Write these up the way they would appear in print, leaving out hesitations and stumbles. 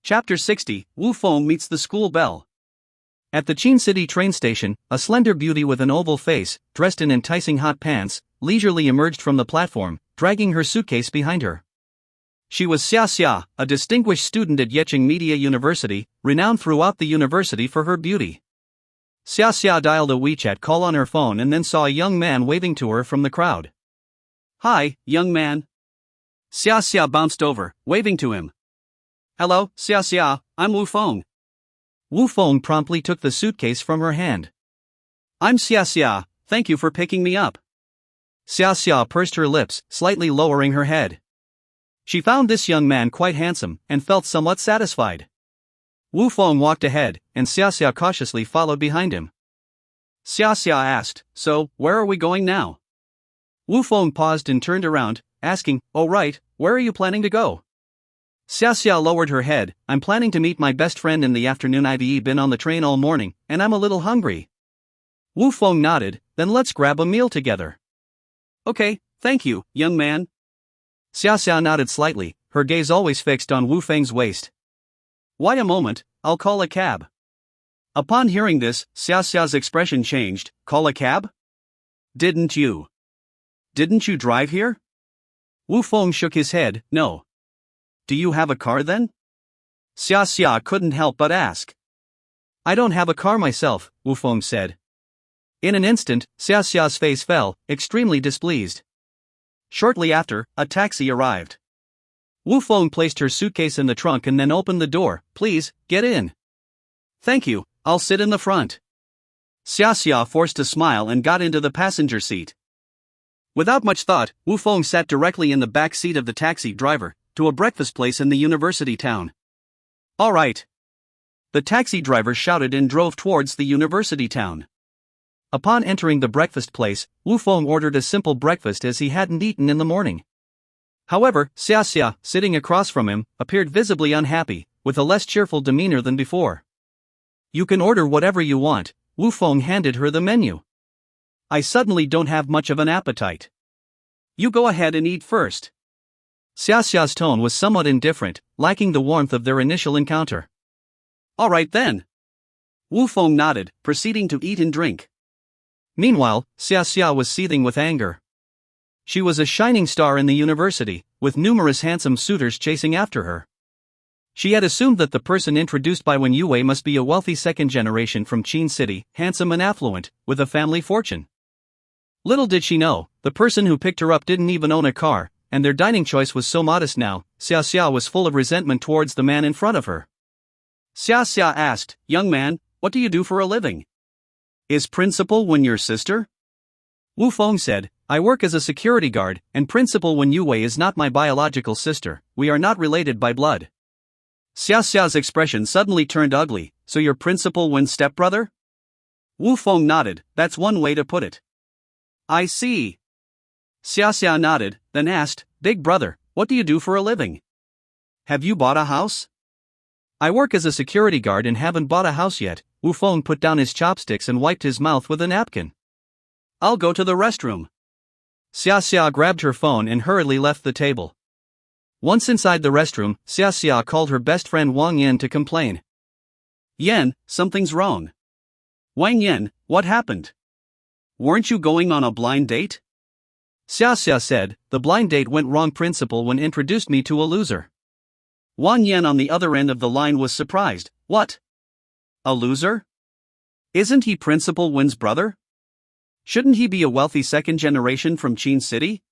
Chapter 60, Wu Feng meets the school belle. At the Qin City train station, a slender beauty with an oval face, dressed in enticing hot pants, leisurely emerged from the platform, dragging her suitcase behind her. She was Sasia, a distinguished student at Yecheng Media University, renowned throughout the university for her beauty. Sasia dialed a WeChat call on her phone and then saw a young man waving to her from the crowd. "Hi, young man." Sasia bounced over, waving to him. "Hello, Sasia, I'm Wu Feng." Wu Feng promptly took the suitcase from her hand. "I'm Sasia, thank you for picking me up." Sasia pursed her lips, slightly lowering her head. She found this young man quite handsome, and felt somewhat satisfied. Wu Feng walked ahead, and Sasia cautiously followed behind him. Sasia asked, "So, where are we going now?" Wu Feng paused and turned around, asking, "Oh right, where are you planning to go?" Sasia lowered her head, "I'm planning to meet my best friend in the afternoon. I've been on the train all morning, and I'm a little hungry." Wu Feng nodded, "Then let's grab a meal together." "Okay, thank you, young man." Sasia nodded slightly, her gaze always fixed on Wu Feng's waist. "Wait a moment, I'll call a cab." Upon hearing this, Sasia's expression changed. "Call a cab? Didn't you drive here?" Wu Feng shook his head, "No." "Do you have a car then?" Sasia couldn't help but ask. "I don't have a car myself," Wu Feng said. In an instant, Sasia's face fell, extremely displeased. Shortly after, a taxi arrived. Wu Feng placed her suitcase in the trunk and then opened the door. "Please, get in." "Thank you, I'll sit in the front." Sasia forced a smile and got into the passenger seat. Without much thought, Wu Feng sat directly in the back seat of the taxi driver, to a breakfast place in the university town. "All right." The taxi driver shouted and drove towards the university town. Upon entering the breakfast place, Wu Feng ordered a simple breakfast as he hadn't eaten in the morning. However, Sasia, sitting across from him, appeared visibly unhappy, with a less cheerful demeanor than before. "You can order whatever you want," Wu Feng handed her the menu. "I suddenly don't have much of an appetite." "You go ahead and eat first." Sasia's tone was somewhat indifferent, lacking the warmth of their initial encounter. "All right then." Wu Feng nodded, proceeding to eat and drink. Meanwhile, Sasia was seething with anger. She was a shining star in the university, with numerous handsome suitors chasing after her. She had assumed that the person introduced by Wen Yue must be a wealthy second generation from Qin City, handsome and affluent, with a family fortune. Little did she know, the person who picked her up didn't even own a car, and their dining choice was so modest now. Sasia was full of resentment towards the man in front of her. Sasia asked, "Young man, what do you do for a living? Is Principal Wen your sister?" Wu Feng said, "I work as a security guard, and Principal Wen Yue is not my biological sister. We are not related by blood." Sasia's expression suddenly turned ugly. "So you're Principal Wen's stepbrother?" Wu Feng nodded, "That's one way to put it." "I see." Sasia nodded, then asked, "Big brother, what do you do for a living? Have you bought a house?" "I work as a security guard and haven't bought a house yet." Wu Feng put down his chopsticks and wiped his mouth with a napkin. "I'll go to the restroom." Sasia grabbed her phone and hurriedly left the table. Once inside the restroom, Sasia called her best friend Wang Yan to complain. "Yan, something's wrong." "Wang Yan, what happened? Weren't you going on a blind date?" Sasia said, "The blind date went wrong. Principal Wen introduced me to a loser." Wang Yan on the other end of the line was surprised. "What? A loser? Isn't he Principal Wen's brother? Shouldn't he be a wealthy second generation from Qin City?"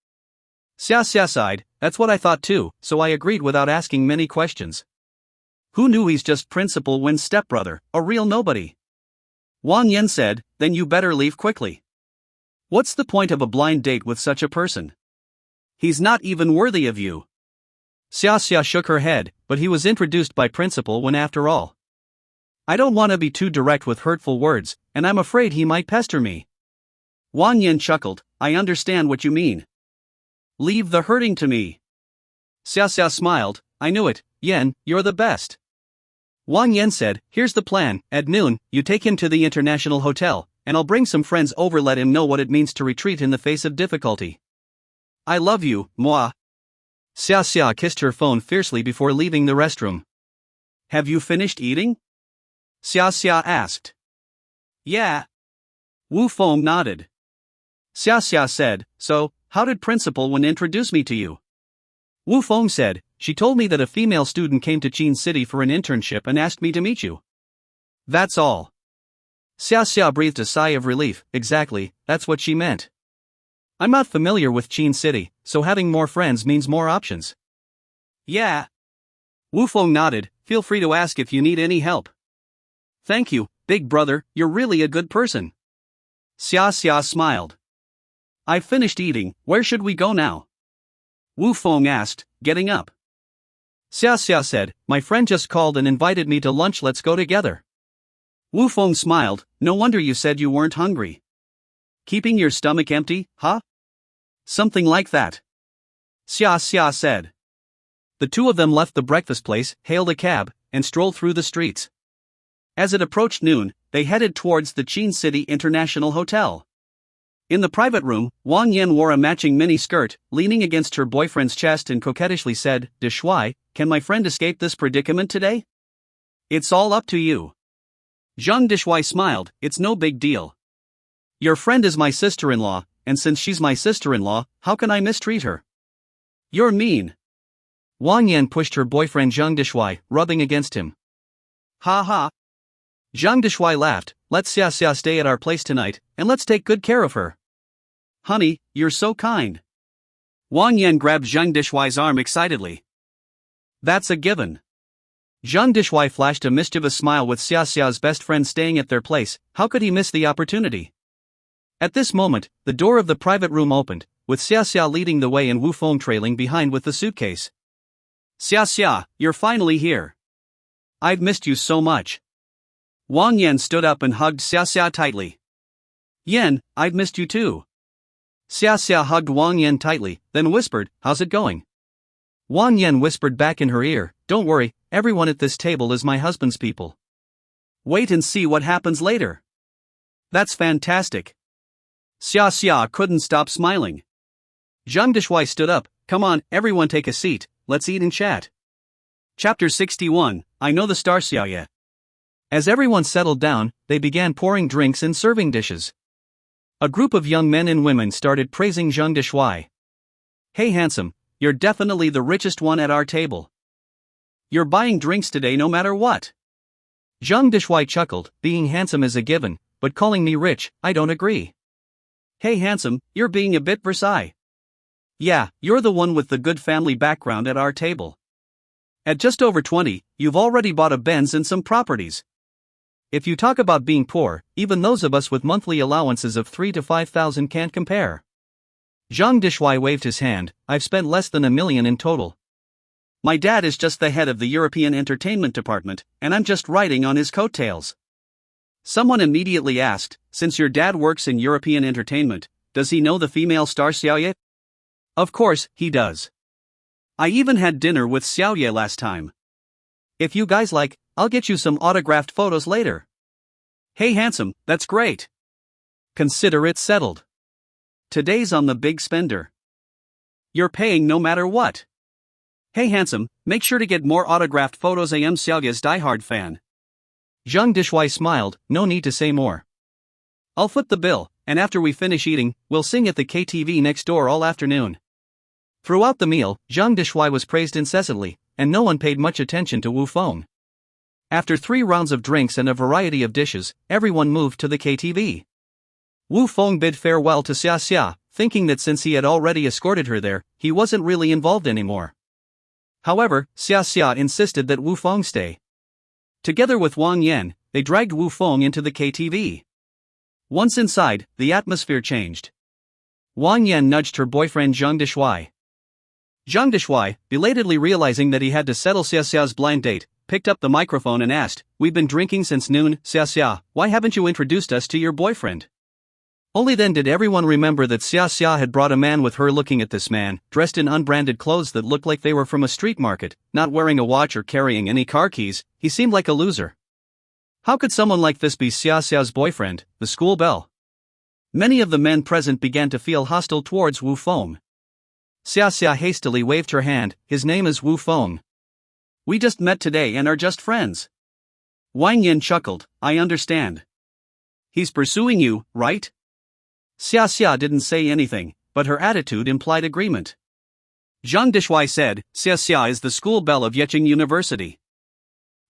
Sasia sighed, "That's what I thought too, so I agreed without asking many questions. Who knew he's just Principal Wen's stepbrother, a real nobody?" Wang Yan said, "Then you better leave quickly. What's the point of a blind date with such a person? He's not even worthy of you." Sasia shook her head, "But he was introduced by Principal Wen after all. I don't want to be too direct with hurtful words, and I'm afraid he might pester me." Wang Yan chuckled, "I understand what you mean. Leave the hurting to me." Sasia smiled, "I knew it, Yan, you're the best." Wang Yan said, "Here's the plan. At noon, you take him to the International Hotel, and I'll bring some friends over. Let him know what it means to retreat in the face of difficulty. I love you, moi." Sasia kissed her phone fiercely before leaving the restroom. Have you finished eating? Sasia asked. Yeah. Wu Feng nodded. Sasia said, so, how did Principal Wen introduce me to you? Wu Feng said, she told me that a female student came to Qin City for an internship and asked me to meet you. That's all. Sasia breathed a sigh of relief. Exactly, that's what she meant. I'm not familiar with Qin City, so having more friends means more options. Yeah. Wu Feng nodded, feel free to ask if you need any help. Thank you, big brother, you're really a good person. Sasia smiled. I've finished eating, where should we go now? Wu Feng asked, getting up. Sasia said, my friend just called and invited me to lunch, let's go together. Wu Feng smiled, no wonder you said you weren't hungry. Keeping your stomach empty, huh? Something like that. Sasia said. The two of them left the breakfast place, hailed a cab, and strolled through the streets. As it approached noon, they headed towards the Qin City International Hotel. In the private room, Wang Yan wore a matching mini-skirt, leaning against her boyfriend's chest and coquettishly said, Shuai, can my friend escape this predicament today? It's all up to you. Zhang Shuai smiled, it's no big deal. Your friend is my sister-in-law, and since she's my sister-in-law, how can I mistreat her? You're mean. Wang Yan pushed her boyfriend Zhang Shuai, rubbing against him. Ha ha. Zhang Shuai laughed, let Sasia stay at our place tonight, and let's take good care of her. Honey, you're so kind. Wang Yan grabbed Zhang Shuai's arm excitedly. That's a given. Zhang Shuai flashed a mischievous smile with Sasia's best friend staying at their place, how could he miss the opportunity? At this moment, the door of the private room opened, with Sasia leading the way and Wu Feng trailing behind with the suitcase. Sasia, you're finally here. I've missed you so much. Wang Yan stood up and hugged Sasia tightly. Yan, I've missed you too. Sasia hugged Wang Yan tightly, then whispered, how's it going? Wang Yan whispered back in her ear, don't worry, everyone at this table is my husband's people. Wait and see what happens later. That's fantastic. Sasia couldn't stop smiling. Zhang Shuai stood up, come on, everyone take a seat, let's eat and chat. Chapter 61, I know the star Seya. As everyone settled down, they began pouring drinks and serving dishes. A group of young men and women started praising Zhang Shuai. Hey handsome, you're definitely the richest one at our table. You're buying drinks today no matter what. Zhang Shuai chuckled, being handsome is a given, but calling me rich, I don't agree. Hey handsome, you're being a bit Versailles. Yeah, you're the one with the good family background at our table. At just over 20, you've already bought a Benz and some properties. If you talk about being poor, even those of us with monthly allowances of 3,000 to 5,000 can't compare. Zhang Shuai waved his hand, I've spent less than $1 million in total. My dad is just the head of the European Entertainment Department, and I'm just riding on his coattails. Someone immediately asked, since your dad works in European entertainment, does he know the female star Xiaoye? Of course, he does. I even had dinner with Xiaoye last time. If you guys like, I'll get you some autographed photos later. Hey handsome, that's great. Consider it settled. Today's on the big spender. You're paying no matter what. Hey handsome, make sure to get more autographed photos. I am Xiaoye's diehard fan. Zhang Shuai smiled, no need to say more. I'll foot the bill, and after we finish eating, we'll sing at the KTV next door all afternoon. Throughout the meal, Zhang Shuai was praised incessantly, and no one paid much attention to Wu Feng. After 3 rounds of drinks and a variety of dishes, everyone moved to the KTV. Wu Feng bid farewell to Sasia, thinking that since he had already escorted her there, he wasn't really involved anymore. However, Sasia insisted that Wu Feng stay. Together with Wang Yan, they dragged Wu Feng into the KTV. Once inside, the atmosphere changed. Wang Yan nudged her boyfriend Zhang Shuai. Zhang Shuai, belatedly realizing that he had to settle Sasia's blind date, picked up the microphone and asked, we've been drinking since noon, Sasia, why haven't you introduced us to your boyfriend? Only then did everyone remember that Sasia had brought a man with her. Looking at this man, dressed in unbranded clothes that looked like they were from a street market, not wearing a watch or carrying any car keys, he seemed like a loser. How could someone like this be Sasia's boyfriend, the school belle? Many of the men present began to feel hostile towards Wu Feng. Sasia hastily waved her hand, his name is Wu Feng. We just met today and are just friends. Wang Yin chuckled, I understand. He's pursuing you, right? Sasia didn't say anything, but her attitude implied agreement. Zhang Dishui said, Sasia is the school belle of Yeqing University.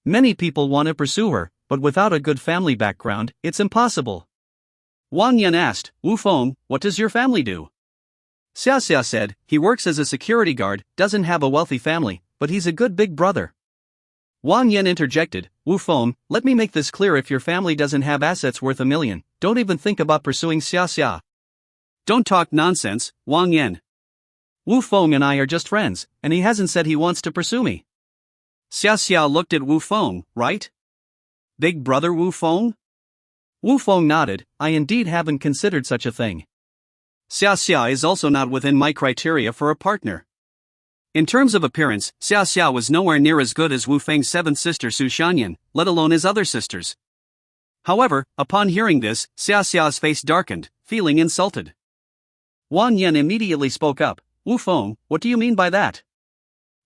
Many people want to pursue her, but without a good family background, it's impossible. Wang Yin asked, Wu Feng, what does your family do? Sasia said, he works as a security guard, doesn't have a wealthy family, but he's a good big brother. Wang Yin interjected, Wu Feng, let me make this clear, if your family doesn't have assets worth $1 million, don't even think about pursuing Sasia. Don't talk nonsense, Wang Yin. Wu Feng and I are just friends, and he hasn't said he wants to pursue me. Sasia looked at Wu Feng, right? Big brother Wu Feng? Wu Feng nodded, I indeed haven't considered such a thing. Sasia is also not within my criteria for a partner. In terms of appearance, Sasia was nowhere near as good as Wu Feng's seventh sister Su Shanyan, let alone his other sisters. However, upon hearing this, Sia's face darkened, feeling insulted. Wang Yin immediately spoke up, Wu Feng, what do you mean by that?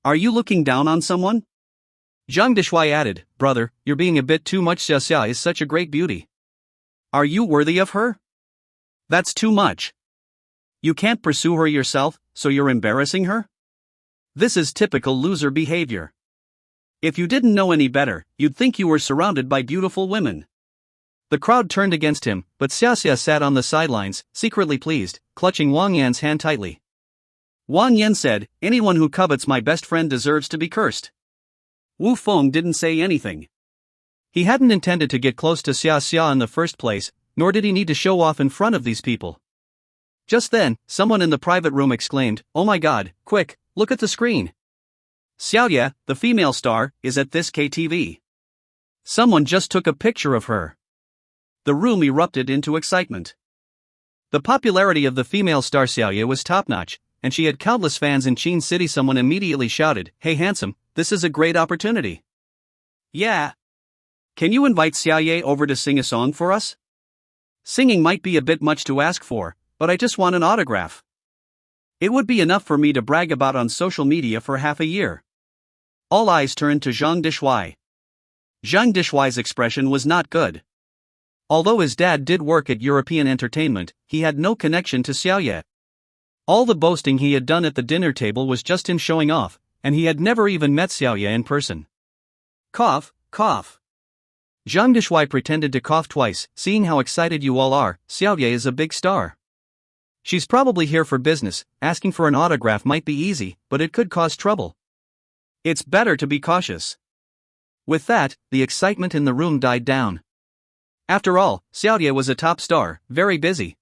Are you looking down on someone? Zhang Dishui added, brother, you're being a bit too much. Sasia is such a great beauty. Are you worthy of her? That's too much. You can't pursue her yourself, so you're embarrassing her? This is typical loser behavior. If you didn't know any better, you'd think you were surrounded by beautiful women. The crowd turned against him, but Sasia sat on the sidelines, secretly pleased, clutching Wang Yan's hand tightly. Wang Yan said, anyone who covets my best friend deserves to be cursed. Wu Feng didn't say anything. He hadn't intended to get close to Sasia in the first place, nor did he need to show off in front of these people. Just then, someone in the private room exclaimed, oh my god, quick, look at the screen. Seya, the female star, is at this KTV. Someone just took a picture of her. The room erupted into excitement. The popularity of the female star Seya was top-notch, and she had countless fans in Qin City. Someone immediately shouted, hey handsome, this is a great opportunity. Yeah. Can you invite Seya over to sing a song for us? Singing might be a bit much to ask for, but I just want an autograph. It would be enough for me to brag about on social media for half a year. All eyes turned to Zhang Dishui. Zhang Dishui's expression was not good. Although his dad did work at European Entertainment, he had no connection to Seya. All the boasting he had done at the dinner table was just him showing off, and he had never even met Seya in person. Cough, cough. Zhang Dishui pretended to cough twice, seeing how excited you all are, Seya is a big star. She's probably here for business, asking for an autograph might be easy, but it could cause trouble. It's better to be cautious. With that, the excitement in the room died down. After all, Seya was a top star, very busy.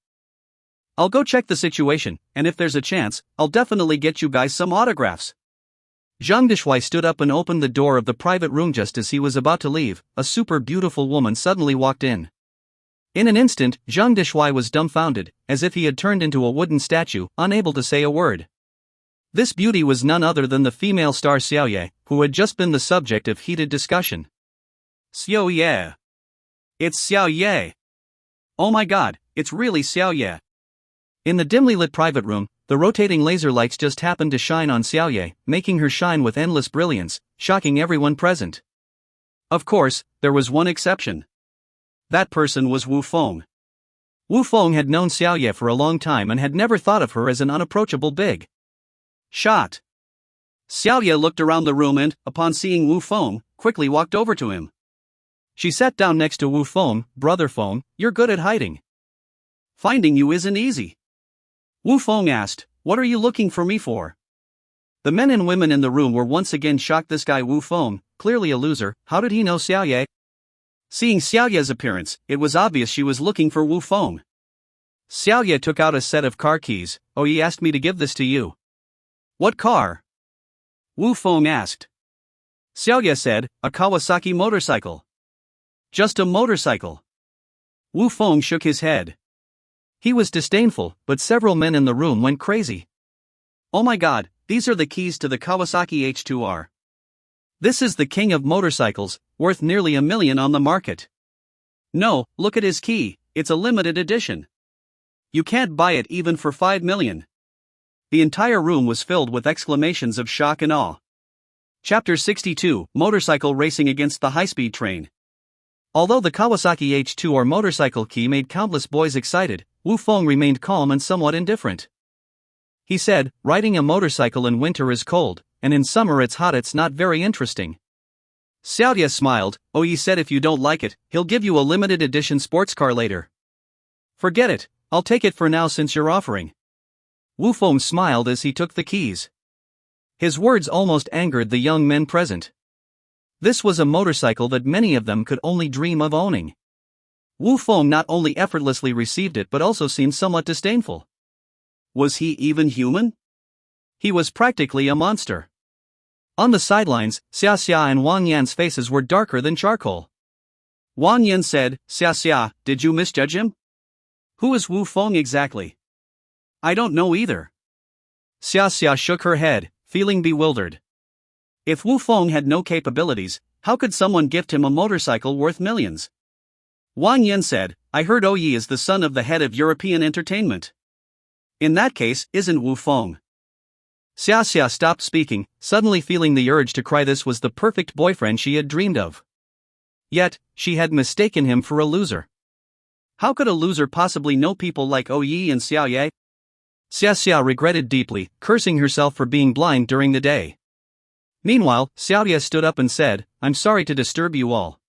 I'll go check the situation, and if there's a chance, I'll definitely get you guys some autographs. Zhang Dishui stood up and opened the door of the private room. Just as he was about to leave, a super beautiful woman suddenly walked in. In an instant, Zhang Dishui was dumbfounded, as if he had turned into a wooden statue, unable to say a word. This beauty was none other than the female star Seya, who had just been the subject of heated discussion. Seya. It's Seya. Oh my god, it's really Seya. In the dimly lit private room, the rotating laser lights just happened to shine on Seya, making her shine with endless brilliance, shocking everyone present. Of course, there was one exception. That person was Wu Feng. Wu Feng had known Seya for a long time and had never thought of her as an unapproachable big shot. Seya looked around the room and, upon seeing Wu Feng, quickly walked over to him. She sat down next to Wu Feng. Brother Feng, you're good at hiding. Finding you isn't easy. Wu Feng asked, what are you looking for me for? The men and women in the room were once again shocked. This guy Wu Feng, clearly a loser, how did he know Seya? Seeing Seya's appearance, it was obvious she was looking for Wu Feng. Seya took out a set of car keys. Oh, he asked me to give this to you. What car? Wu Feng asked. Seya said, a Kawasaki motorcycle. Just a motorcycle. Wu Feng shook his head. He was disdainful, but several men in the room went crazy. Oh my god, these are the keys to the Kawasaki H2R. This is the king of motorcycles, worth nearly $1 million on the market. No, look at his key, it's a limited edition. You can't buy it even for $5 million. The entire room was filled with exclamations of shock and awe. Chapter 62, Motorcycle Racing Against the High-Speed Train. Although the Kawasaki H2 or motorcycle key made countless boys excited, Wu Feng remained calm and somewhat indifferent. He said, riding a motorcycle in winter is cold, and in summer it's hot. It's not very interesting. Sasia smiled. Oh, he said if you don't like it, he'll give you a limited edition sports car later. Forget it, I'll take it for now since you're offering. Wu Feng smiled as he took the keys. His words almost angered the young men present. This was a motorcycle that many of them could only dream of owning. Wu Feng not only effortlessly received it but also seemed somewhat disdainful. Was he even human? He was practically a monster. On the sidelines, Sasia and Wang Yan's faces were darker than charcoal. Wang Yan said, Sasia, did you misjudge him? Who is Wu Feng exactly? I don't know either. Sasia shook her head, feeling bewildered. If Wu Feng had no capabilities, how could someone gift him a motorcycle worth millions? Wang Yan said, I heard Yi is the son of the head of European entertainment. In that case, isn't Wu Feng? Sasia stopped speaking, suddenly feeling the urge to cry. This was the perfect boyfriend she had dreamed of. Yet, she had mistaken him for a loser. How could a loser possibly know people like Yi and Xiaoye? Sasia regretted deeply, cursing herself for being blind during the day. Meanwhile, Xiaoye stood up and said, I'm sorry to disturb you all.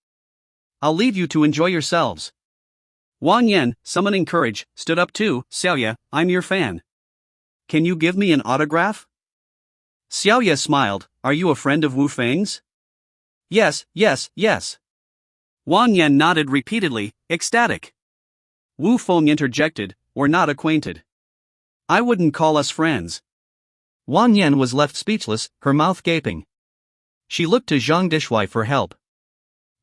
I'll leave you to enjoy yourselves. Wang Yan, summoning courage, stood up too. Xiaoye, I'm your fan. Can you give me an autograph? Xiaoye smiled, are you a friend of Wu Feng's? Yes, yes, yes. Wang Yan nodded repeatedly, ecstatic. Wu Feng interjected, we're not acquainted. I wouldn't call us friends. Wang Yan was left speechless, her mouth gaping. She looked to Zhang Dishui for help.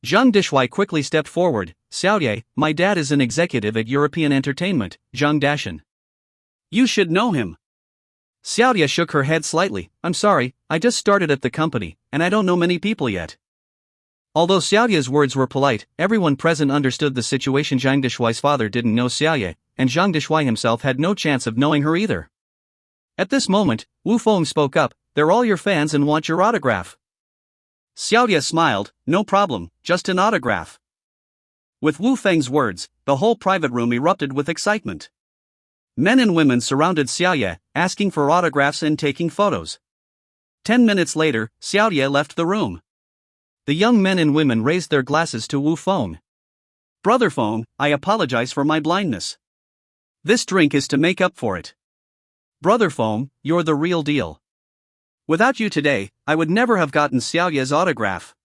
Zhang Dishui quickly stepped forward. Xiaoye, my dad is an executive at European Entertainment, Zhang Dashan. You should know him. Xiaoye shook her head slightly. I'm sorry, I just started at the company, and I don't know many people yet. Although Xiaoye's words were polite, everyone present understood the situation. Zhang Dishui's father didn't know Xiaoye, and Zhang Dishui himself had no chance of knowing her either. At this moment, Wu Feng spoke up, they're all your fans and want your autograph. Xiaoye smiled, no problem, just an autograph. With Wu Feng's words, the whole private room erupted with excitement. Men and women surrounded Xiaoye, asking for autographs and taking photos. 10 minutes later, Xiaoye left the room. The young men and women raised their glasses to Wu Feng. Brother Feng, I apologize for my blindness. This drink is to make up for it. Brother Feng, you're the real deal. Without you today, I would never have gotten Xiaoye's autograph.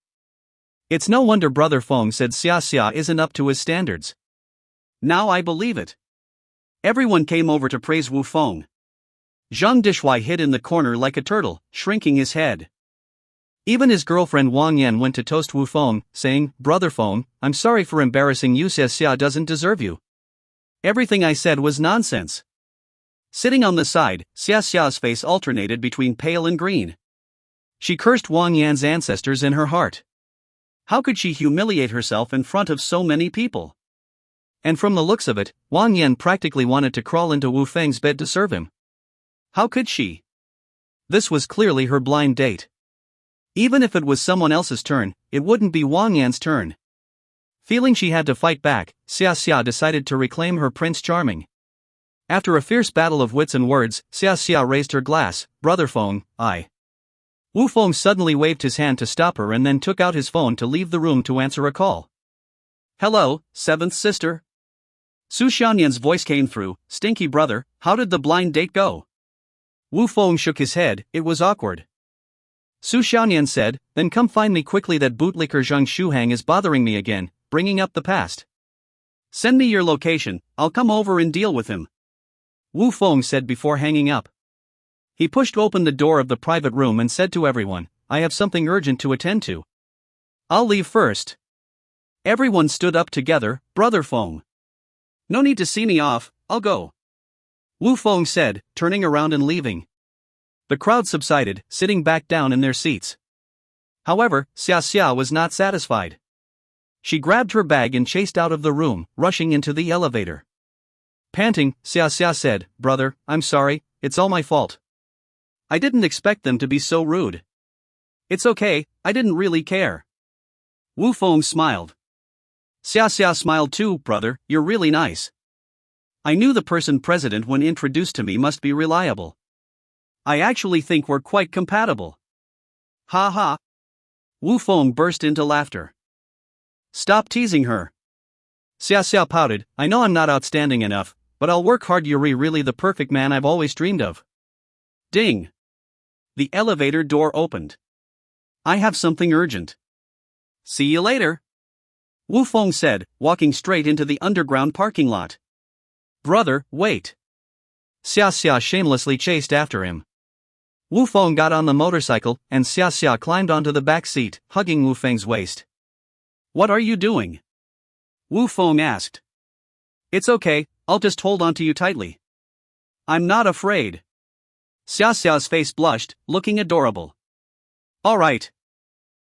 It's no wonder Brother Feng said Xia isn't up to his standards. Now I believe it. Everyone came over to praise Wu Feng. Zhang Dishui hid in the corner like a turtle, shrinking his head. Even his girlfriend Wang Yan went to toast Wu Feng, saying, Brother Feng, I'm sorry for embarrassing you. Xia doesn't deserve you. Everything I said was nonsense. Sitting on the side, Xia's face alternated between pale and green. She cursed Wang Yan's ancestors in her heart. How could she humiliate herself in front of so many people? And from the looks of it, Wang Yan practically wanted to crawl into Wu Feng's bed to serve him. How could she? This was clearly her blind date. Even if it was someone else's turn, it wouldn't be Wang Yan's turn. Feeling she had to fight back, Xia decided to reclaim her Prince Charming. After a fierce battle of wits and words, Xia raised her glass. Brother Feng, I. Wu Feng suddenly waved his hand to stop her and then took out his phone to leave the room to answer a call. Hello, seventh sister? Shanyan's voice came through. Stinky brother, how did the blind date go? Wu Feng shook his head, it was awkward. Shanyan said, then come find me quickly. That bootlicker Jang Shuang is bothering me again, bringing up the past. Send me your location, I'll come over and deal with him. Wu Feng said before hanging up. He pushed open the door of the private room and said to everyone, I have something urgent to attend to. I'll leave first. Everyone stood up together. Brother Feng. No need to see me off, I'll go. Wu Feng said, turning around and leaving. The crowd subsided, sitting back down in their seats. However, Sasia was not satisfied. She grabbed her bag and chased out of the room, rushing into the elevator. Panting, Sasia said, Brother, I'm sorry, it's all my fault. I didn't expect them to be so rude. It's okay, I didn't really care. Wu Feng smiled. Sasia smiled too, brother, you're really nice. I knew the person president when introduced to me must be reliable. I actually think we're quite compatible. Ha ha. Wu Feng burst into laughter. Stop teasing her. Sasia pouted, I know I'm not outstanding enough, but I'll work hard. You're really the perfect man I've always dreamed of. Ding. The elevator door opened. I have something urgent. See you later. Wu Feng said, walking straight into the underground parking lot. Brother, wait. Sasia shamelessly chased after him. Wu Feng got on the motorcycle, and Sasia climbed onto the back seat, hugging Wu Feng's waist. What are you doing? Wu Feng asked. It's okay, I'll just hold on to you tightly. I'm not afraid. Xiaxia's face blushed, looking adorable. All right.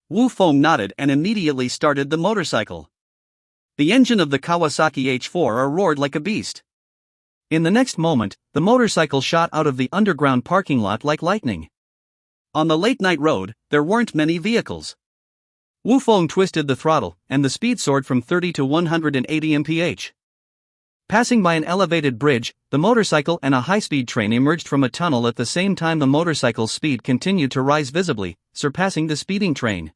Wu Feng nodded and immediately started the motorcycle. The engine of the Kawasaki H4 roared like a beast. In the next moment, the motorcycle shot out of the underground parking lot like lightning. On the late-night road, there weren't many vehicles. Wu Feng twisted the throttle, and the speed soared from 30 to 180 mph. Passing by an elevated bridge, the motorcycle and a high-speed train emerged from a tunnel at the same time. The motorcycle's speed continued to rise visibly, surpassing the speeding train.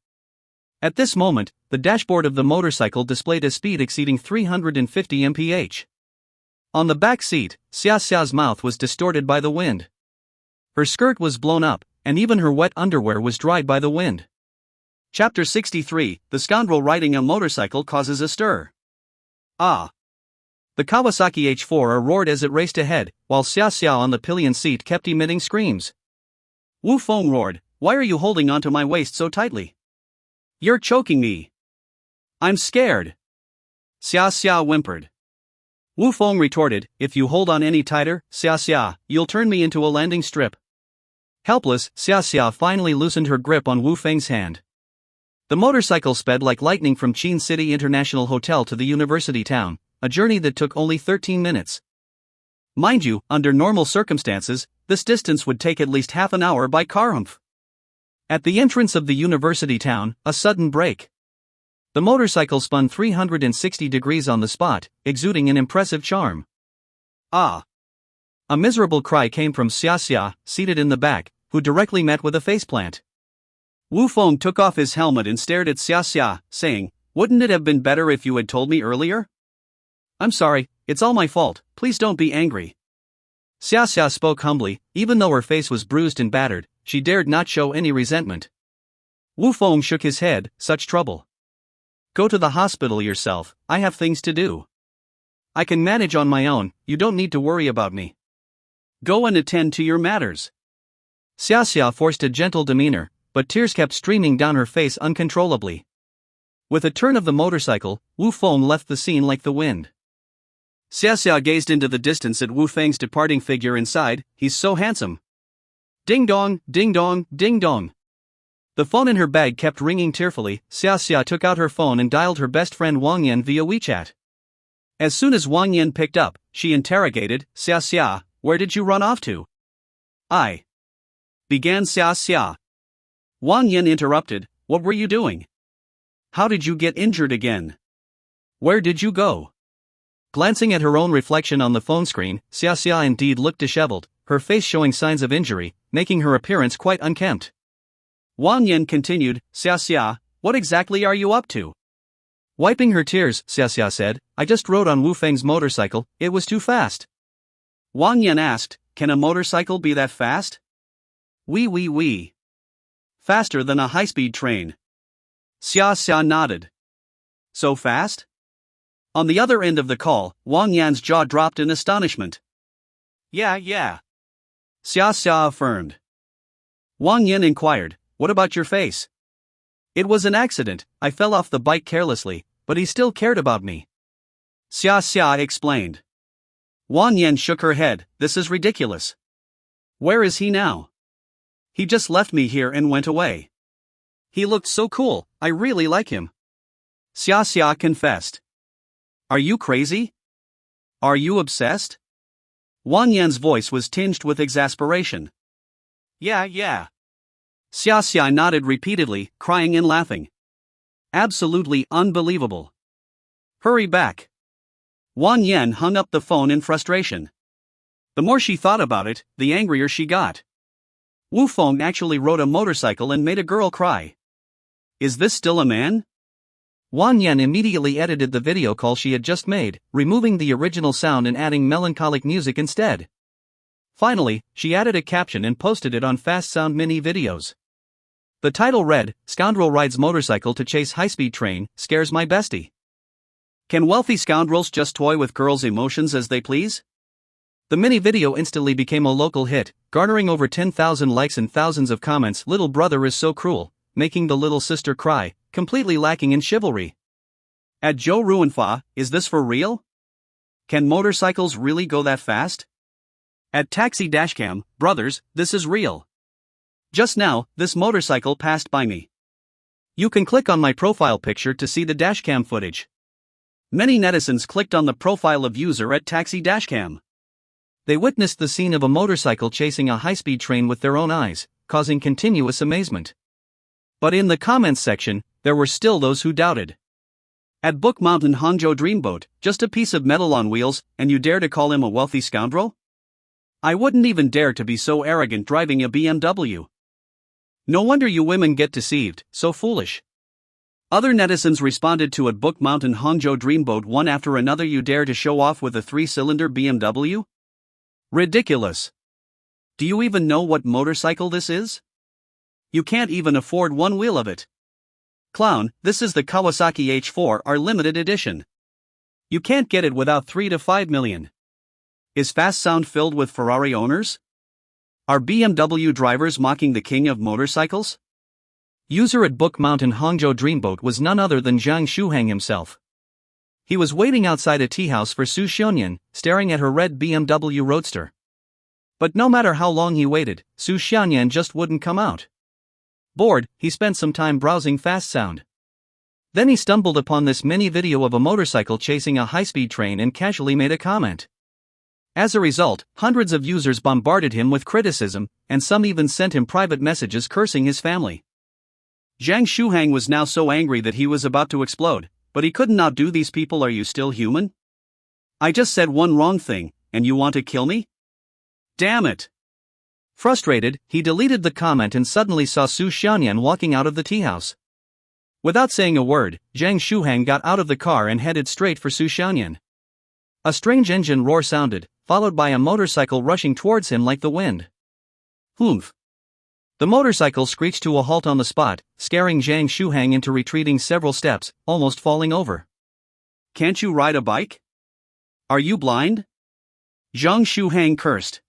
At this moment, the dashboard of the motorcycle displayed a speed exceeding 350 mph. On the back seat, Xiaxia's mouth was distorted by the wind. Her skirt was blown up, and even her wet underwear was dried by the wind. Chapter 63, The Scoundrel Riding a Motorcycle Causes a Stir. Ah! The Kawasaki H4 roared as it raced ahead, while Sasia on the pillion seat kept emitting screams. Wu Feng roared, why are you holding onto my waist so tightly? You're choking me. I'm scared. Sasia whimpered. Wu Feng retorted, if you hold on any tighter, Sasia, you'll turn me into a landing strip. Helpless, Sasia finally loosened her grip on Wu Feng's hand. The motorcycle sped like lightning from Qin City International Hotel to the university town, a journey that took only 13 minutes. Mind you, under normal circumstances, this distance would take at least half an hour by car. At the entrance of the university town, a sudden brake. The motorcycle spun 360 degrees on the spot, exuding an impressive charm. Ah! A miserable cry came from Sasia, seated in the back, who directly met with a faceplant. Wu Feng took off his helmet and stared at Sasia, saying, wouldn't it have been better if you had told me earlier? I'm sorry, it's all my fault, please don't be angry. Sasia spoke humbly, even though her face was bruised and battered, she dared not show any resentment. Wu Feng shook his head, such trouble. Go to the hospital yourself, I have things to do. I can manage on my own, you don't need to worry about me. Go and attend to your matters. Sasia forced a gentle demeanor, but tears kept streaming down her face uncontrollably. With a turn of the motorcycle, Wu Feng left the scene like the wind. Sasia gazed into the distance at Wu Feng's departing figure and sighed, he's so handsome. Ding dong, ding dong, ding dong. The phone in her bag kept ringing tearfully. Sasia took out her phone and dialed her best friend Wang Yan via WeChat. As soon as Wang Yan picked up, she interrogated, Sasia, where did you run off to? I began Sasia. Wang Yan interrupted, what were you doing? How did you get injured again? Where did you go? Glancing at her own reflection on the phone screen, Sasia indeed looked disheveled, her face showing signs of injury, making her appearance quite unkempt. Wang Yan continued, Sasia, what exactly are you up to? Wiping her tears, Sasia said, I just rode on Wu Feng's motorcycle, it was too fast. Wang Yan asked, can a motorcycle be that fast? Oui. Faster than a high-speed train. Sasia nodded. So fast? On the other end of the call, Wang Yan's jaw dropped in astonishment. Yeah. Sasia affirmed. Wang Yan inquired, what about your face? It was an accident, I fell off the bike carelessly, but he still cared about me. Sasia explained. Wang Yan shook her head, this is ridiculous. Where is he now? He just left me here and went away. He looked so cool, I really like him. Sasia confessed. Are you crazy? Are you obsessed? Wang Yan's voice was tinged with exasperation. Yeah. Sasia nodded repeatedly, crying and laughing. Absolutely unbelievable. Hurry back. Wan Yan hung up the phone in frustration. The more she thought about it, the angrier she got. Wu Feng actually rode a motorcycle and made a girl cry. Is this still a man? Wan Yan immediately edited the video call she had just made, removing the original sound and adding melancholic music instead. Finally, she added a caption and posted it on Fast Sound Mini Videos. The title read, "Scoundrel rides motorcycle to chase high-speed train, scares my bestie." Can wealthy scoundrels just toy with girls' emotions as they please? The mini video instantly became a local hit, garnering over 10,000 likes and thousands of comments. Little brother is so cruel, making the little sister cry, completely lacking in chivalry. At Zhou Ruanfa, is this for real? Can motorcycles really go that fast? At Taxi Dashcam, brothers, this is real. Just now, this motorcycle passed by me. You can click on my profile picture to see the dashcam footage. Many netizens clicked on the profile of user at Taxi Dashcam. They witnessed the scene of a motorcycle chasing a high-speed train with their own eyes, causing continuous amazement. But in the comments section, there were still those who doubted. At Book Mountain Hangzhou Dreamboat, just a piece of metal on wheels, and you dare to call him a wealthy scoundrel? I wouldn't even dare to be so arrogant driving a BMW. No wonder you women get deceived, so foolish. Other netizens responded to at Book Mountain Hangzhou Dreamboat one after another. You dare to show off with a 3-cylinder BMW? Ridiculous. Do you even know what motorcycle this is? You can't even afford one wheel of it. Clown, this is the Kawasaki H4R limited edition. You can't get it without 3 to 5 million. Is Fast Sound filled with Ferrari owners? Are BMW drivers mocking the king of motorcycles? User at Book Mountain Hangzhou Dreamboat was none other than Jang Shuang himself. He was waiting outside a tea house for Su Shanyan, staring at her red BMW Roadster. But no matter how long he waited, Su Shanyan just wouldn't come out. Bored, he spent some time browsing Fast Sound. Then he stumbled upon this mini video of a motorcycle chasing a high-speed train and casually made a comment. As a result, hundreds of users bombarded him with criticism, and some even sent him private messages cursing his family. Jang Shuang was now so angry that he was about to explode, but he couldn't outdo these people. Are you still human? I just said one wrong thing, and you want to kill me? Damn it! Frustrated, he deleted the comment and suddenly saw Su Shanyan walking out of the tea house. Without saying a word, Jang Shuang got out of the car and headed straight for Su Shanyan. A strange engine roar sounded, followed by a motorcycle rushing towards him like the wind. Humph! The motorcycle screeched to a halt on the spot, scaring Jang Shuang into retreating several steps, almost falling over. Can't you ride a bike? Are you blind? Jang Shuang cursed.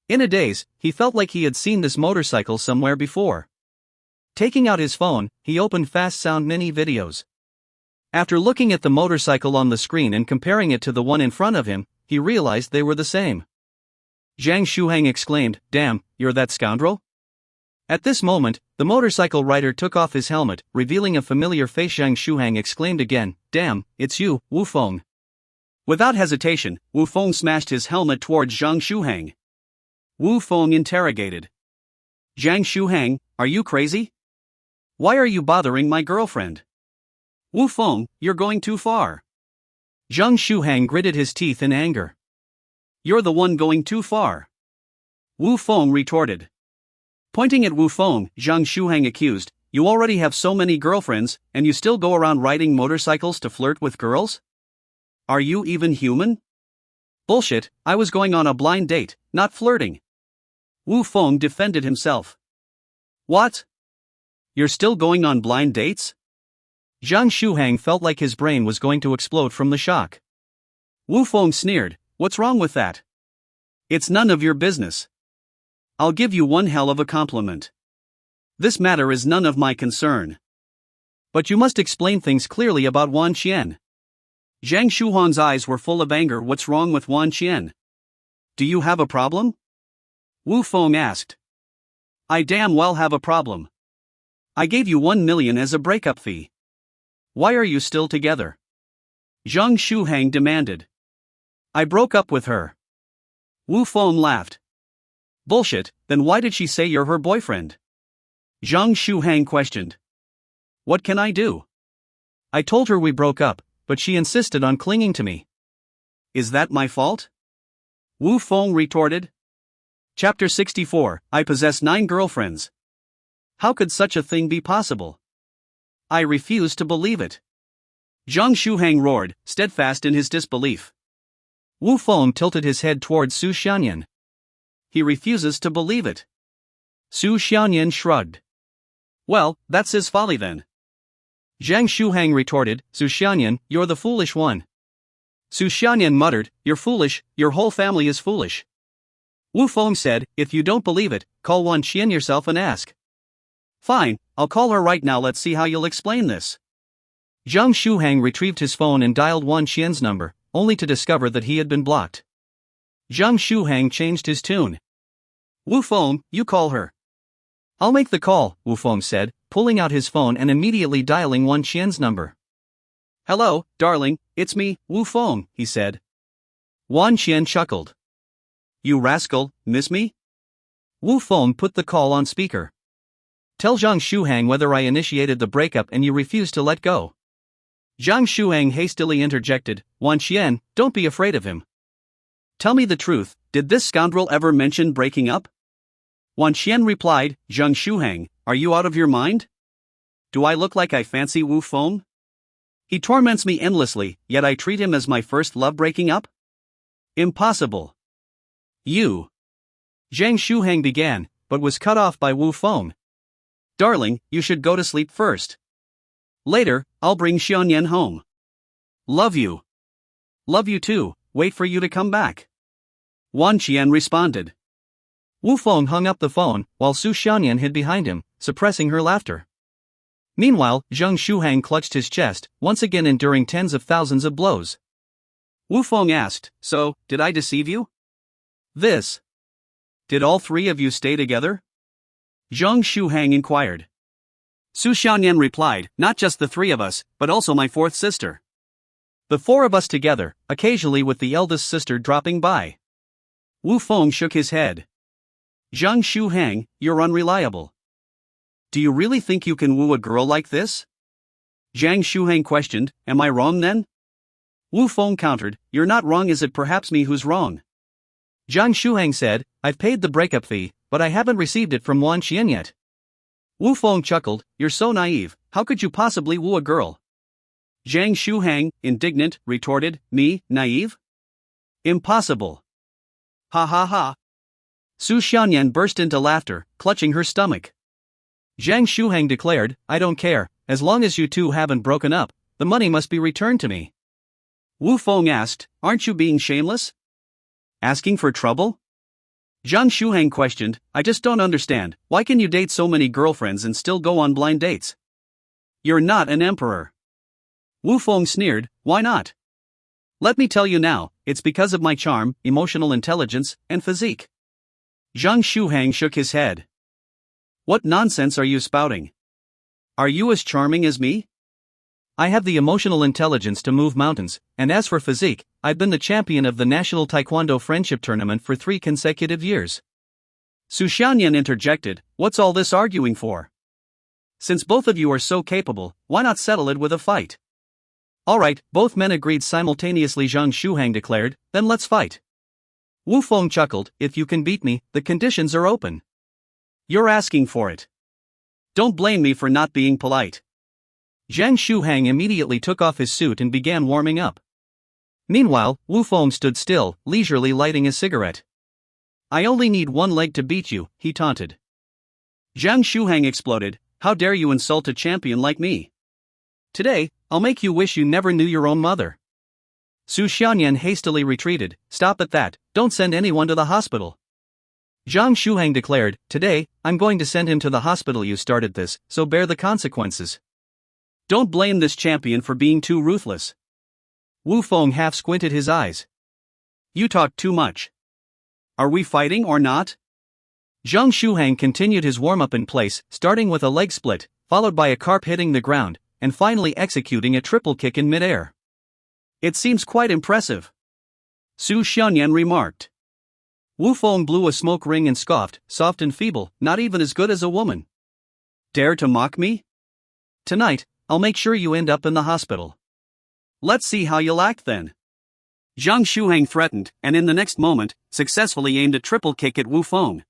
In a daze, he felt like he had seen this motorcycle somewhere before. Taking out his phone, he opened Fast Sound Mini Videos. After looking at the motorcycle on the screen and comparing it to the one in front of him, he realized they were the same. Jang Shuang exclaimed, "Damn, you're that scoundrel?" At this moment, the motorcycle rider took off his helmet, revealing a familiar face. Jang Shuang exclaimed again, "Damn, it's you, Wu Feng." Without hesitation, Wu Feng smashed his helmet towards Jang Shuang. Wu Feng interrogated. "Jang Shuang, are you crazy? Why are you bothering my girlfriend?" "Wu Feng, you're going too far." Jang Shuang gritted his teeth in anger. "You're the one going too far," Wu Feng retorted. Pointing at Wu Feng, Jang Shuang accused, "You already have so many girlfriends, and you still go around riding motorcycles to flirt with girls? Are you even human?" "Bullshit, I was going on a blind date, not flirting." Wu Feng defended himself. "What? You're still going on blind dates?" Jang Shuang felt like his brain was going to explode from the shock. Wu Feng sneered, "What's wrong with that? It's none of your business. I'll give you one hell of a compliment. This matter is none of my concern. But you must explain things clearly about Wan Qian." Jang Shuang's eyes were full of anger. "What's wrong with Wan Qian? Do you have a problem?" Wu Feng asked. "I damn well have a problem. I gave you 1 million as a breakup fee. Why are you still together?" Jang Shuang demanded. "I broke up with her." Wu Feng laughed. "Bullshit, then why did she say you're her boyfriend?" Jang Shuang questioned. What can I do? I told her we broke up, but she insisted on clinging to me. Is that my fault? Wu Feng retorted. Chapter 64, I possess 9 girlfriends. How could such a thing be possible? I refuse to believe it. Jang Shuang roared, steadfast in his disbelief. Wu Feng tilted his head towards Su Shanyan. He refuses to believe it. Su Shanyan shrugged. Well, that's his folly then. Jang Shuang retorted, Su Shanyan, you're the foolish one. Su Shanyan muttered, you're foolish, your whole family is foolish. Wu Feng said, if you don't believe it, call Wan Qian yourself and ask. Fine, I'll call her right now, let's see how you'll explain this. Jang Shuang retrieved his phone and dialed Wan Qian's number, only to discover that he had been blocked. Jang Shuang changed his tune. Wu Feng, you call her. I'll make the call, Wu Feng said, pulling out his phone and immediately dialing Wan Qian's number. Hello, darling, it's me, Wu Feng, he said. Wan Qian chuckled. You rascal, miss me? Wu Feng put the call on speaker. Tell Jang Shuang whether I initiated the breakup and you refuse to let go. Jang Shuang hastily interjected, Wan Qian, don't be afraid of him. Tell me the truth, did this scoundrel ever mention breaking up? Wan Qian replied, Jang Shuang, are you out of your mind? Do I look like I fancy Wu Feng? He torments me endlessly, yet I treat him as my first love. Breaking up? Impossible. You. Jang Shuang began, but was cut off by Wu Feng. Darling, you should go to sleep first. Later, I'll bring Shanyan home. Love you. Love you too, wait for you to come back. Wan Qian responded. Wu Feng hung up the phone, while Su Shanyan hid behind him, suppressing her laughter. Meanwhile, Jang Shuang clutched his chest, once again enduring tens of thousands of blows. Wu Feng asked, so, did I deceive you? This. Did all 3 of you stay together? Jang Shuang inquired. Su Shanyan replied, not just the 3 of us, but also my 4th sister. The 4 of us together, occasionally with the eldest sister dropping by. Wu Feng shook his head. Jang Shuang, you're unreliable. Do you really think you can woo a girl like this? Jang Shuang questioned, am I wrong then? Wu Feng countered, you're not wrong, is it perhaps me who's wrong? Jang Shuang said, I've paid the breakup fee, but I haven't received it from Wan Qian yet. Wu Feng chuckled, you're so naive, how could you possibly woo a girl? Jang Shuang, indignant, retorted, me, naive? Impossible. Ha ha ha. Su Shanyan burst into laughter, clutching her stomach. Jang Shuang declared, I don't care, as long as you 2 haven't broken up, the money must be returned to me. Wu Feng asked, aren't you being shameless? Asking for trouble? Jang Shuang questioned, I just don't understand, why can you date so many girlfriends and still go on blind dates? You're not an emperor. Wu Feng sneered, why not? Let me tell you now, it's because of my charm, emotional intelligence, and physique. Jang Shuang shook his head. What nonsense are you spouting? Are you as charming as me? I have the emotional intelligence to move mountains, and as for physique, I've been the champion of the National Taekwondo Friendship Tournament for 3 consecutive years. Su Shanyan interjected, what's all this arguing for? Since both of you are so capable, why not settle it with a fight? Alright, both men agreed simultaneously. Jang Shuang declared, then let's fight. Wu Feng chuckled, if you can beat me, the conditions are open. You're asking for it. Don't blame me for not being polite. Jang Shuang immediately took off his suit and began warming up. Meanwhile, Wu Feng stood still, leisurely lighting a cigarette. I only need 1 leg to beat you, he taunted. Jang Shuang exploded, how dare you insult a champion like me? Today, I'll make you wish you never knew your own mother. Su Shanyan hastily retreated, stop at that, don't send anyone to the hospital. Jang Shuang declared, today, I'm going to send him to the hospital. You started this, so bear the consequences. Don't blame this champion for being too ruthless. Wu Feng half squinted his eyes. You talk too much. Are we fighting or not? Jang Shuang continued his warm-up in place, starting with a leg split, followed by a carp hitting the ground, and finally executing a triple kick in midair. It seems quite impressive. Su Shanyan remarked. Wu Feng blew a smoke ring and scoffed, soft and feeble, not even as good as a woman. Dare to mock me? Tonight, I'll make sure you end up in the hospital. Let's see how you'll act then. Jang Shuang threatened, and in the next moment, successfully aimed a triple kick at Wu Feng.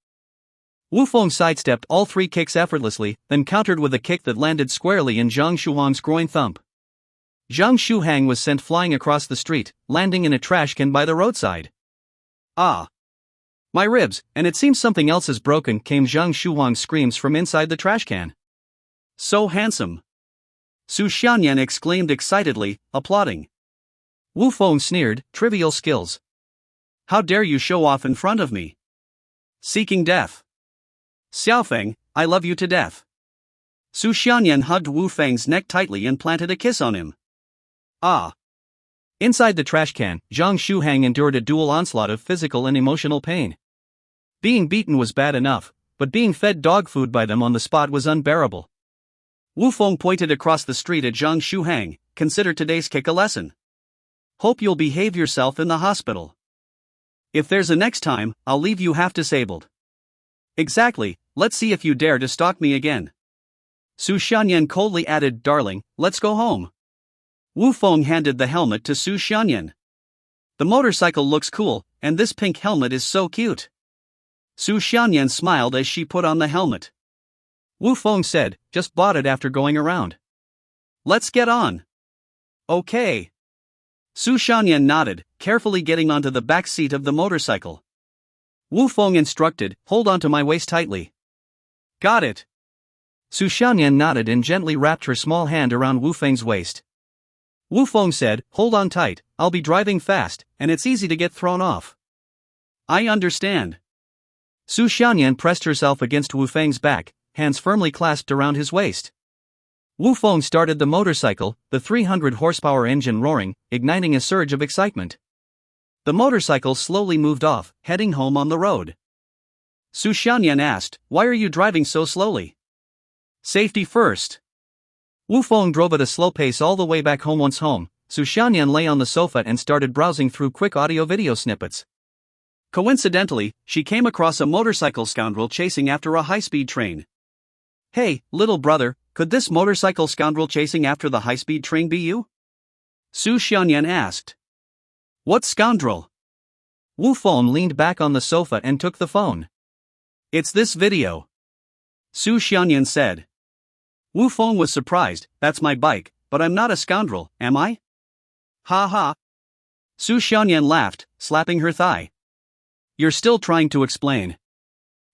Wu Feng sidestepped all three kicks effortlessly, then countered with a kick that landed squarely in Jang Shuang's groin thump. Jang Shuang was sent flying across the street, landing in a trash can by the roadside. Ah! My ribs, and it seems something else is broken, came Jang Shuang's screams from inside the trash can. So handsome! Shanyan exclaimed excitedly, applauding. Wu Feng sneered, trivial skills. How dare you show off in front of me? Seeking death. Xiaofeng, I love you to death. Shanyan hugged Wu Feng's neck tightly and planted a kiss on him. Ah! Inside the trash can, Jang Shuang endured a dual onslaught of physical and emotional pain. Being beaten was bad enough, but being fed dog food by them on the spot was unbearable. Wu Feng pointed across the street at Jang Shuang, consider today's kick a lesson. Hope you'll behave yourself in the hospital. If there's a next time, I'll leave you half disabled. Exactly, let's see if you dare to stalk me again. Shanyan coldly added, darling, let's go home. Wu Feng handed the helmet to Shanyan. The motorcycle looks cool, and this pink helmet is so cute. Shanyan smiled as she put on the helmet. Wu Feng said, just bought it after going around. Let's get on. Okay. Shanyan nodded, carefully getting onto the back seat of the motorcycle. Wu Feng instructed, hold onto my waist tightly. Got it. Shanyan nodded and gently wrapped her small hand around Wu Feng's waist. Wu Feng said, hold on tight, I'll be driving fast, and it's easy to get thrown off. I understand. Shanyan pressed herself against Wu Feng's back, hands firmly clasped around his waist. Wu Feng started the motorcycle, the 300 horsepower engine roaring, igniting a surge of excitement. The motorcycle slowly moved off, heading home on the road. Shanyan asked, why are you driving so slowly? Safety first. Wu Feng drove at a slow pace all the way back home. Once home, Shanyan lay on the sofa and started browsing through quick audio-video snippets. Coincidentally, she came across a motorcycle scoundrel chasing after a high-speed train. Hey, little brother, could this motorcycle scoundrel chasing after the high-speed train be you? Shanyan asked. What scoundrel? Wu Feng leaned back on the sofa and took the phone. It's this video. Shanyan said. Wu Feng was surprised, that's my bike, but I'm not a scoundrel, am I? Ha ha. Shanyan laughed, slapping her thigh. You're still trying to explain.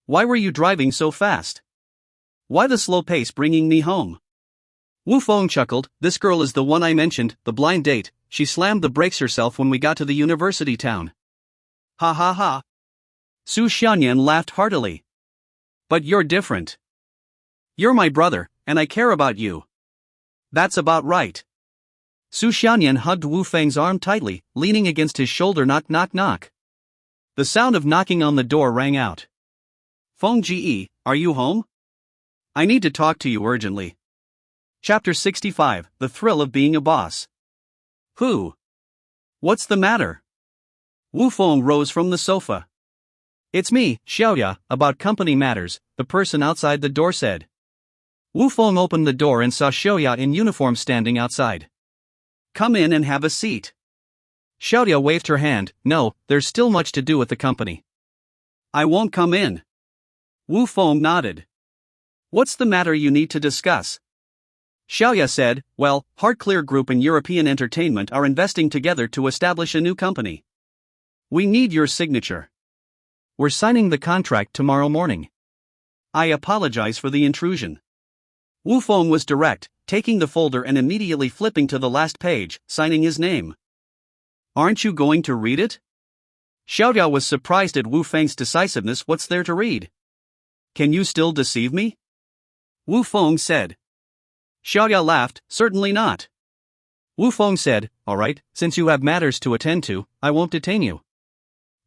Why were you driving so fast? Why the slow pace bringing me home? Wu Feng chuckled, this girl is the one I mentioned, the blind date, she slammed the brakes herself when we got to the university town. Ha ha ha. Shanyan laughed heartily. But you're different. You're my brother, and I care about you. That's about right. Shanyan hugged Wu Feng's arm tightly, leaning against his shoulder. Knock knock knock. The sound of knocking on the door rang out. Feng Ji, are you home? I need to talk to you urgently. Chapter 65, The Thrill of Being a Boss. Who? What's the matter? Wu Feng rose from the sofa. It's me, Shya, about company matters, the person outside the door said. Wu Feng opened the door and saw Shya in uniform standing outside. Come in and have a seat. Shya waved her hand, no, there's still much to do with the company. I won't come in. Wu Feng nodded. What's the matter you need to discuss? Shya said, well, Heartclear Group and European Entertainment are investing together to establish a new company. We need your signature. We're signing the contract tomorrow morning. I apologize for the intrusion. Wu Feng was direct, taking the folder and immediately flipping to the last page, signing his name. Aren't you going to read it? Shya was surprised at Wu Feng's decisiveness. What's there to read? Can you still deceive me? Wu Feng said. Shya laughed, certainly not. Wu Feng said, all right, since you have matters to attend to, I won't detain you.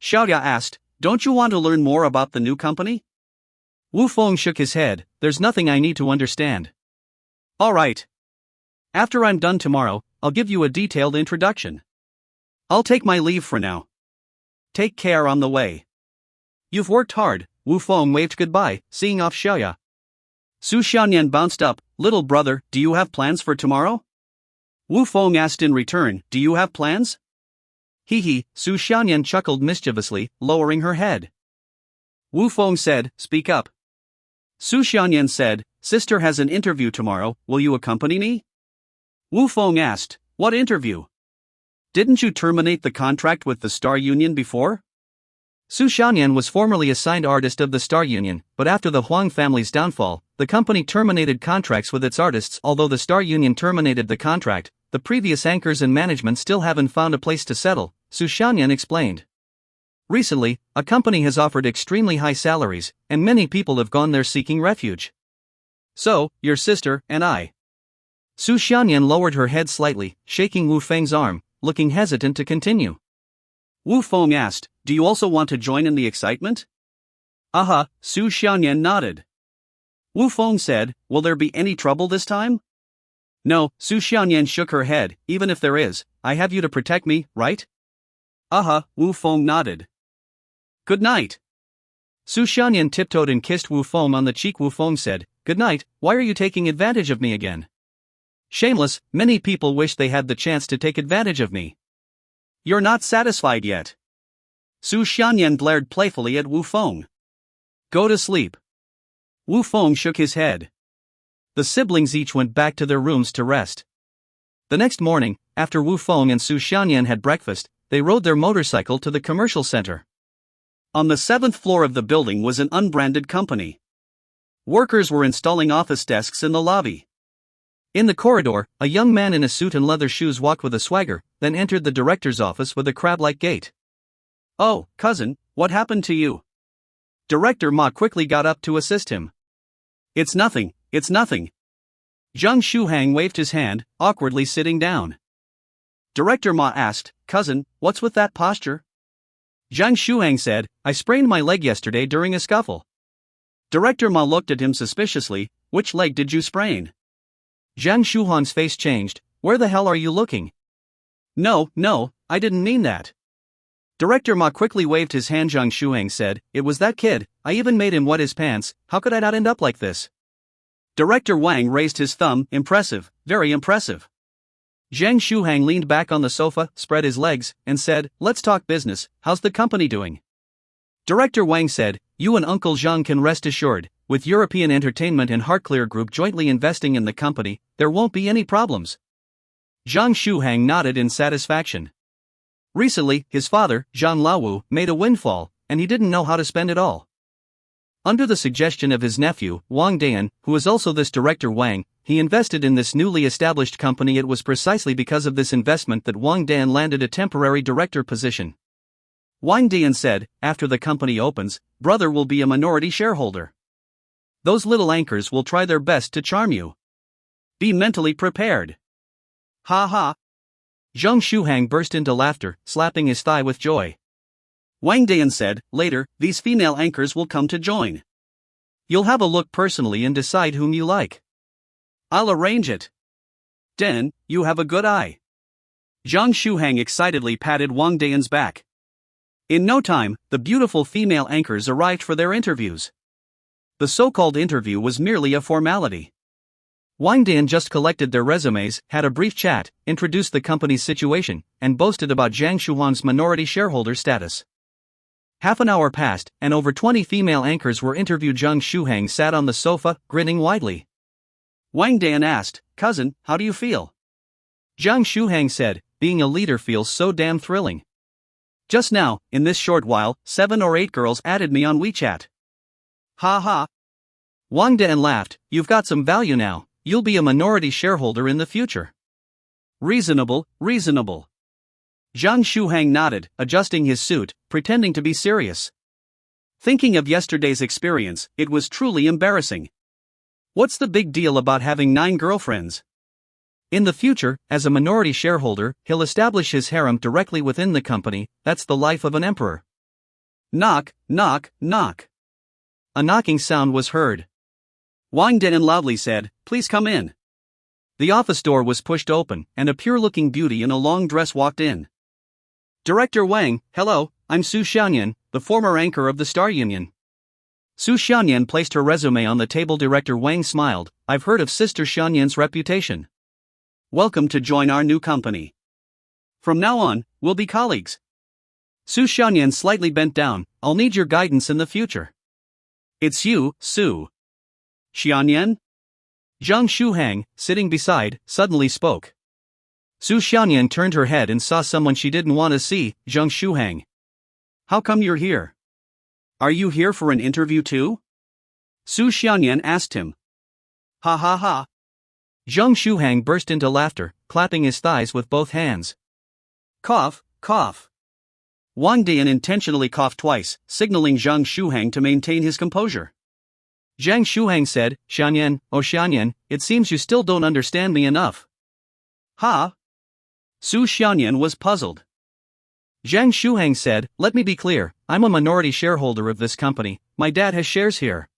Shya asked, don't you want to learn more about the new company? Wu Feng shook his head, there's nothing I need to understand. All right. After I'm done tomorrow, I'll give you a detailed introduction. I'll take my leave for now. Take care on the way. You've worked hard. Wu Feng waved goodbye, seeing off Shya. Shanyan bounced up. Little brother, do you have plans for tomorrow? Wu Feng asked in return, do you have plans? Hee, Shanyan chuckled mischievously, lowering her head. Wu Feng said, speak up. Shanyan said, sister has an interview tomorrow, will you accompany me? Wu Feng asked, what interview? Didn't you terminate the contract with the Star Union before? Shanyan was formerly assigned artist of the Star Union, but after the Huang family's downfall, the company terminated contracts with its artists. Although the Star Union terminated the contract, the previous anchors and management still haven't found a place to settle, Shanyan explained. Recently, a company has offered extremely high salaries, and many people have gone there seeking refuge. So, your sister and I. Shanyan lowered her head slightly, shaking Wu Feng's arm, looking hesitant to continue. Wu Feng asked, do you also want to join in the excitement? Shanyan nodded. Wu Feng said, will there be any trouble this time? No, Shanyan shook her head, even if there is, I have you to protect me, right? Wu Feng nodded. Good night. Shanyan tiptoed and kissed Wu Feng on the cheek. Wu Feng said, good night, why are you taking advantage of me again? Shameless, many people wish they had the chance to take advantage of me. You're not satisfied yet. Shanyan glared playfully at Wu Feng. Go to sleep. Wu Feng shook his head. The siblings each went back to their rooms to rest. The next morning, after Wu Feng and Shanyan had breakfast, they rode their motorcycle to the commercial center. On the 7th floor of the building was an unbranded company. Workers were installing office desks in the lobby. In the corridor, a young man in a suit and leather shoes walked with a swagger, then entered the director's office with a crab-like gait. Oh, cousin, what happened to you? Director Ma quickly got up to assist him. It's nothing. Jang Shuang waved his hand, awkwardly sitting down. Director Ma asked, cousin, what's with that posture? Jang Shuang said, I sprained my leg yesterday during a scuffle. Director Ma looked at him suspiciously, which leg did you sprain? Jang Shuang's face changed, where the hell are you looking? No, I didn't mean that. Director Ma quickly waved his hand. Jang Shuang said, it was that kid, I even made him wet his pants, how could I not end up like this? Director Wang raised his thumb, impressive, very impressive. Jang Shuang leaned back on the sofa, spread his legs, and said, let's talk business, how's the company doing? Director Wang said, you and Uncle Zhang can rest assured, with European Entertainment and Heartclear Group jointly investing in the company, there won't be any problems. Jang Shuang nodded in satisfaction. Recently, his father, Zhang Laowu, made a windfall, and he didn't know how to spend it all. Under the suggestion of his nephew, Wang Dan, who is also this Director Wang, he invested in this newly established company. It was precisely because of this investment that Wang Dan landed a temporary director position. Wang Dan said, after the company opens, brother will be a minority shareholder. Those little anchors will try their best to charm you. Be mentally prepared. Ha ha. Zhang Shuang burst into laughter, slapping his thigh with joy. Wang Dan said, later, these female anchors will come to join. You'll have a look personally and decide whom you like. I'll arrange it. Dan, you have a good eye. Zhang Shuang excitedly patted Wang Dan's back. In no time, the beautiful female anchors arrived for their interviews. The so-called interview was merely a formality. Wang Dan just collected their resumes, had a brief chat, introduced the company's situation, and boasted about Jang Shuang's minority shareholder status. Half an hour passed, and over 20 female anchors were interviewed. Zhang Shuang sat on the sofa, grinning widely. Wang Dan asked, cousin, how do you feel? Zhang Shuang said, being a leader feels so damn thrilling. Just now, in this short while, 7 or 8 girls added me on WeChat. Ha ha. Wang Dan laughed, you've got some value now, you'll be a minority shareholder in the future. Reasonable. Zhang Shuang nodded, adjusting his suit, pretending to be serious. Thinking of yesterday's experience, it was truly embarrassing. What's the big deal about having 9 girlfriends? In the future, as a minority shareholder, he'll establish his harem directly within the company. That's the life of an emperor. Knock. A knocking sound was heard. Wang Dan loudly said, please come in. The office door was pushed open, and a pure-looking beauty in a long dress walked in. Director Wang, hello, I'm Shanyan, the former anchor of the Star Union. Shanyan placed her resume on the table. Director Wang smiled. I've heard of Sister Shanyan's reputation. Welcome to join our new company. From now on, we'll be colleagues. Shanyan slightly bent down. I'll need your guidance in the future. It's you, Su. Shanyan? Jang Shuang, sitting beside, suddenly spoke. Shanyan turned her head and saw someone she didn't want to see, Jang Shuang. How come you're here? Are you here for an interview too? Shanyan asked him. Ha ha ha. Jang Shuang burst into laughter, clapping his thighs with both hands. Cough, cough. Wang Dian intentionally coughed twice, signaling Jang Shuang to maintain his composure. Jang Shuang said, Shanyan, oh Shanyan, it seems you still don't understand me enough. Ha? Shanyan was puzzled. Jang Shuang said, let me be clear, I'm a minority shareholder of this company, my dad has shares here.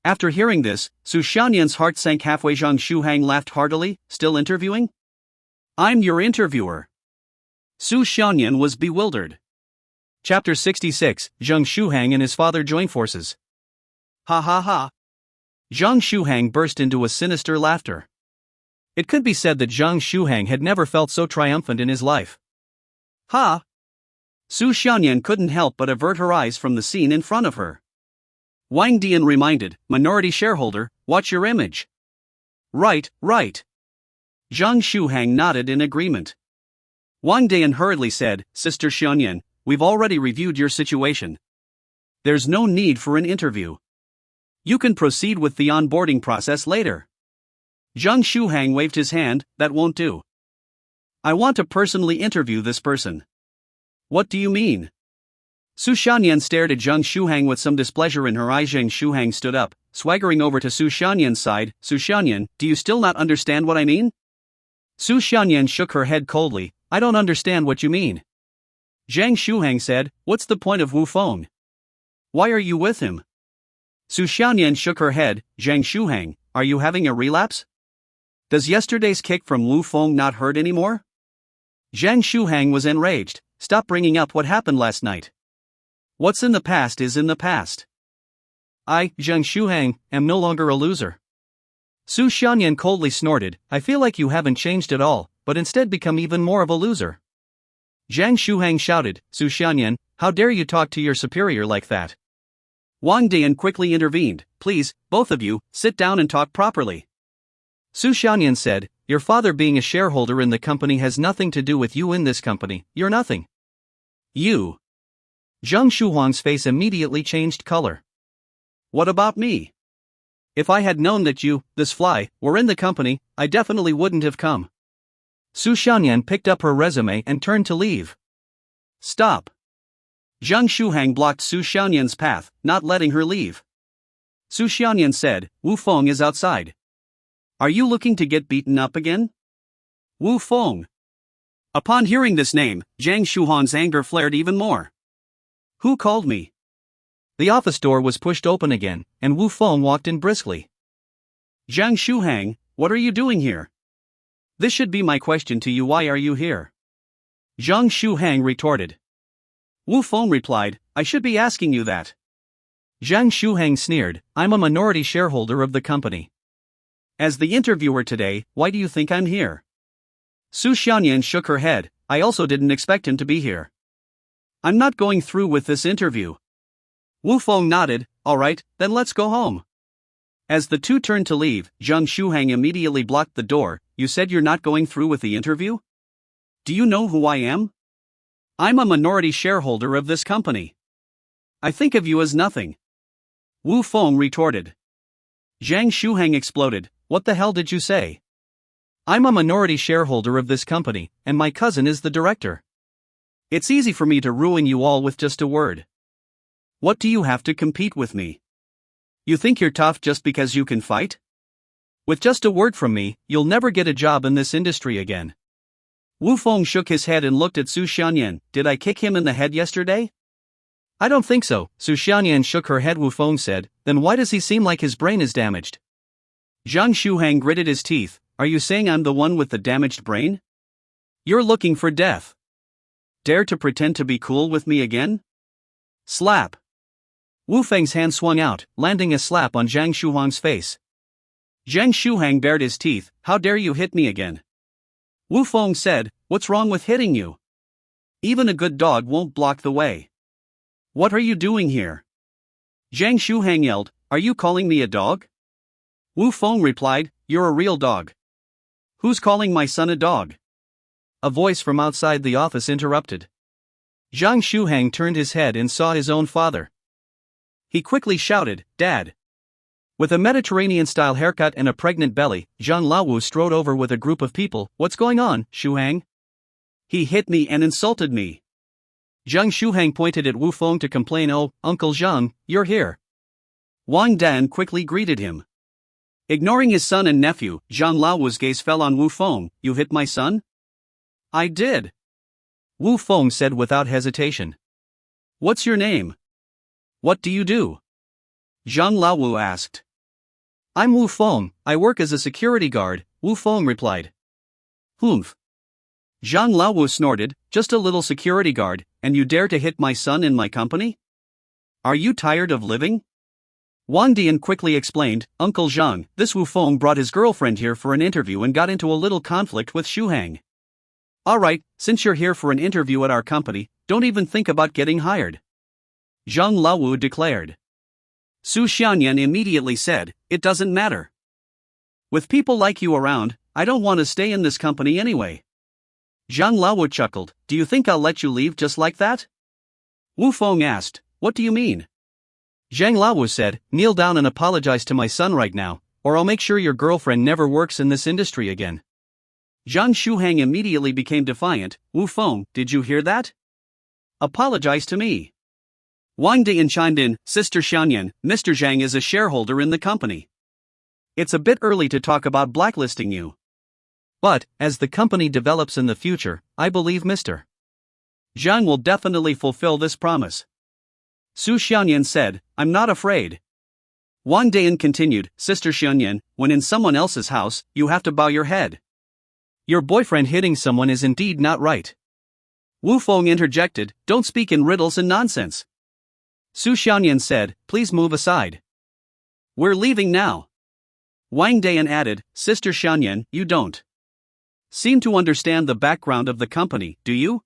After hearing this, Shanyan's heart sank halfway. Jang Shuang laughed heartily, still interviewing? I'm your interviewer. Shanyan was bewildered. Chapter 66, Jang Shuang and his father join forces. Ha ha ha. Jang Shuang burst into a sinister laughter. It could be said that Jang Shuang had never felt so triumphant in his life. Ha! Shanyan couldn't help but avert her eyes from the scene in front of her. Wang Dian reminded, minority shareholder, watch your image. Right, right. Jang Shuang nodded in agreement. Wang Dian hurriedly said, Sister Shanyan, we've already reviewed your situation. There's no need for an interview. You can proceed with the onboarding process later. Jang Shuang waved his hand, that won't do. I want to personally interview this person. What do you mean? Shanyan stared at Jang Shuang with some displeasure in her eyes. Jang Shuang stood up, swaggering over to Shanyan's side. Shanyan, do you still not understand what I mean? Shanyan shook her head coldly, I don't understand what you mean. Jang Shuang said, what's the point of Wu Feng? Why are you with him? Shanyan shook her head, Jang Shuang, are you having a relapse? Does yesterday's kick from Wu Feng not hurt anymore? Jang Shuang was enraged, stop bringing up what happened last night. What's in the past is in the past. I, Jang Shuang, am no longer a loser. Shanyan coldly snorted, I feel like you haven't changed at all, but instead become even more of a loser. Jang Shuang shouted, Shanyan, how dare you talk to your superior like that? Wang Dian quickly intervened, please, both of you, sit down and talk properly. Shanyan said, your father being a shareholder in the company has nothing to do with you in this company, you're nothing. You. Jang Shuang's face immediately changed color. What about me? If I had known that you, this fly, were in the company, I definitely wouldn't have come. Shanyan picked up her resume and turned to leave. Stop. Jang Shuang blocked Shanyan's path, not letting her leave. Shanyan said, Wu Feng is outside. Are you looking to get beaten up again? Wu Feng. Upon hearing this name, Jang Shuang's anger flared even more. Who called me? The office door was pushed open again, and Wu Feng walked in briskly. Jang Shuang, what are you doing here? This should be my question to you. Why are you here? Jang Shuang retorted. Wu Feng replied, I should be asking you that. Jang Shuang sneered, I'm a minority shareholder of the company. As the interviewer today, why do you think I'm here? Shanyan shook her head, I also didn't expect him to be here. I'm not going through with this interview. Wu Feng nodded, alright, then let's go home. As the two turned to leave, Jang Shuang immediately blocked the door, you said you're not going through with the interview? Do you know who I am? I'm a minority shareholder of this company. I think of you as nothing. Wu Feng retorted. Jang Shuang exploded, what the hell did you say? I'm a minority shareholder of this company, and my cousin is the director. It's easy for me to ruin you all with just a word. What do you have to compete with me? You think you're tough just because you can fight? With just a word from me, you'll never get a job in this industry again. Wu Feng shook his head and looked at Shanyan, did I kick him in the head yesterday? I don't think so, Shanyan shook her head. Wu Feng said, then why does he seem like his brain is damaged? Jang Shuang gritted his teeth, are you saying I'm the one with the damaged brain? You're looking for death. Dare to pretend to be cool with me again? Slap. Wu Feng's hand swung out, landing a slap on Jang Shuang's face. Jang Shuang bared his teeth. How dare you hit me again? Wu Feng said, what's wrong with hitting you? Even a good dog won't block the way. What are you doing here? Jang Shuang yelled, are you calling me a dog? Wu Feng replied, you're a real dog. Who's calling my son a dog? A voice from outside the office interrupted. Jang Shuang turned his head and saw his own father. He quickly shouted, Dad. With a Mediterranean-style haircut and a pregnant belly, Zhang Laowu strode over with a group of people. What's going on, Shuang? He hit me and insulted me. Zhang Shuang pointed at Wu Feng to complain. Oh, Uncle Zhang, you're here. Wang Dan quickly greeted him. Ignoring his son and nephew, Zhang Laowu's gaze fell on Wu Feng. You hit my son? I did. Wu Feng said without hesitation. What's your name? What do you do? Zhang Laowu asked. I'm Wu Feng, I work as a security guard, Wu Feng replied. Humph. Zhang Laowu snorted, just a little security guard, and you dare to hit my son in my company? Are you tired of living? Wang Dian quickly explained, Uncle Zhang, this Wu Feng brought his girlfriend here for an interview and got into a little conflict with Shuang. Alright, since you're here for an interview at our company, don't even think about getting hired. Zhang Laowu declared. Shanyan immediately said, it doesn't matter. With people like you around, I don't want to stay in this company anyway. Zhang Laowu chuckled, do you think I'll let you leave just like that? Wu Feng asked, what do you mean? Zhang Laowu said, kneel down and apologize to my son right now, or I'll make sure your girlfriend never works in this industry again. Zhang Shuang immediately became defiant. Wu Feng, did you hear that? Apologize to me. Wang Dian chimed in, Sister Shanyan, Mr. Zhang is a shareholder in the company. It's a bit early to talk about blacklisting you. But, as the company develops in the future, I believe Mr. Zhang will definitely fulfill this promise. Shanyan said, I'm not afraid. Wang Dian continued, Sister Shanyan, when in someone else's house, you have to bow your head. Your boyfriend hitting someone is indeed not right. Wu Feng interjected, don't speak in riddles and nonsense. Shanyan said, please move aside. We're leaving now. Wang Dian added, Sister Shanyan, you don't seem to understand the background of the company, do you?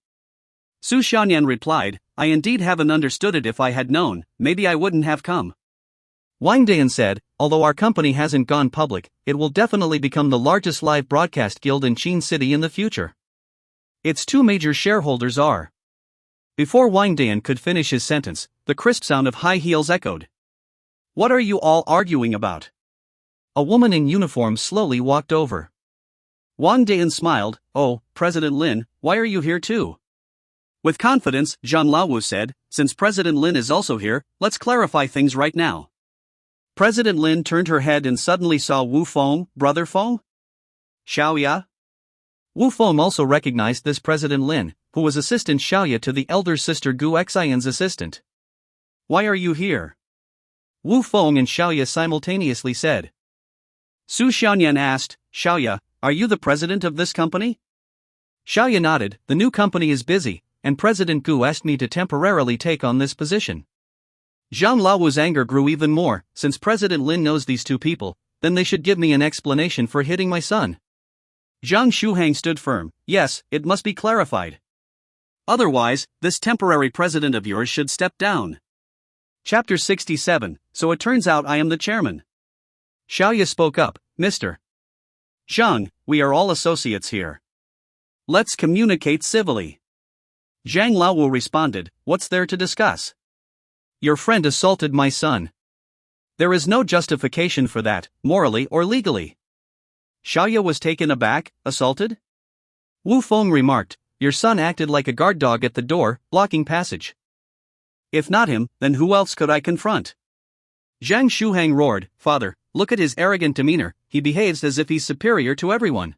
Shanyan replied, I indeed haven't understood it. If I had known, maybe I wouldn't have come. Wang Dian said, although our company hasn't gone public, it will definitely become the largest live broadcast guild in Qin City in the future. Its two major shareholders are. Before Wang Dian could finish his sentence, the crisp sound of high heels echoed. What are you all arguing about? A woman in uniform slowly walked over. Wang Dian smiled, oh, President Lin, why are you here too? With confidence, Zhang Laowu said, since President Lin is also here, let's clarify things right now. President Lin turned her head and suddenly saw Wu Feng, Brother Feng? Shya? Wu Feng also recognized this President Lin, who was Assistant Shya to the elder sister Gu Xian's assistant. Why are you here? Wu Feng and Shya simultaneously said. Shanyan asked, Shya, are you the president of this company? Shya nodded, the new company is busy, and President Gu asked me to temporarily take on this position. Zhang Laowu's anger grew even more, since President Lin knows these two people, then they should give me an explanation for hitting my son. Zhang Shuang stood firm, yes, it must be clarified. Otherwise, this temporary president of yours should step down. Chapter 67, so it turns out I am the chairman. Shya spoke up, Mr. Zhang, we are all associates here. Let's communicate civilly. Zhang Laowu responded, what's there to discuss? Your friend assaulted my son. There is no justification for that, morally or legally. Shya was taken aback, assaulted? Wu Feng remarked, your son acted like a guard dog at the door, blocking passage. If not him, then who else could I confront? Zhang Shuang roared, Father, look at his arrogant demeanor, he behaves as if he's superior to everyone.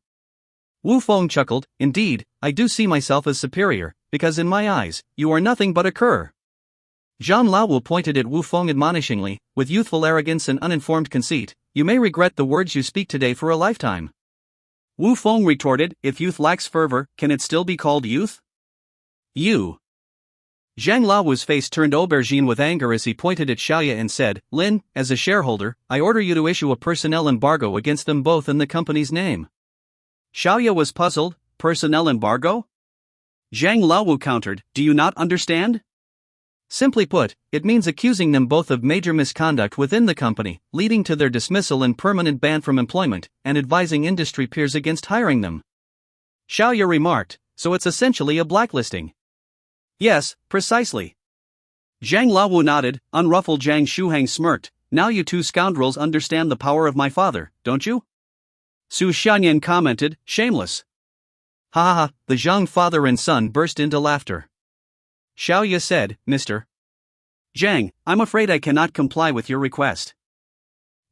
Wu Feng chuckled, indeed, I do see myself as superior, because in my eyes, you are nothing but a cur. Zhang Laowu pointed at Wu Feng admonishingly, with youthful arrogance and uninformed conceit, you may regret the words you speak today for a lifetime. Wu Feng retorted, if youth lacks fervor, can it still be called youth? You. Zhang Lao's face turned aubergine with anger as he pointed at Shya and said, Lin, as a shareholder, I order you to issue a personnel embargo against them both in the company's name. Shya was puzzled. Personnel embargo? Zhang Lao countered, do you not understand? Simply put, it means accusing them both of major misconduct within the company, leading to their dismissal and permanent ban from employment, and advising industry peers against hiring them. Shya remarked, so it's essentially a blacklisting. Yes, precisely. Zhang Lao nodded, unruffled. Jang Shuang smirked, now you two scoundrels understand the power of my father, don't you? Shanyan commented, shameless. Ha ha ha, the Zhang father and son burst into laughter. Shya said, Mr. Zhang, I'm afraid I cannot comply with your request.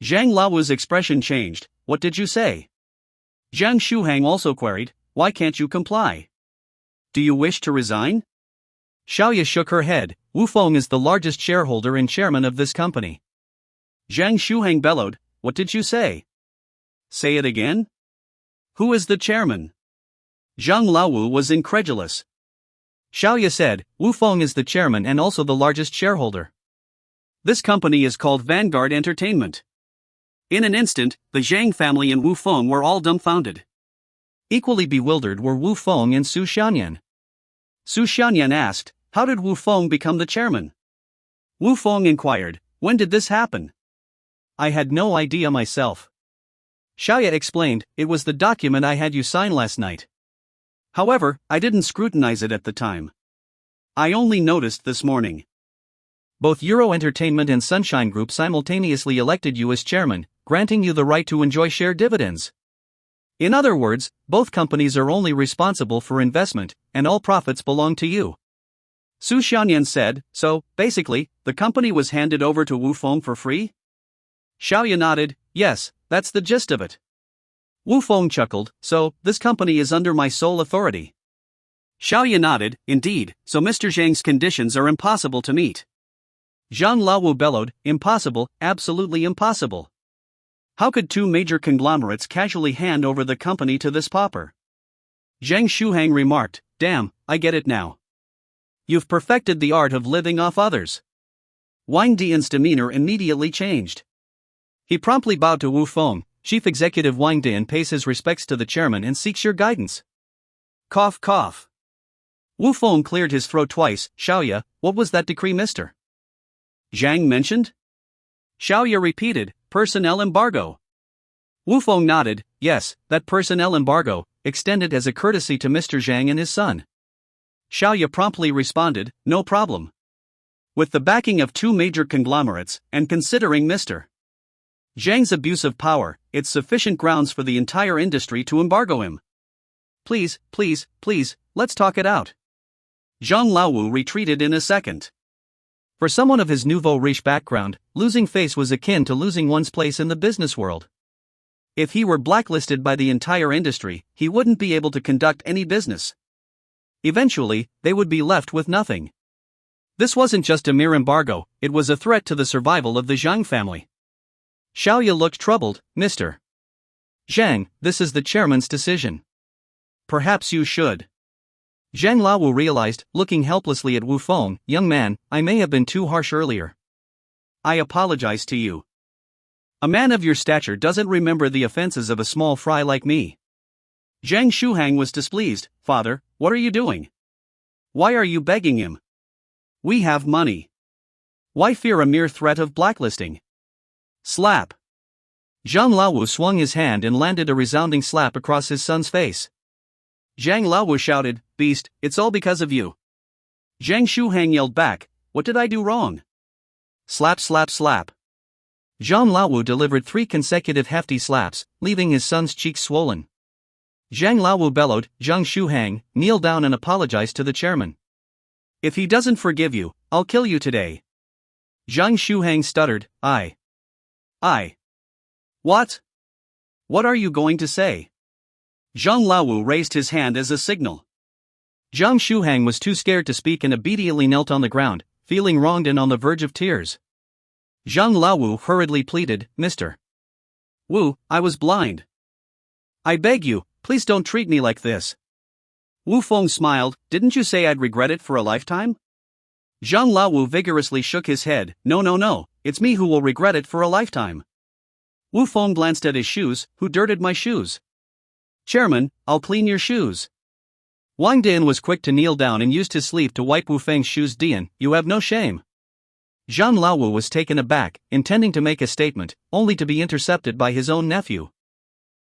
Zhang Lao's expression changed, what did you say? Jang Shuang also queried, why can't you comply? Do you wish to resign? Shya shook her head, Wu Feng is the largest shareholder and chairman of this company. Zhang Shuang bellowed, what did you say? Say it again? Who is the chairman? Zhang Lao was incredulous. Shya said, Wu Feng is the chairman and also the largest shareholder. This company is called Vanguard Entertainment. In an instant, the Zhang family and Wu Feng were all dumbfounded. Equally bewildered were Wu Feng and Shanyan. Shanyan asked, how did Wu Feng become the chairman? Wu Feng inquired, when did this happen? I had no idea myself. Shya explained, it was the document I had you sign last night. However, I didn't scrutinize it at the time. I only noticed this morning. Both Euro Entertainment and Sunshine Group simultaneously elected you as chairman, granting you the right to enjoy share dividends. In other words, both companies are only responsible for investment, and all profits belong to you. Shanyan said, so, basically, the company was handed over to Wu Feng for free? Shya nodded, yes, that's the gist of it. Wu Feng chuckled, so, this company is under my sole authority. Shya nodded, indeed, so Mr. Zhang's conditions are impossible to meet. Zhang Lao bellowed, impossible, absolutely impossible. How could two major conglomerates casually hand over the company to this pauper? Zhang Shuang remarked, damn, I get it now. You've perfected the art of living off others. Wang Dian's demeanor immediately changed. He promptly bowed to Wu Feng. Chief Executive Wang Dian pays his respects to the chairman and seeks your guidance. Cough cough. Wu Feng cleared his throat twice. Shya, what was that decree Mr. Zhang mentioned? Shya repeated, personnel embargo. Wu Feng nodded, yes, that personnel embargo, extended as a courtesy to Mr. Zhang and his son. Shya promptly responded, no problem. With the backing of two major conglomerates, and considering Mr. Zhang's abuse of power, it's sufficient grounds for the entire industry to embargo him. Please, please, please, let's talk it out. Zhang Lao retreated in a second. For someone of his nouveau riche background, losing face was akin to losing one's place in the business world. If he were blacklisted by the entire industry, he wouldn't be able to conduct any business. Eventually, they would be left with nothing. This wasn't just a mere embargo, it was a threat to the survival of the Zhang family. Shya looked troubled, Mr. Zhang, this is the chairman's decision. Perhaps you should. Zhang Lao realized, looking helplessly at Wu Feng, young man, I may have been too harsh earlier. I apologize to you. A man of your stature doesn't remember the offenses of a small fry like me. Zhang Shuang was displeased, father, what are you doing? Why are you begging him? We have money. Why fear a mere threat of blacklisting? Slap. Zhang Lao swung his hand and landed a resounding slap across his son's face. Zhang Lao shouted, beast, it's all because of you. Zhang Shuang yelled back, what did I do wrong? Slap slap slap. Zhang Lao delivered 3 consecutive hefty slaps, leaving his son's cheeks swollen. Zhang Lao bellowed, Zhang Shuang, kneel down and apologize to the chairman. If he doesn't forgive you, I'll kill you today. Zhang Shuang stuttered, I. What? What are you going to say? Zhang Lao raised his hand as a signal. Zhang Shuang was too scared to speak and obediently knelt on the ground, feeling wronged and on the verge of tears. Zhang Lao hurriedly pleaded, Mr. Wu, I was blind. I beg you, please don't treat me like this. Wu Feng smiled, didn't you say I'd regret it for a lifetime? Zhang Laowu vigorously shook his head. No, no, no, it's me who will regret it for a lifetime. Wu Feng glanced at his shoes. Who dirted my shoes? Chairman, I'll clean your shoes. Wang Dian was quick to kneel down and used his sleeve to wipe Wu Feng's shoes. Dian, you have no shame. Zhang Laowu was taken aback, intending to make a statement, only to be intercepted by his own nephew.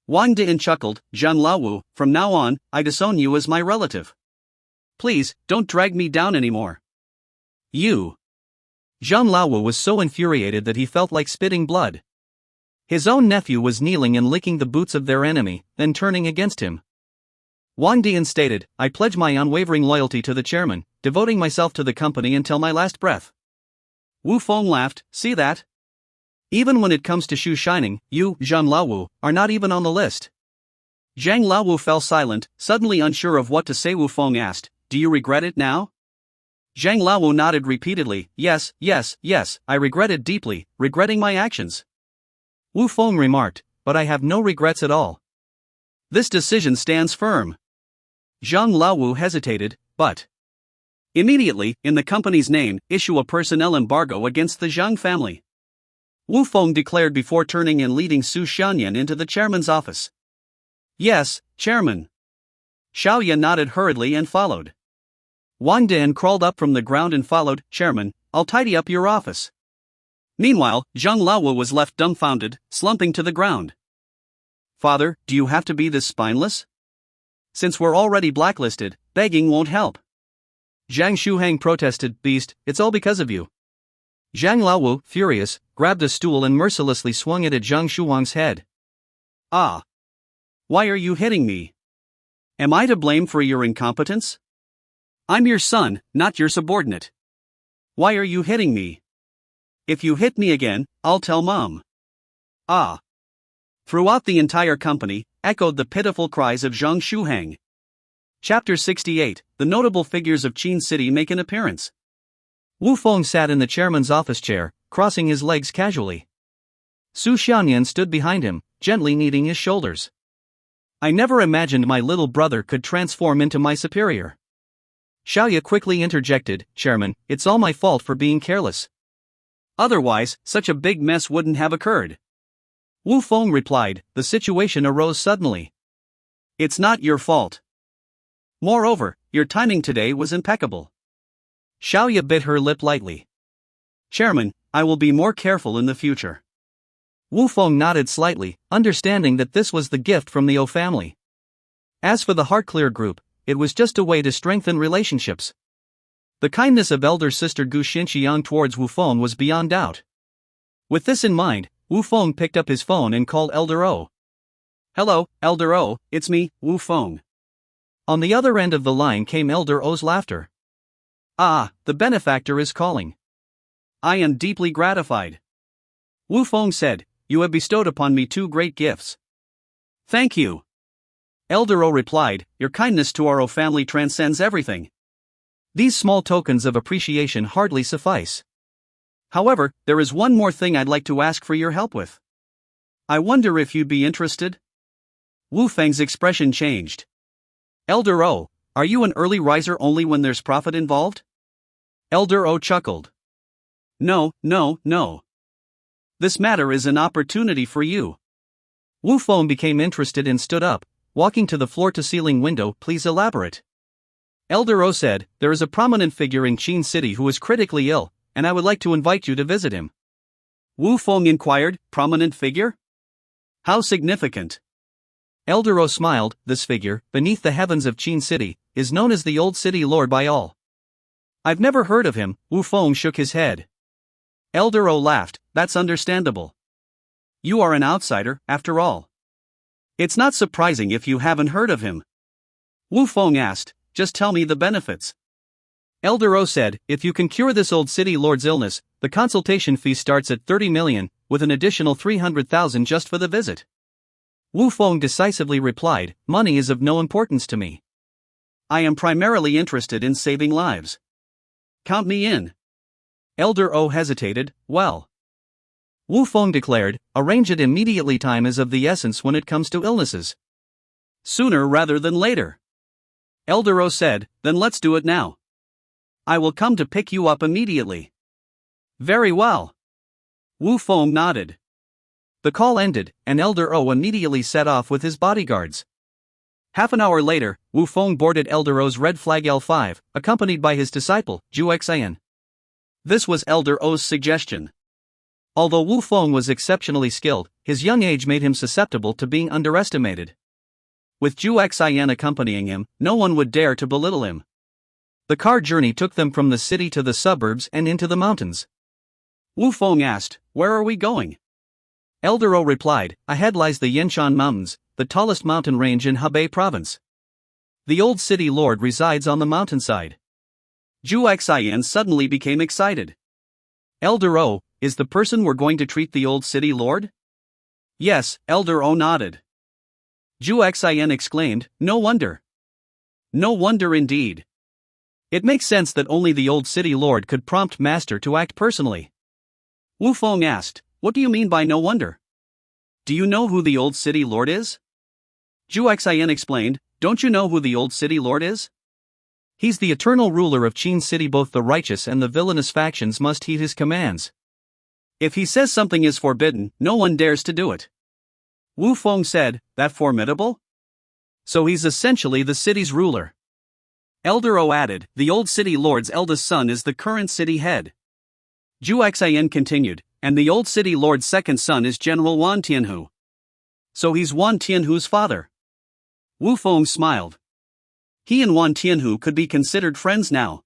Wang Dian chuckled. Zhang Laowu, from now on, I disown you as my relative. Please, don't drag me down anymore. You. Zhang Laowu was so infuriated that he felt like spitting blood. His own nephew was kneeling and licking the boots of their enemy, then turning against him. Wang Dian stated, I pledge my unwavering loyalty to the chairman, devoting myself to the company until my last breath. Wu Feng laughed, see that? Even when it comes to shoe shining, you, Zhang Laowu, are not even on the list. Zhang Laowu fell silent, suddenly unsure of what to say. Wu Feng asked, do you regret it now? Zhang Laowu nodded repeatedly, yes, yes, yes, I regret it deeply, regretting my actions. Wu Feng remarked, but I have no regrets at all. This decision stands firm. Zhang Laowu hesitated, but immediately, in the company's name, issue a personnel embargo against the Zhang family. Wu Feng declared before turning and leading Su Shanyan into the chairman's office. Yes, chairman. Xiaoya nodded hurriedly and followed. Wang Dian crawled up from the ground and followed. Chairman, I'll tidy up your office. Meanwhile, Zhang Laowu was left dumbfounded, slumping to the ground. Father, do you have to be this spineless? Since we're already blacklisted, begging won't help. Jang Shuang protested, Beast, it's all because of you. Zhang Laowu, furious, grabbed a stool and mercilessly swung it at Jang Shuang's head. Ah! Why are you hitting me? Am I to blame for your incompetence? I'm your son, not your subordinate. Why are you hitting me? If you hit me again, I'll tell Mom. Ah! Throughout the entire company, echoed the pitiful cries of Zhang Shuang. Chapter 68, the notable figures of Qin City make an appearance. Wu Feng sat in the chairman's office chair, crossing his legs casually. Su Shanyan stood behind him, gently kneading his shoulders. I never imagined my little brother could transform into my superior. Xiaoya quickly interjected, Chairman, it's all my fault for being careless. Otherwise, such a big mess wouldn't have occurred. Wu Feng replied, the situation arose suddenly. It's not your fault. Moreover, your timing today was impeccable. Xiaoya bit her lip lightly. Chairman, I will be more careful in the future. Wu Feng nodded slightly, understanding that this was the gift from the O family. As for the HeartClear group, it was just a way to strengthen relationships. The kindness of elder sister Gu Xinxiang towards Wu Feng was beyond doubt. With this in mind, Wu Feng picked up his phone and called Elder O. Hello, Elder O, it's me, Wu Feng. On the other end of the line came Elder O's laughter. Ah, the benefactor is calling. I am deeply gratified. Wu Feng said, you have bestowed upon me 2 great gifts. Thank you. Elder O replied, your kindness to our O family transcends everything. These small tokens of appreciation hardly suffice. However, there is one more thing I'd like to ask for your help with. I wonder if you'd be interested? Wu Feng's expression changed. Elder O, are you an early riser only when there's profit involved? Elder O chuckled. No, no, no. This matter is an opportunity for you. Wu Feng became interested and stood up, walking to the floor-to-ceiling window. Please elaborate. Elder O said, there is a prominent figure in Qin City who is critically ill, and I would like to invite you to visit him. Wu Feng inquired, prominent figure? How significant? Elder O smiled, this figure, beneath the heavens of Qin City, is known as the Old City Lord by all. I've never heard of him. Wu Feng shook his head. Elder O laughed, that's understandable. You are an outsider, after all. It's not surprising if you haven't heard of him. Wu Feng asked, just tell me the benefits. Elder O said, if you can cure this old city lord's illness, the consultation fee starts at 30 million, with an additional 300,000 just for the visit. Wu Feng decisively replied, money is of no importance to me. I am primarily interested in saving lives. Count me in. Elder O hesitated, well. Wu Feng declared, arrange it immediately. Time is of the essence when it comes to illnesses. Sooner rather than later. Elder O said, then let's do it now. I will come to pick you up immediately. Very well. Wu Feng nodded. The call ended, and Elder O immediately set off with his bodyguards. Half an hour later, Wu Feng boarded Elder O's red flag L5, accompanied by his disciple, Zhu Xian. This was Elder O's suggestion. Although Wu Feng was exceptionally skilled, his young age made him susceptible to being underestimated. With Zhu Xian accompanying him, no one would dare to belittle him. The car journey took them from the city to the suburbs and into the mountains. Wu Feng asked, "Where are we going?" Elder O replied, "Ahead lies the Yanshan Mountains, the tallest mountain range in Hebei province. The old city lord resides on the mountainside." Zhu Xian suddenly became excited. "Elder O, is the person we're going to treat the old city lord?" "Yes," Elder O nodded. Zhu Xian exclaimed, "No wonder. No wonder indeed. It makes sense that only the old city lord could prompt Master to act personally." Wu Feng asked, "What do you mean by no wonder? Do you know who the old city lord is?" Zhu Xian explained, "Don't you know who the old city lord is? He's the eternal ruler of Qin City. Both the righteous and the villainous factions must heed his commands. If he says something is forbidden, no one dares to do it." Wu Feng said, "That formidable? So he's essentially the city's ruler." Elder O added, "The old city lord's eldest son is the current city head." Zhu Xian continued, "And the old city lord's second son is General Wan Tianhu. So he's Wan Tianhu's father." Wu Feng smiled. He and Wan Tianhu could be considered friends now.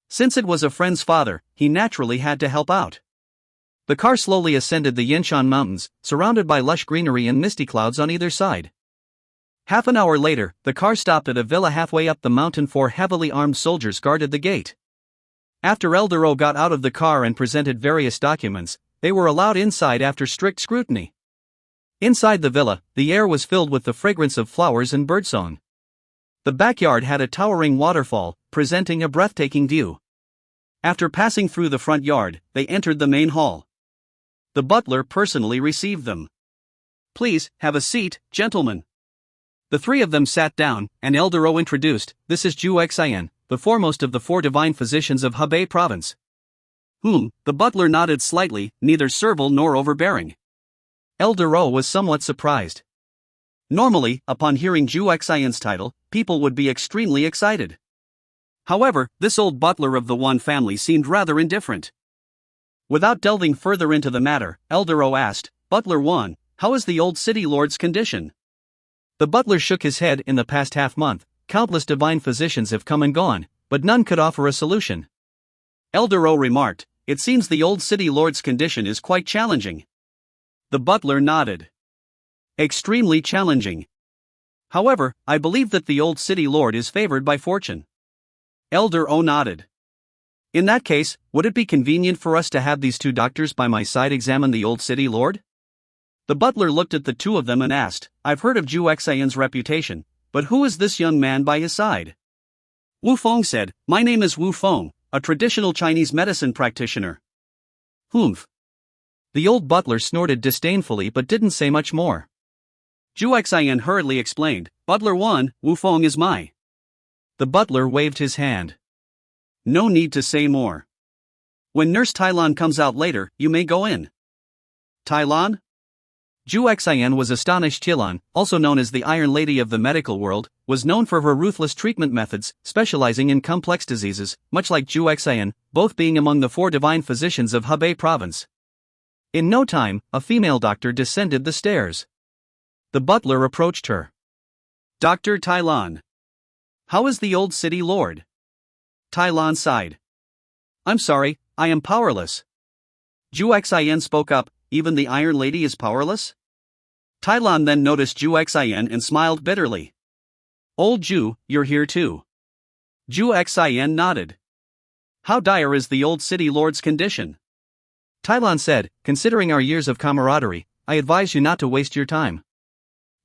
Since it was a friend's father, he naturally had to help out. The car slowly ascended the Yanshan Mountains, surrounded by lush greenery and misty clouds on either side. Half an hour later, the car stopped at a villa halfway up the mountain. 4 heavily armed soldiers guarded the gate. After Elder O got out of the car and presented various documents, they were allowed inside after strict scrutiny. Inside the villa, the air was filled with the fragrance of flowers and birdsong. The backyard had a towering waterfall, presenting a breathtaking view. After passing through the front yard, they entered the main hall. The butler personally received them. "Please, have a seat, gentlemen." The 3 of them sat down, and Elder O introduced, "This is Zhu Xian, the foremost of the 4 divine physicians of Hebei province." The butler nodded slightly, neither servile nor overbearing. Elder O was somewhat surprised. Normally, upon hearing Zhu Xian's title, people would be extremely excited. However, this old butler of the Wan family seemed rather indifferent. Without delving further into the matter, Elder O asked, "Butler Wan, how is the old city lord's condition?" The butler shook his head. "In the past half-month, countless divine physicians have come and gone, but none could offer a solution." Elder O remarked, "It seems the old city lord's condition is quite challenging." The butler nodded. "Extremely challenging. However, I believe that the old city lord is favored by fortune." Elder O nodded. "In that case, would it be convenient for us to have these 2 doctors by my side examine the old city lord?" The butler looked at the 2 of them and asked, "I've heard of Zhu Xian's reputation, but who is this young man by his side?" Wu Feng said, "My name is Wu Feng, a traditional Chinese medicine practitioner." "Humph." The old butler snorted disdainfully but didn't say much more. Zhu Xian hurriedly explained, "Butler 1, Wu Feng is my." The butler waved his hand. "No need to say more. When Nurse Tailan comes out later, you may go in." "Tailan?" Zhu Xian was astonished. Tailan, also known as the Iron Lady of the medical world, was known for her ruthless treatment methods, specializing in complex diseases, much like Zhu Xian, both being among the 4 divine physicians of Hebei province. In no time, a female doctor descended the stairs. The butler approached her. "Dr. Tailan. How is the old city lord?" Tailan sighed. "I'm sorry, I am powerless." Zhu Xian spoke up, "Even the Iron Lady is powerless?" Tailan then noticed Zhu Xian and smiled bitterly. "Old Zhu, you're here too." Zhu Xian nodded. "How dire is the old city lord's condition?" Tailan said, "Considering our years of camaraderie, I advise you not to waste your time.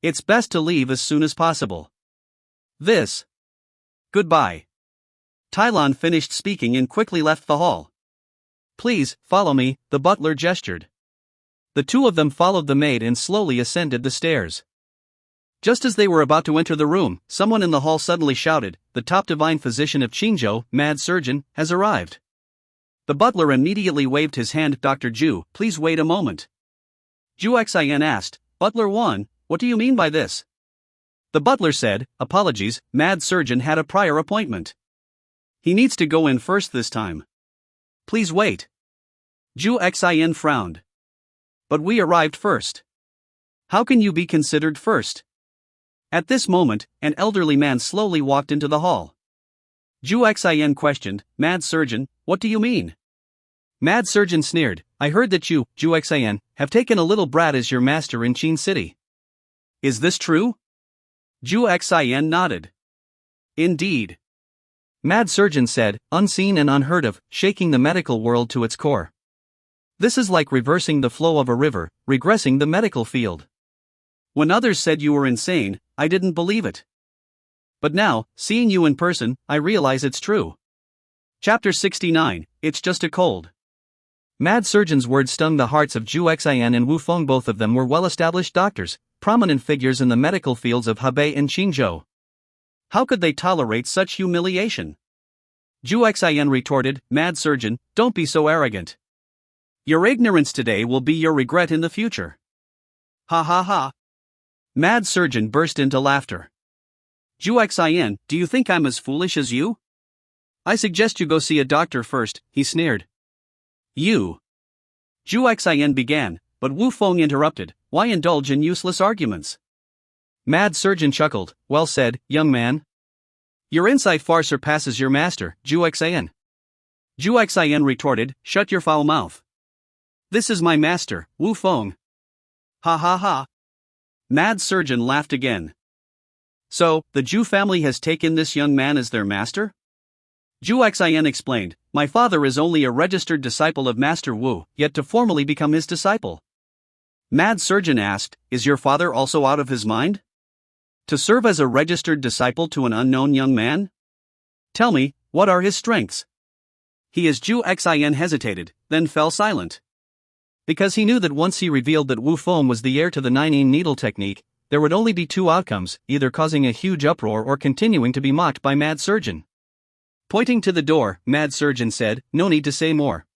It's best to leave as soon as possible. Goodbye." Tailan finished speaking and quickly left the hall. "Please, follow me," the butler gestured. The 2 of them followed the maid and slowly ascended the stairs. Just as they were about to enter the room, someone in the hall suddenly shouted, "The top divine physician of Qingzhou, Mad Surgeon, has arrived." The butler immediately waved his hand. "Dr. Zhu, please wait a moment." Zhu Xian asked, "Butler 1, what do you mean by this?" The butler said, "Apologies, Mad Surgeon had a prior appointment. He needs to go in first this time. Please wait." Zhu Xian frowned. "But we arrived first. How can you be considered first?" At this moment, an elderly man slowly walked into the hall. Zhu Xian questioned, "Mad Surgeon, what do you mean?" Mad Surgeon sneered, "I heard that you, Zhu Xian, have taken a little brat as your master in Qin City. Is this true?" Zhu Xian nodded. "Indeed." Mad Surgeon said, "Unseen and unheard of, shaking the medical world to its core. This is like reversing the flow of a river, regressing the medical field. When others said you were insane, I didn't believe it. But now, seeing you in person, I realize it's true." Chapter 69, It's Just a Cold. Mad Surgeon's words stung the hearts of Zhu Xian and Wu Feng. Both of them were well-established doctors, prominent figures in the medical fields of Hebei and Qingzhou. How could they tolerate such humiliation? Zhu Xian retorted, "Mad Surgeon, don't be so arrogant. Your ignorance today will be your regret in the future." Ha ha ha. Mad Surgeon burst into laughter. "Zhu Xian, do you think I'm as foolish as you? I suggest you go see a doctor first," he sneered. "You." Zhu Xian began, but Wu Feng interrupted, "Why indulge in useless arguments?" Mad Surgeon chuckled, "Well said, young man. Your insight far surpasses your master, Zhu Xian." Zhu Xian retorted, "Shut your foul mouth. This is my master, Wu Feng." Ha ha ha. Mad Surgeon laughed again. "So, the Zhu family has taken this young man as their master?" Zhu Xian explained, "My father is only a registered disciple of Master Wu, yet to formally become his disciple." Mad Surgeon asked, "Is your father also out of his mind? To serve as a registered disciple to an unknown young man? Tell me, what are his strengths?" Zhu Xian hesitated, then fell silent. Because he knew that once he revealed that Wu Feng was the heir to the Nine Needle technique, there would only be two outcomes, either causing a huge uproar or continuing to be mocked by Mad Surgeon. Pointing to the door, Mad Surgeon said, "No need to say more.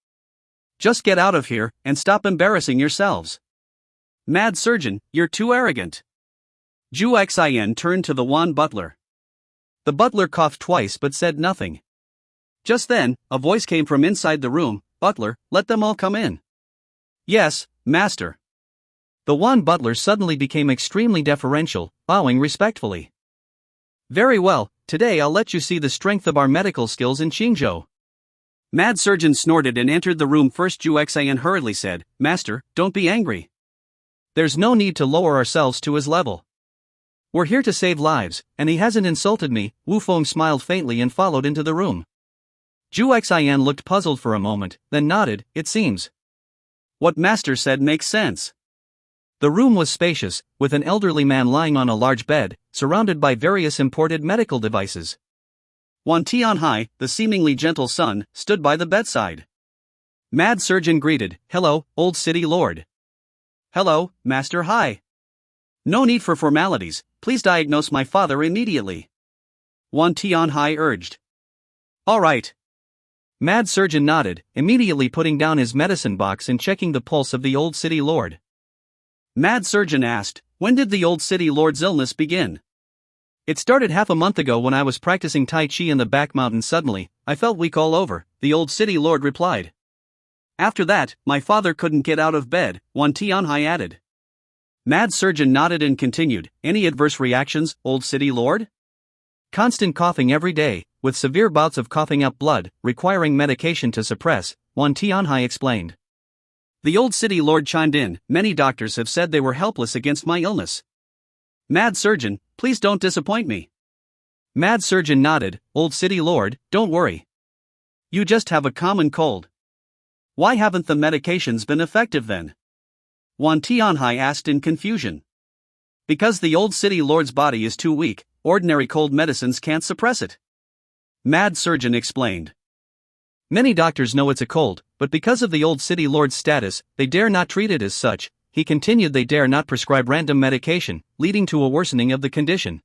Just get out of here, and stop embarrassing yourselves. Mad Surgeon, you're too arrogant." Zhu Xian turned to the wan butler. The butler coughed twice but said nothing. Just then, a voice came from inside the room, "Butler, let them all come in." "Yes, master." The wan butler suddenly became extremely deferential, bowing respectfully. "Very well, today I'll let you see the strength of our medical skills in Qingzhou." Mad Surgeon snorted and entered the room first. Zhu Xian hurriedly said, "Master, don't be angry. There's no need to lower ourselves to his level. We're here to save lives, and he hasn't insulted me." Wu Feng smiled faintly and followed into the room. Zhu Xian looked puzzled for a moment, then nodded, "It seems. What Master said makes sense." The room was spacious, with an elderly man lying on a large bed, surrounded by various imported medical devices. Wan Tianhai, the seemingly gentle son, stood by the bedside. Mad Surgeon greeted, "Hello, old city lord." "Hello, Master Hai." "No need for formalities, please diagnose my father immediately," Wan Tianhai urged. "All right." Mad Surgeon nodded, immediately putting down his medicine box and checking the pulse of the old city lord. Mad Surgeon asked, "When did the old city lord's illness begin?" "It started half a month ago when I was practicing Tai Chi in the back mountains. Suddenly, I felt weak all over," the old city lord replied. "After that, my father couldn't get out of bed," Wan Tianhai added. Mad Surgeon nodded and continued, "Any adverse reactions, old city lord?" "Constant coughing every day, with severe bouts of coughing up blood, requiring medication to suppress," Wan Tianhai explained. The old city lord chimed in, "Many doctors have said they were helpless against my illness. Mad Surgeon, please don't disappoint me." Mad Surgeon nodded, "Old city lord, don't worry. You just have a common cold." "Why haven't the medications been effective then?" Wan Tianhai asked in confusion. "Because the old city lord's body is too weak, ordinary cold medicines can't suppress it," Mad Surgeon explained. "Many doctors know it's a cold, but because of the old city lord's status, they dare not treat it as such," he continued they dare not prescribe random medication, leading to a worsening of the condition.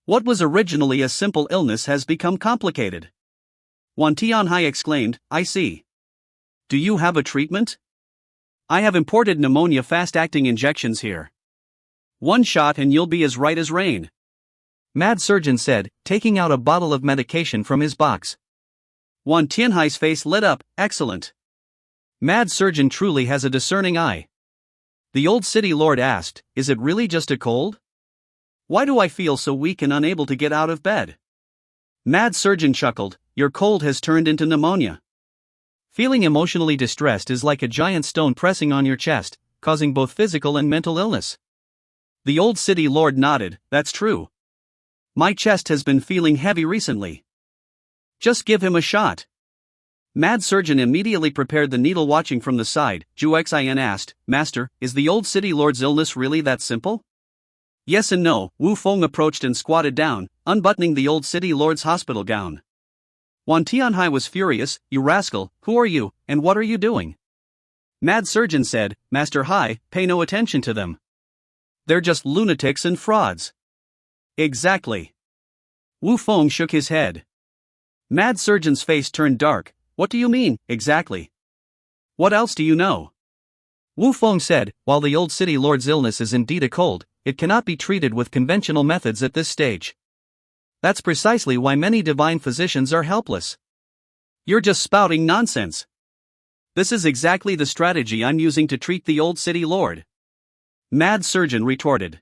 What was originally a simple illness has become complicated. Wan Tianhai exclaimed, I see. Do you have a treatment? I have imported pneumonia fast-acting injections here. One shot and you'll be as right as rain. Mad Surgeon said, taking out a bottle of medication from his box. Wan Tianhai's face lit up, excellent. Mad Surgeon truly has a discerning eye. The old city lord asked, is it really just a cold? Why do I feel so weak and unable to get out of bed? Mad Surgeon chuckled, your cold has turned into pneumonia. Feeling emotionally distressed is like a giant stone pressing on your chest, causing both physical and mental illness. The old city lord nodded, that's true. My chest has been feeling heavy recently. Just give him a shot. Mad Surgeon immediately prepared the needle. Watching from the side, Zhu Xian asked, Master, is the old city lord's illness really that simple? Yes and no. Wu Feng approached and squatted down, unbuttoning the old city lord's hospital gown. Wan Tianhai was furious, you rascal, who are you, and what are you doing? Mad Surgeon said, Master Hai, pay no attention to them. They're just lunatics and frauds. Exactly. Wu Feng shook his head. Mad Surgeon's face turned dark, what do you mean, exactly? What else do you know? Wu Feng said, while the old city lord's illness is indeed a cold, it cannot be treated with conventional methods at this stage. That's precisely why many divine physicians are helpless. You're just spouting nonsense. This is exactly the strategy I'm using to treat the old city lord. Mad Surgeon retorted.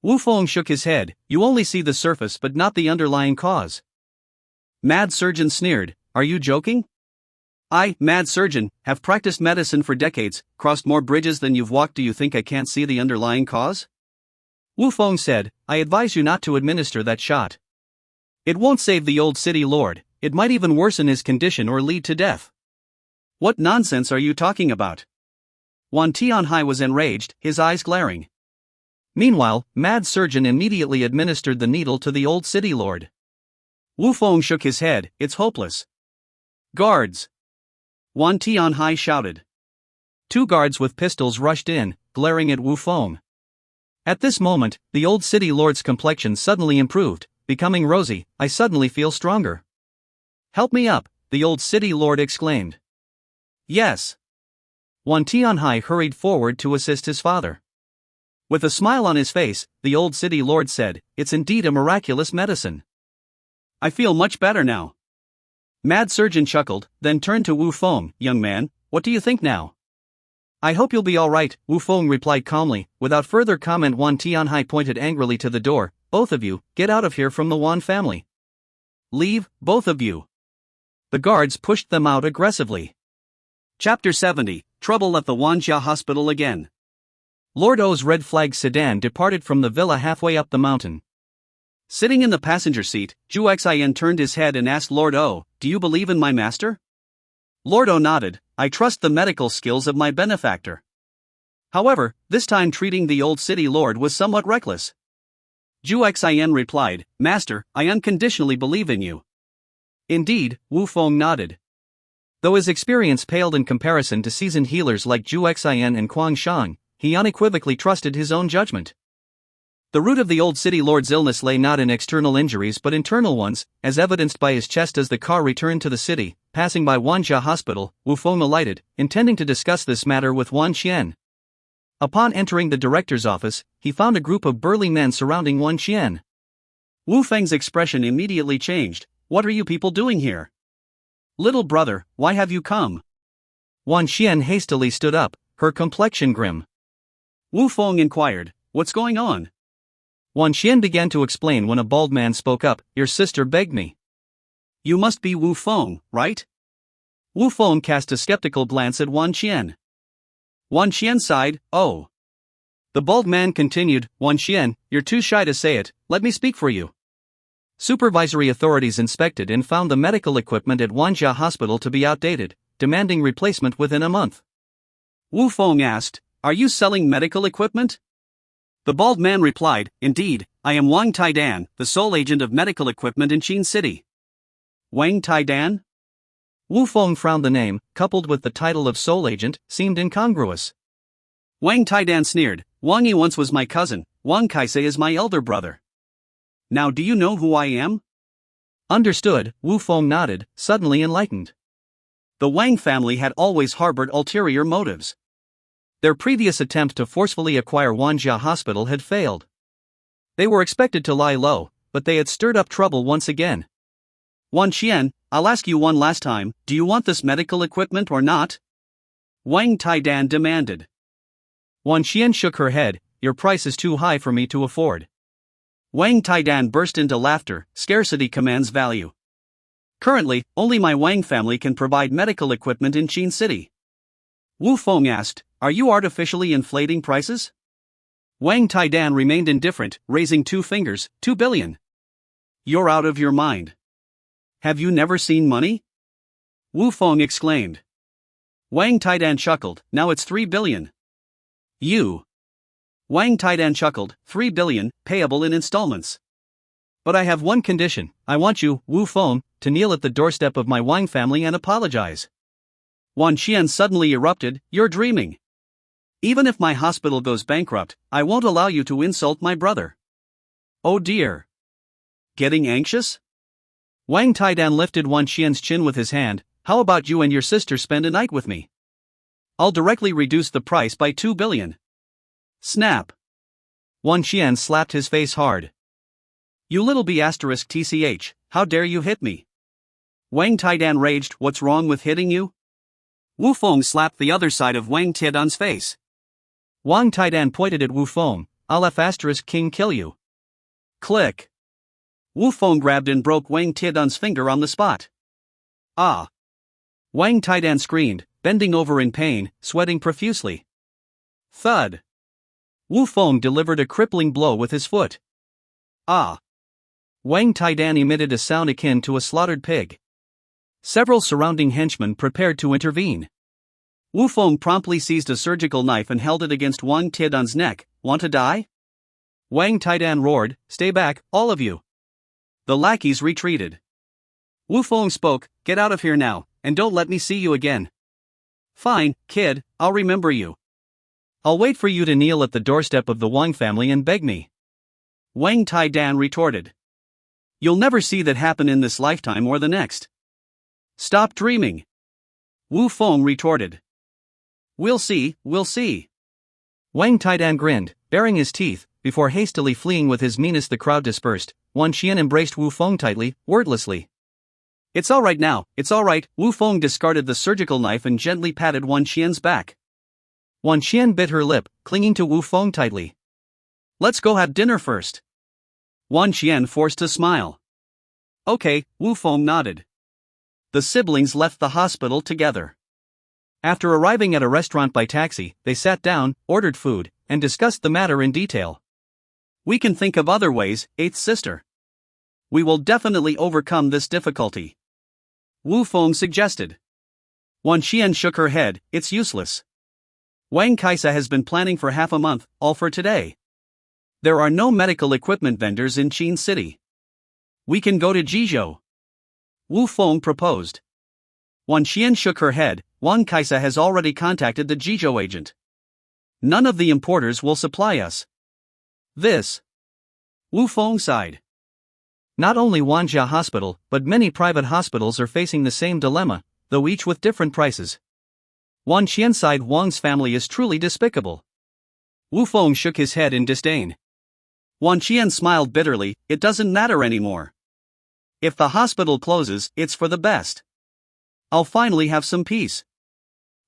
Wu Feng shook his head, you only see the surface but not the underlying cause. Mad Surgeon sneered, are you joking? I, Mad Surgeon, have practiced medicine for decades, crossed more bridges than you've walked. Do you think I can't see the underlying cause? Wu Feng said, I advise you not to administer that shot. It won't save the old city lord, it might even worsen his condition or lead to death. What nonsense are you talking about? Wan Tianhai was enraged, his eyes glaring. Meanwhile, Mad Surgeon immediately administered the needle to the old city lord. Wu Feng shook his head, it's hopeless. Guards! Wan Tianhai shouted. 2 guards with pistols rushed in, glaring at Wu Feng. At this moment, the old city lord's complexion suddenly improved, becoming rosy. I suddenly feel stronger. Help me up, the old city lord exclaimed. Yes. Wan Tianhai hurried forward to assist his father. With a smile on his face, the old city lord said, it's indeed a miraculous medicine. I feel much better now. Mad Surgeon chuckled, then turned to Wu Feng, young man, what do you think now? I hope you'll be alright, Wu Feng replied calmly. Without further comment, Wan Tianhai pointed angrily to the door, both of you, get out of here from the Wan family. Leave, both of you. The guards pushed them out aggressively. Chapter 70, Trouble at the Wanjia Hospital again. Lord O's red flag sedan departed from the villa halfway up the mountain. Sitting in the passenger seat, Zhu Xian turned his head and asked Lord O, do you believe in my master? Lord O nodded, I trust the medical skills of my benefactor. However, this time treating the old city lord was somewhat reckless. Zhu Xian replied, Master, I unconditionally believe in you. Indeed, Wu Feng nodded. Though his experience paled in comparison to seasoned healers like Zhu Xian and Quang Shang, he unequivocally trusted his own judgment. The root of the old city lord's illness lay not in external injuries but internal ones, as evidenced by his chest. As the car returned to the city, passing by Wanjia Hospital, Wu Feng alighted, intending to discuss this matter with Wan Qian. Upon entering the director's office, he found a group of burly men surrounding Wan Qian. Wu Feng's expression immediately changed. What are you people doing here? Little brother, why have you come? Wan Qian hastily stood up, her complexion grim. Wu Feng inquired, what's going on? Wan Qian began to explain when a bald man spoke up, your sister begged me. You must be Wu Feng, right? Wu Feng cast a skeptical glance at Wan Qian. Wan Qian sighed, oh. The bald man continued, Wan Qian, you're too shy to say it, let me speak for you. Supervisory authorities inspected and found the medical equipment at Wanjia Hospital to be outdated, demanding replacement within a month. Wu Feng asked, are you selling medical equipment? The bald man replied, indeed, I am Wang Taidan, the sole agent of medical equipment in Qin City. Wang Taidan? Wu Feng frowned. The name, coupled with the title of sole agent, seemed incongruous. Wang Taidan sneered, Wang Yi once was my cousin, Wang Kaisei is my elder brother. Now do you know who I am? Understood, Wu Feng nodded, suddenly enlightened. The Wang family had always harbored ulterior motives. Their previous attempt to forcefully acquire Wanjia Hospital had failed. They were expected to lie low, but they had stirred up trouble once again. Wan Qian, I'll ask you one last time, do you want this medical equipment or not? Wang Taidan demanded. Wan Qian shook her head, your price is too high for me to afford. Wang Taidan burst into laughter, scarcity commands value. Currently, only my Wang family can provide medical equipment in Qin City. Wu Feng asked, are you artificially inflating prices? Wang Taidan remained indifferent, raising 2 fingers, 2 billion. You're out of your mind. Have you never seen money? Wu Feng exclaimed. Wang Taidan chuckled, now it's 3 billion. You. Wang Taidan chuckled, 3 billion, payable in installments. But I have one condition, I want you, Wu Feng, to kneel at the doorstep of my Wang family and apologize. Wan Qian suddenly erupted, you're dreaming. Even if my hospital goes bankrupt, I won't allow you to insult my brother. Oh dear. Getting anxious? Wang Taidan lifted Wan Qian's chin with his hand, how about you and your sister spend a night with me? I'll directly reduce the price by 2 billion. Snap. Wan Qian slapped his face hard. You little b****, how dare you hit me? Wang Taidan raged, what's wrong with hitting you? Wu Feng slapped the other side of Wang Taidan's face. Wang Taidan pointed at Wu Feng, I'll *king kill you. Click. Wu Feng grabbed and broke Wang Taidan's finger on the spot. Ah. Wang Taidan screamed, bending over in pain, sweating profusely. Thud. Wu Feng delivered a crippling blow with his foot. Ah. Wang Taidan emitted a sound akin to a slaughtered pig. Several surrounding henchmen prepared to intervene. Wu Feng promptly seized a surgical knife and held it against Wang Taidan's neck. Want to die? Wang Taidan roared, stay back, all of you. The lackeys retreated. Wu Feng spoke, get out of here now, and don't let me see you again. Fine, kid, I'll remember you. I'll wait for you to kneel at the doorstep of the Wang family and beg me. Wang Taidan retorted. You'll never see that happen in this lifetime or the next. Stop dreaming. Wu Feng retorted. We'll see, we'll see. Wang Taidan grinned, baring his teeth, before hastily fleeing with his menace. The crowd dispersed. Wan Qian embraced Wu Feng tightly, wordlessly. It's all right now, it's all right. Wu Feng discarded the surgical knife and gently patted Wan Qian's back. Wan Qian bit her lip, clinging to Wu Feng tightly. Let's go have dinner first. Wan Qian forced a smile. Okay, Wu Feng nodded. The siblings left the hospital together. After arriving at a restaurant by taxi, they sat down, ordered food, and discussed the matter in detail. We can think of other ways, eighth sister. We will definitely overcome this difficulty. Wu Feng suggested. Wan Qian shook her head, it's useless. Wang Kaisa has been planning for half a month, all for today. There are no medical equipment vendors in Qin City. We can go to Jizhou. Wu Feng proposed. Wan Qian shook her head, Wang Kaisa has already contacted the Jizhou agent. None of the importers will supply us. This. Wu Feng sighed. Not only Wanjia Hospital, but many private hospitals are facing the same dilemma, though each with different prices. Wan Qian sighed, Wang's family is truly despicable. Wu Feng shook his head in disdain. Wan Qian smiled bitterly, it doesn't matter anymore. If the hospital closes, it's for the best. I'll finally have some peace.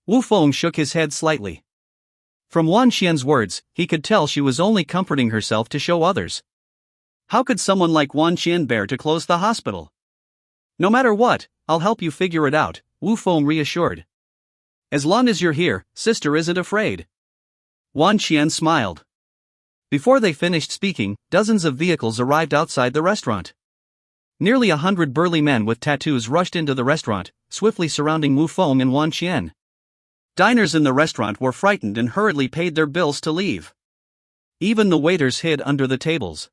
Wu Feng shook his head slightly. From Wan Qian's words, he could tell she was only comforting herself to show others. How could someone like Wan Qian bear to close the hospital? No matter what, I'll help you figure it out, Wu Feng reassured. As long as you're here, sister isn't afraid. Wan Qian smiled. Before they finished speaking, dozens of vehicles arrived outside the restaurant. Nearly 100 burly men with tattoos rushed into the restaurant, swiftly surrounding Wu Feng and Wan Qian. Diners in the restaurant were frightened and hurriedly paid their bills to leave. Even the waiters hid under the tables.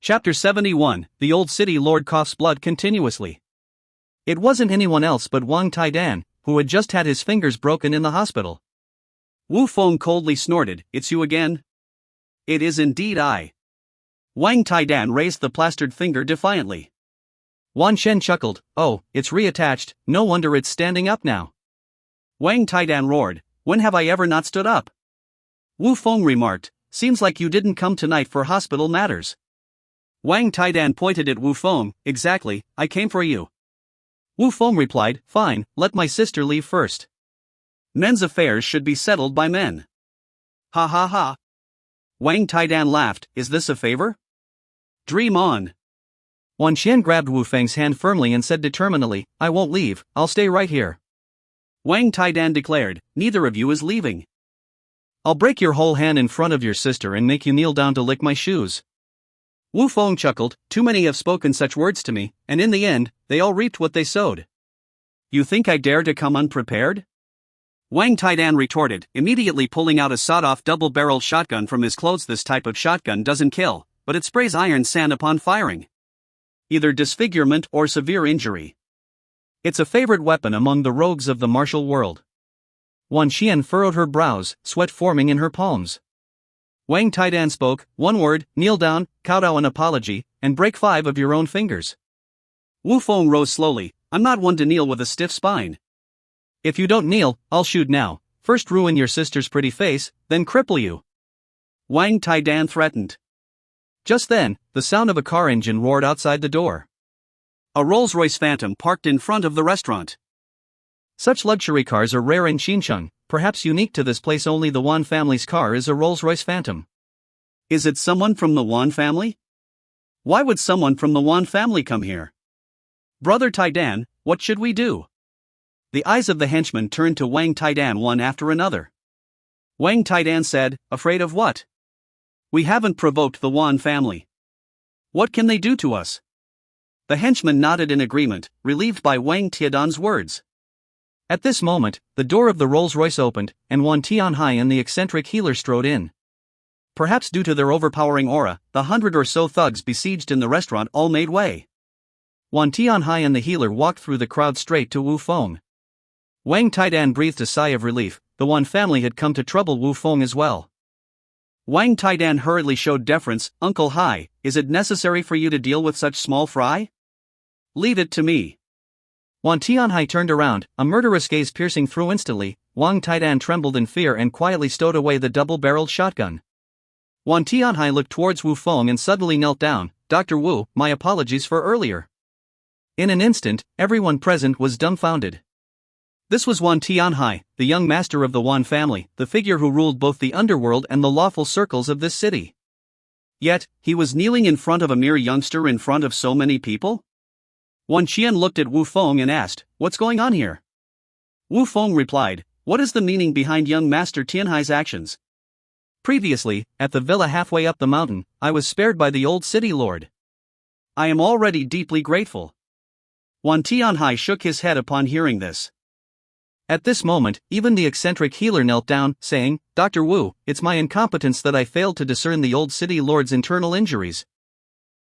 Chapter 71, The Old City Lord coughs blood continuously. It wasn't anyone else but Wang Taidan, who had just had his fingers broken in the hospital. Wu Feng coldly snorted, "It's you again?" "It is indeed I." Wang Taidan raised the plastered finger defiantly. Wan Shen chuckled, "Oh, it's reattached, no wonder it's standing up now." Wang Taidan roared, "When have I ever not stood up?" Wu Feng remarked, "Seems like you didn't come tonight for hospital matters." Wang Taidan pointed at Wu Feng, "Exactly, I came for you." Wu Feng replied, "Fine, let my sister leave first. Men's affairs should be settled by men." "Ha ha ha." Wang Taidan laughed, "Is this a favor? Dream on." Wan Xian grabbed Wu Feng's hand firmly and said determinedly, "I won't leave, I'll stay right here." Wang Taidan declared, "Neither of you is leaving. I'll break your whole hand in front of your sister and make you kneel down to lick my shoes." Wu Feng chuckled, "Too many have spoken such words to me, and in the end, they all reaped what they sowed. You think I dare to come unprepared?" Wang Taidan retorted, immediately pulling out a sawed-off double-barreled shotgun from his clothes. "This type of shotgun doesn't kill, but it sprays iron sand upon firing. Either disfigurement or severe injury. It's a favorite weapon among the rogues of the martial world." Wan Xian furrowed her brows, sweat forming in her palms. Wang Taidan spoke, "One word, kneel down, kowtow an apology, and break 5 of your own fingers." Wu Feng rose slowly, "I'm not one to kneel with a stiff spine. If you don't kneel, I'll shoot now, first ruin your sister's pretty face, then cripple you." Wang Taidan threatened. Just then, the sound of a car engine roared outside the door. A Rolls-Royce Phantom parked in front of the restaurant. Such luxury cars are rare in Xinjiang, perhaps unique to this place. Only the Wan family's car is a Rolls-Royce Phantom. Is it someone from the Wan family? Why would someone from the Wan family come here? Brother Taidan, what should we do? The eyes of the henchmen turned to Wang Taidan one after another. Wang Taidan said, "Afraid of what? We haven't provoked the Wan family. What can they do to us?" The henchmen nodded in agreement, relieved by Wang Taidan's words. At this moment, the door of the Rolls-Royce opened, and Wan Tianhai and the eccentric healer strode in. Perhaps due to their overpowering aura, the 100 or so thugs besieged in the restaurant all made way. Wan Tianhai and the healer walked through the crowd straight to Wu Feng. Wang Taidan breathed a sigh of relief. The Wan family had come to trouble Wu Feng as well. Wang Taidan hurriedly showed deference. "Uncle Hai, is it necessary for you to deal with such small fry? Leave it to me." Wan Tianhai turned around, a murderous gaze piercing through instantly. Wang Taidan trembled in fear and quietly stowed away the double-barreled shotgun. Wan Tianhai looked towards Wu Feng and suddenly knelt down. "Dr. Wu, my apologies for earlier." In an instant, everyone present was dumbfounded. This was Wan Tianhai, the young master of the Wan family, the figure who ruled both the underworld and the lawful circles of this city. Yet, he was kneeling in front of a mere youngster in front of so many people? Wan Xian looked at Wu Feng and asked, "What's going on here?" Wu Feng replied, "What is the meaning behind young Master Tianhai's actions? Previously, at the villa halfway up the mountain, I was spared by the old city lord. I am already deeply grateful." Wan Tianhai shook his head upon hearing this. At this moment, even the eccentric healer knelt down, saying, "Dr. Wu, it's my incompetence that I failed to discern the old city lord's internal injuries."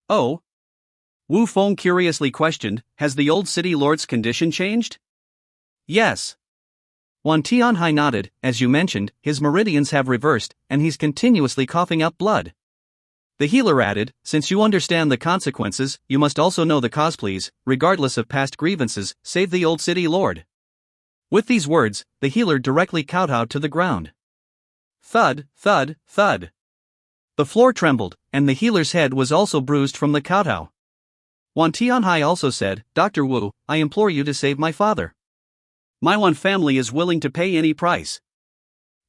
"Oh?" Wu Feng curiously questioned, "Has the old city lord's condition changed?" "Yes." Wan Tianhai nodded, "As you mentioned, his meridians have reversed, and he's continuously coughing up blood." The healer added, "Since you understand the consequences, you must also know the cause. Please, regardless of past grievances, save the old city lord." With these words, the healer directly kowtowed to the ground. Thud, thud, thud. The floor trembled, and the healer's head was also bruised from the kowtow. Wan Tianhai also said, "Dr. Wu, I implore you to save my father. My Wan family is willing to pay any price."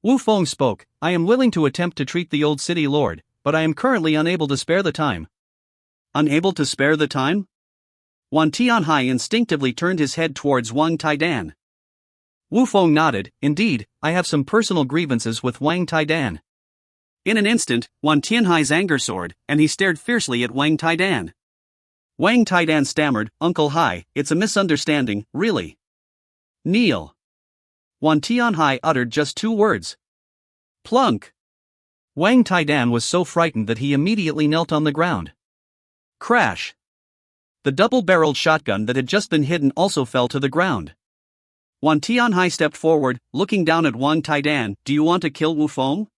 Wu Feng spoke, "I am willing to attempt to treat the old city lord, but I am currently unable to spare the time." "Unable to spare the time?" Wan Tianhai instinctively turned his head towards Wang Taidan. Wu Feng nodded, "Indeed, I have some personal grievances with Wang Taidan." In an instant, Wan Tianhai's anger soared, and he stared fiercely at Wang Taidan. Wang Taidan stammered, "Uncle Hai, it's a misunderstanding, really." "Kneel." Wan Tianhai uttered just 2 words. Plunk. Wang Taidan was so frightened that he immediately knelt on the ground. Crash. The double-barreled shotgun that had just been hidden also fell to the ground. Wan Tianhai stepped forward, looking down at Wang Taidan. Do you want to kill Wu Feng?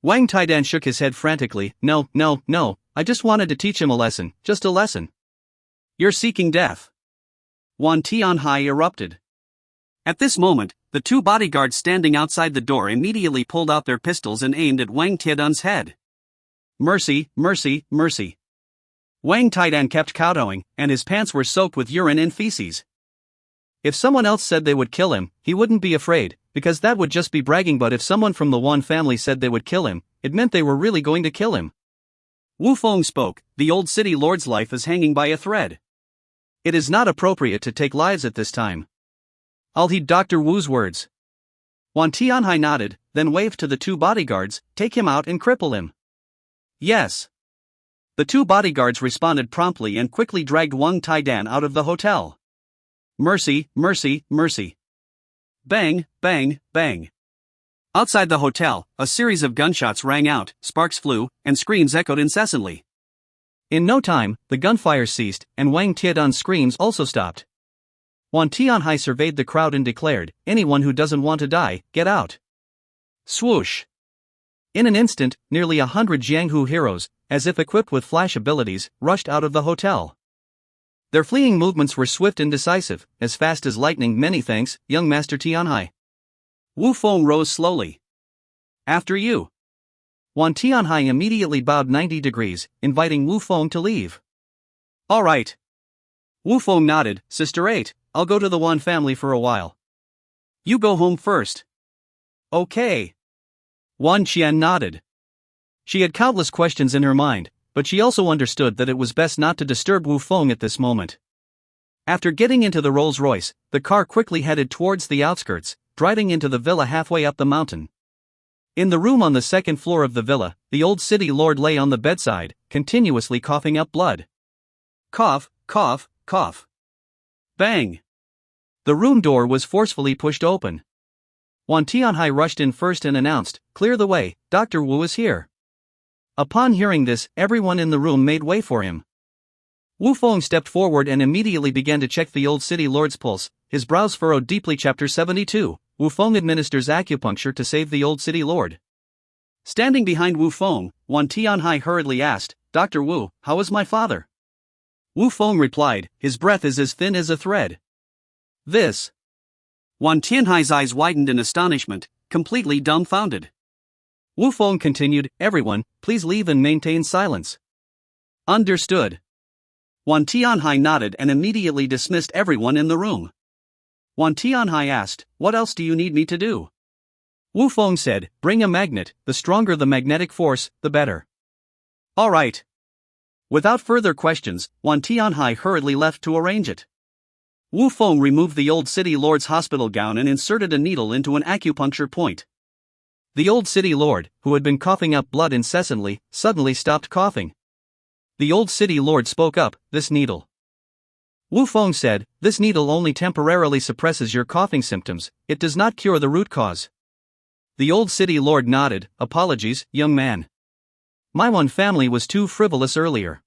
Wang Taidan shook his head frantically. No, no, no, I just wanted to teach him a lesson, just a lesson. You're seeking death. Wan Tianhai erupted. At this moment, the two bodyguards standing outside the door immediately pulled out their pistols and aimed at Wang Taidan's head. Mercy, mercy, mercy. Wang Taidan kept kowtowing, and his pants were soaked with urine and feces. If someone else said they would kill him, he wouldn't be afraid, because that would just be bragging. But if someone from the Wan family said they would kill him, it meant they were really going to kill him. Wu Feng spoke. The old city lord's life is hanging by a thread. It is not appropriate to take lives at this time. I'll heed Dr. Wu's words. Wan Tianhai nodded, then waved to the two bodyguards. Take him out and cripple him. Yes. The two bodyguards responded promptly and quickly dragged Wang Taidan out of the hotel. Mercy, mercy, mercy. Bang, bang, bang. Outside the hotel, a series of gunshots rang out, sparks flew, and screams echoed incessantly. In no time, the gunfire ceased, and Wang Taidan's screams also stopped. Wan Tianhai surveyed the crowd and declared, anyone who doesn't want to die, get out. Swoosh. In an instant, nearly 100 Jianghu heroes, as if equipped with flash abilities, rushed out of the hotel. Their fleeing movements were swift and decisive, as fast as lightning. Many thanks, young Master Tianhai. Wu Feng rose slowly. After you. Wan Tianhai immediately bowed 90 degrees, inviting Wu Feng to leave. All right. Wu Feng nodded. Sister 8, I'll go to the Wan family for a while. You go home first. Okay. Wan Qian nodded. She had countless questions in her mind, but she also understood that it was best not to disturb Wu Feng at this moment. After getting into the Rolls-Royce, the car quickly headed towards the outskirts, driving into the villa halfway up the mountain. In the room on the second floor of the villa, the old city lord lay on the bedside, continuously coughing up blood. Cough, cough, cough. Bang! The room door was forcefully pushed open. Wan Tianhai rushed in first and announced, "Clear the way, Dr. Wu is here." Upon hearing this, everyone in the room made way for him. Wu Feng stepped forward and immediately began to check the old city lord's pulse, his brows furrowed deeply. Chapter 72, Wu Feng administers acupuncture to save the old city lord. Standing behind Wu Feng, Wan Tianhai hurriedly asked, "Dr. Wu, how is my father?" Wu Feng replied, "His breath is as thin as a thread." This. Wan Tianhai's eyes widened in astonishment, completely dumbfounded. Wu Feng continued, "Everyone, please leave and maintain silence." Understood. Wan Tianhai nodded and immediately dismissed everyone in the room. Wan Tianhai asked, "What else do you need me to do?" Wu Feng said, "Bring a magnet, the stronger the magnetic force, the better." All right. Without further questions, Wan Tianhai hurriedly left to arrange it. Wu Feng removed the old city lord's hospital gown and inserted a needle into an acupuncture point. The old city lord, who had been coughing up blood incessantly, suddenly stopped coughing. The old city lord spoke up, "This needle." Wu Feng said, "This needle only temporarily suppresses your coughing symptoms, it does not cure the root cause." The old city lord nodded, "Apologies, young man. My Wan family was too frivolous earlier."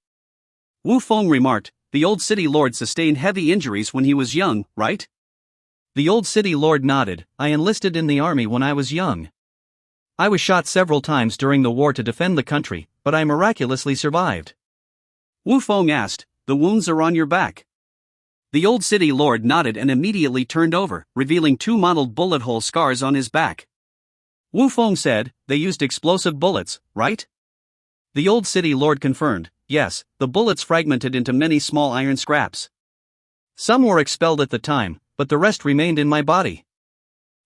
Wu Feng remarked, "The old city lord sustained heavy injuries when he was young, right?" The old city lord nodded, "I enlisted in the army when I was young. I was shot several times during the war to defend the country, but I miraculously survived." Wu Feng asked, "The wounds are on your back?" The old city lord nodded and immediately turned over, revealing 2 mottled bullet hole scars on his back. Wu Feng said, "They used explosive bullets, right?" The old city lord confirmed, "Yes, the bullets fragmented into many small iron scraps. Some were expelled at the time, but the rest remained in my body."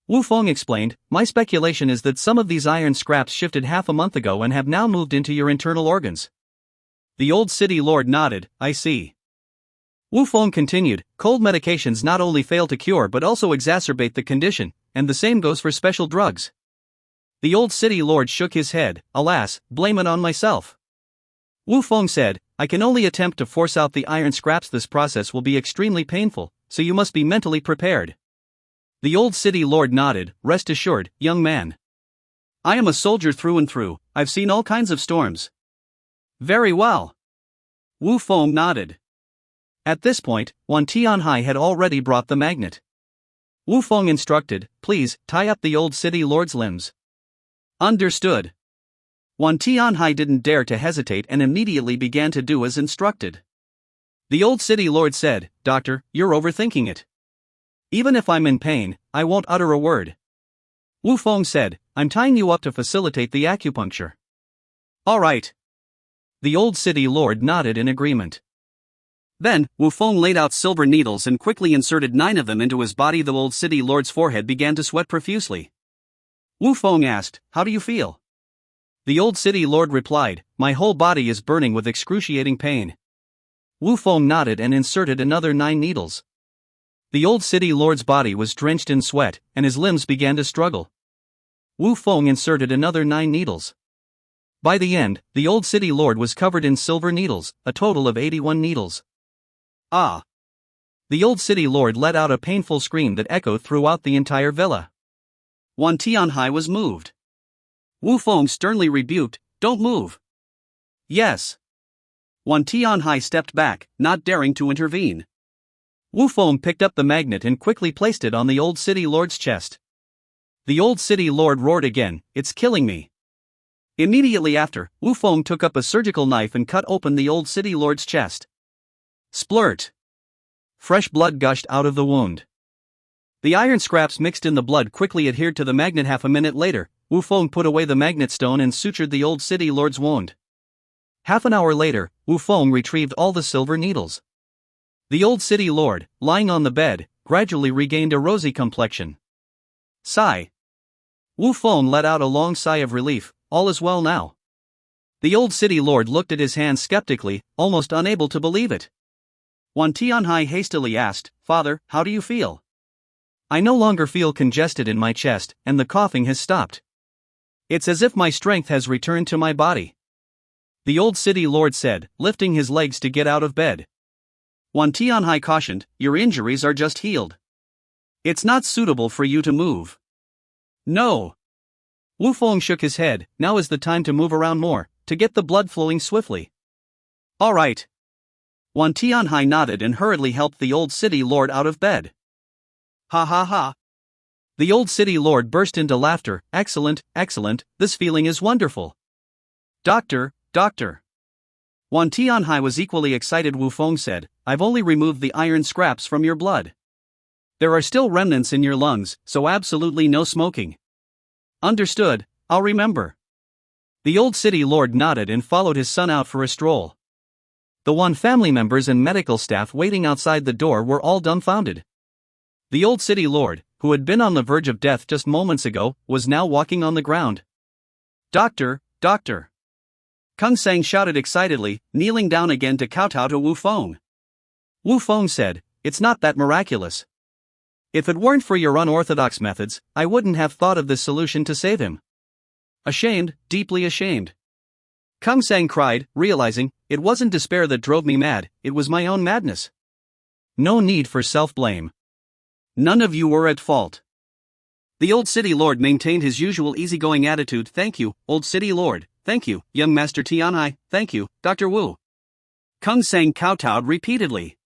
Wu Feng explained, "My speculation is that some of these iron scraps shifted half a month ago and have now moved into your internal organs." The old city lord nodded, "I see." Wu Feng continued, "Cold medications not only fail to cure but also exacerbate the condition, and the same goes for special drugs." The old city lord shook his head, "Alas, blame it on myself." Wu Feng said, "I can only attempt to force out the iron scraps. This process will be extremely painful, so you must be mentally prepared." The old city lord nodded, "Rest assured, young man. I am a soldier through and through, I've seen all kinds of storms." "Very well." Wu Feng nodded. At this point, Wan Tianhai had already brought the magnet. Wu Feng instructed, please, tie up the old city lord's limbs. Understood. Wan Tianhai didn't dare to hesitate and immediately began to do as instructed. The old city lord said, Doctor, you're overthinking it. Even if I'm in pain, I won't utter a word. Wu Feng said, I'm tying you up to facilitate the acupuncture. All right. The old city lord nodded in agreement. Then, Wu Feng laid out silver needles and quickly inserted 9 of them into his body. The old city lord's forehead began to sweat profusely. Wu Feng asked, How do you feel? The old city lord replied, My whole body is burning with excruciating pain. Wu Feng nodded and inserted another 9 needles. The old city lord's body was drenched in sweat, and his limbs began to struggle. Wu Feng inserted another 9 needles. By the end, the old city lord was covered in silver needles, a total of 81 needles. Ah! The old city lord let out a painful scream that echoed throughout the entire villa. Wan Tianhai was moved. Wu Feng sternly rebuked, Don't move. Yes. Wan Tianhai stepped back, not daring to intervene. Wu Feng picked up the magnet and quickly placed it on the old city lord's chest. The old city lord roared again, It's killing me. Immediately after, Wu Feng took up a surgical knife and cut open the old city lord's chest. Splurt! Fresh blood gushed out of the wound. The iron scraps mixed in the blood quickly adhered to the magnet. Half a minute later, Wu Feng put away the magnet stone and sutured the old city lord's wound. Half an hour later, Wu Feng retrieved all the silver needles. The old city lord, lying on the bed, gradually regained a rosy complexion. Sigh. Wu Feng let out a long sigh of relief, all is well now. The old city lord looked at his hands skeptically, almost unable to believe it. Wan Tianhai hastily asked, Father, how do you feel? I no longer feel congested in my chest, and the coughing has stopped. It's as if my strength has returned to my body. The old city lord said, lifting his legs to get out of bed. Wan Tianhai cautioned, Your injuries are just healed. It's not suitable for you to move. No. Wu Feng shook his head, now is the time to move around more, to get the blood flowing swiftly. All right. Wan Tianhai nodded and hurriedly helped the old city lord out of bed. Ha ha ha. The old city lord burst into laughter, Excellent, excellent, this feeling is wonderful. Doctor, doctor. Wan Tianhai was equally excited. Wu Feng said, I've only removed the iron scraps from your blood. There are still remnants in your lungs, so absolutely no smoking. Understood, I'll remember. The old city lord nodded and followed his son out for a stroll. The Wan family members and medical staff waiting outside the door were all dumbfounded. The old city lord, who had been on the verge of death just moments ago, was now walking on the ground. Doctor, doctor. Kung Sang shouted excitedly, kneeling down again to kowtow to Wu Feng. Wu Feng said, It's not that miraculous. If it weren't for your unorthodox methods, I wouldn't have thought of this solution to save him. Ashamed, deeply ashamed. Kung Sang cried, realizing, it wasn't despair that drove me mad, it was my own madness. No need for self-blame. None of you were at fault. The old city lord maintained his usual easygoing attitude. Thank you, old city lord, thank you, young master Tianhai, thank you, Dr. Wu. Kung Sang kowtowed repeatedly.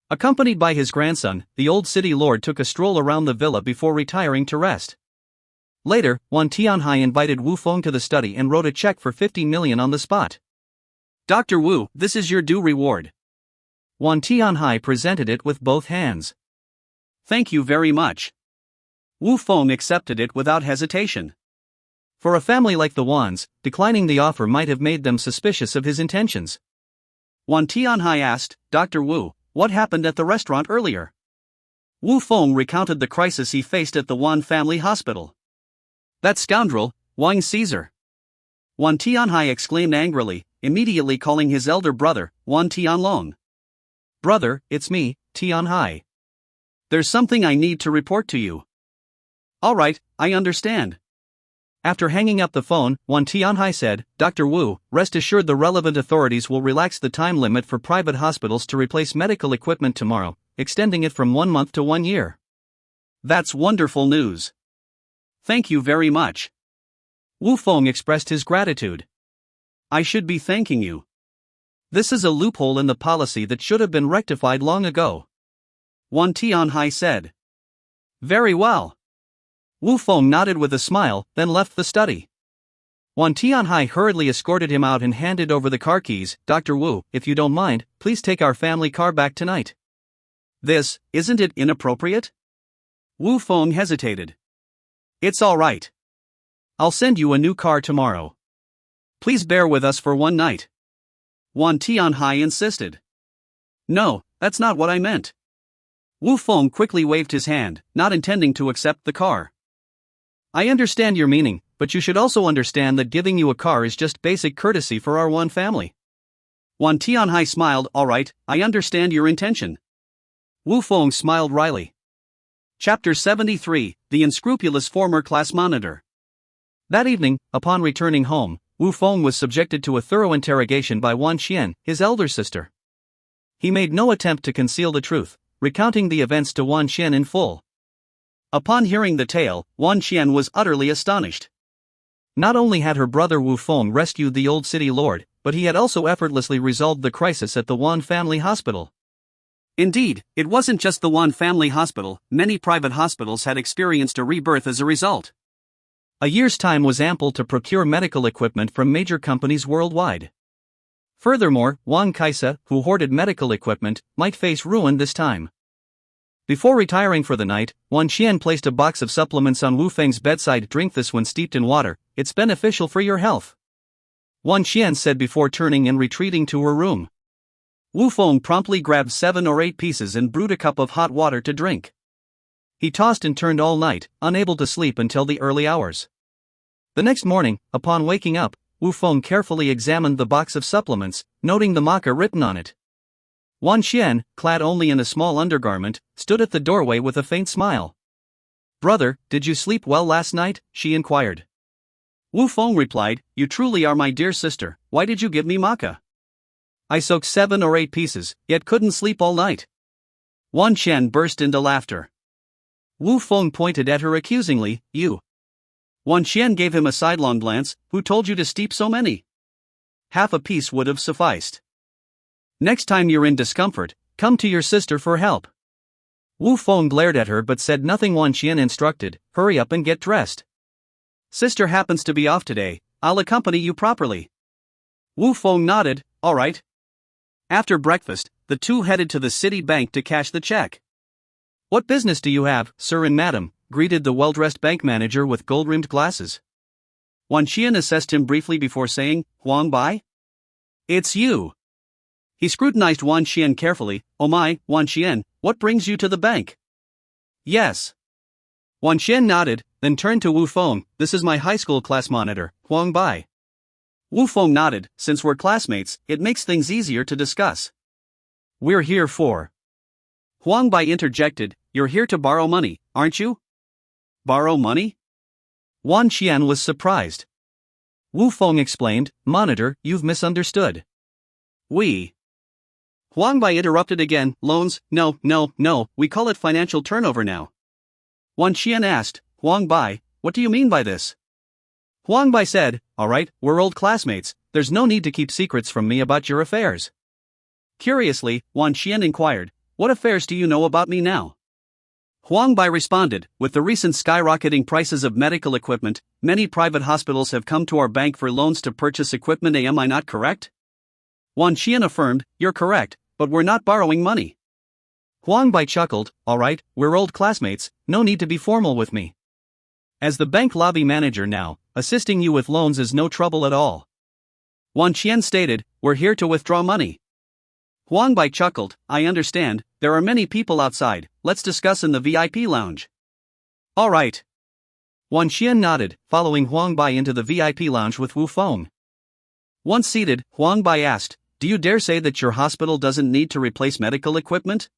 Accompanied by his grandson, the old city lord took a stroll around the villa before retiring to rest. Later, Wan Tianhai invited Wu Feng to the study and wrote a check for 50 million on the spot. Dr. Wu, this is your due reward. Wan Tianhai presented it with both hands. Thank you very much. Wu Feng accepted it without hesitation. For a family like the Wans, declining the offer might have made them suspicious of his intentions. Wan Tianhai asked, Dr. Wu, what happened at the restaurant earlier? Wu Feng recounted the crisis he faced at the Wan family hospital. That scoundrel, Wang Caesar. Wan Tianhai exclaimed angrily, immediately calling his elder brother, Wan Tianlong. Brother, it's me, Tianhai. There's something I need to report to you. All right, I understand. After hanging up the phone, Wan Tianhai said, Dr. Wu, rest assured the relevant authorities will relax the time limit for private hospitals to replace medical equipment tomorrow, extending it from 1 month to 1 year. That's wonderful news. Thank you very much. Wu Feng expressed his gratitude. I should be thanking you. This is a loophole in the policy that should have been rectified long ago. Wan Tianhai said. Very well. Wu Feng nodded with a smile, then left the study. Wan Tianhai hurriedly escorted him out and handed over the car keys. Dr. Wu, if you don't mind, please take our family car back tonight. Isn't it inappropriate? Wu Feng hesitated. It's all right. I'll send you a new car tomorrow. Please bear with us for one night. Wan Tianhai insisted. No, that's not what I meant. Wu Feng quickly waved his hand, not intending to accept the car. I understand your meaning, but you should also understand that giving you a car is just basic courtesy for our Wan family. Wan Tianhai smiled. All right, I understand your intention. Wu Feng smiled wryly. Chapter 73, The Unscrupulous Former Class Monitor. That evening, upon returning home, Wu Feng was subjected to a thorough interrogation by Wan Xian, his elder sister. He made no attempt to conceal the truth, recounting the events to Wan Xian in full. Upon hearing the tale, Wan Xian was utterly astonished. Not only had her brother Wu Feng rescued the old city lord, but he had also effortlessly resolved the crisis at the Wan family hospital. Indeed, it wasn't just the Wan family hospital, many private hospitals had experienced a rebirth as a result. A year's time was ample to procure medical equipment from major companies worldwide. Furthermore, Wang Kaisa, who hoarded medical equipment, might face ruin this time. Before retiring for the night, Wan Xian placed a box of supplements on Wu Feng's bedside. Drink this when steeped in water, it's beneficial for your health. Wan Xian said before turning and retreating to her room. Wu Feng promptly grabbed 7 or 8 pieces and brewed a cup of hot water to drink. He tossed and turned all night, unable to sleep until the early hours. The next morning, upon waking up, Wu Feng carefully examined the box of supplements, noting the maca written on it. Wan Xian, clad only in a small undergarment, stood at the doorway with a faint smile. Brother, did you sleep well last night? She inquired. Wu Feng replied, You truly are my dear sister, why did you give me maca? I soaked 7 or 8 pieces, yet couldn't sleep all night. Wan Xian burst into laughter. Wu Feng pointed at her accusingly, You. Wan Xian gave him a sidelong glance. Who told you to steep so many? Half a piece would have sufficed. Next time you're in discomfort, come to your sister for help. Wu Feng glared at her but said nothing. Wan Xian instructed, Hurry up and get dressed. Sister happens to be off today, I'll accompany you properly. Wu Feng nodded, All right. After breakfast, the two headed to the city bank to cash the check. What business do you have, sir and madam? Greeted the well-dressed bank manager with gold-rimmed glasses. Wan Xian assessed him briefly before saying, Huang Bai? It's you. He scrutinized Wan Xian carefully. Oh my, Wan Xian, what brings you to the bank? Yes. Wan Xian nodded, then turned to Wu Feng. This is my high school class monitor, Huang Bai. Wu Feng nodded. Since we're classmates, it makes things easier to discuss. We're here for. Huang Bai interjected, You're here to borrow money, aren't you? Borrow money? Wan Xian was surprised. Wu Feng explained, Monitor, you've misunderstood. We. Huang Bai interrupted again, Loans? No, we call it financial turnover now. Wan Xian asked, Huang Bai, what do you mean by this? Huang Bai said, All right, we're old classmates, there's no need to keep secrets from me about your affairs. Curiously, Wan Xian inquired, What affairs do you know about me now? Huang Bai responded, With the recent skyrocketing prices of medical equipment, many private hospitals have come to our bank for loans to purchase equipment. Am I not correct? Wan Xian affirmed, You're correct, but we're not borrowing money. Huang Bai chuckled, All right, we're old classmates, no need to be formal with me. As the bank lobby manager now, assisting you with loans is no trouble at all. Wan Xian stated, We're here to withdraw money. Huang Bai chuckled, I understand, there are many people outside, let's discuss in the VIP lounge. All right. Wan Xian nodded, following Huang Bai into the VIP lounge with Wu Feng. Once seated, Huang Bai asked, Do you dare say that your hospital doesn't need to replace medical equipment?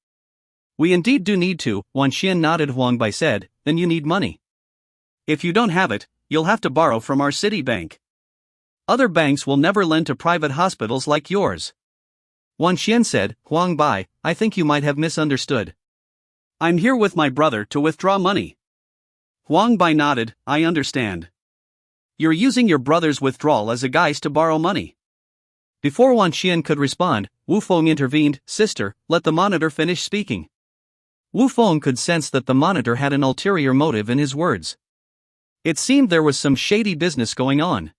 We indeed do need to, Wan Xian nodded. Huang Bai said, Then you need money. If you don't have it, you'll have to borrow from our city bank. Other banks will never lend to private hospitals like yours. Wan Xian said, Huang Bai, I think you might have misunderstood. I'm here with my brother to withdraw money. Huang Bai nodded, I understand. You're using your brother's withdrawal as a guise to borrow money. Before Wan Xian could respond, Wu Feng intervened, Sister, let the monitor finish speaking. Wu Feng could sense that the monitor had an ulterior motive in his words. It seemed there was some shady business going on.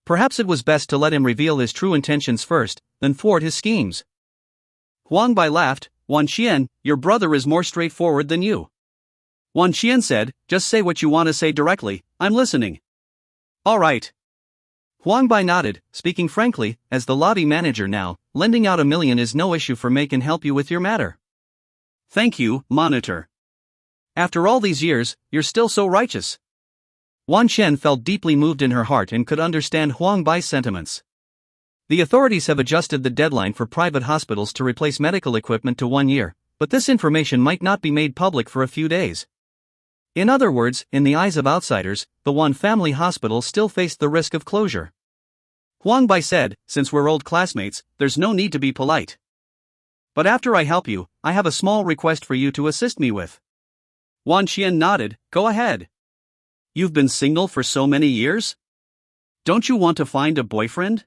Perhaps it was best to let him reveal his true intentions first, then thwart his schemes. Huang Bai laughed. Wan Qian, your brother is more straightforward than you. Wan Qian said, just say what you want to say directly, I'm listening. All right. Huang Bai nodded, speaking frankly, as the lobby manager now, lending out $1 million is no issue for me, can help you with your matter. Thank you, monitor. After all these years, you're still so righteous. Wan Qian felt deeply moved in her heart and could understand Huang Bai's sentiments. The authorities have adjusted the deadline for private hospitals to replace medical equipment to 1 year, but this information might not be made public for a few days. In other words, in the eyes of outsiders, the Wan family hospital still faced the risk of closure. Huang Bai said, since we're old classmates, there's no need to be polite. But after I help you, I have a small request for you to assist me with. Wan Qian nodded, go ahead. You've been single for so many years? Don't you want to find a boyfriend?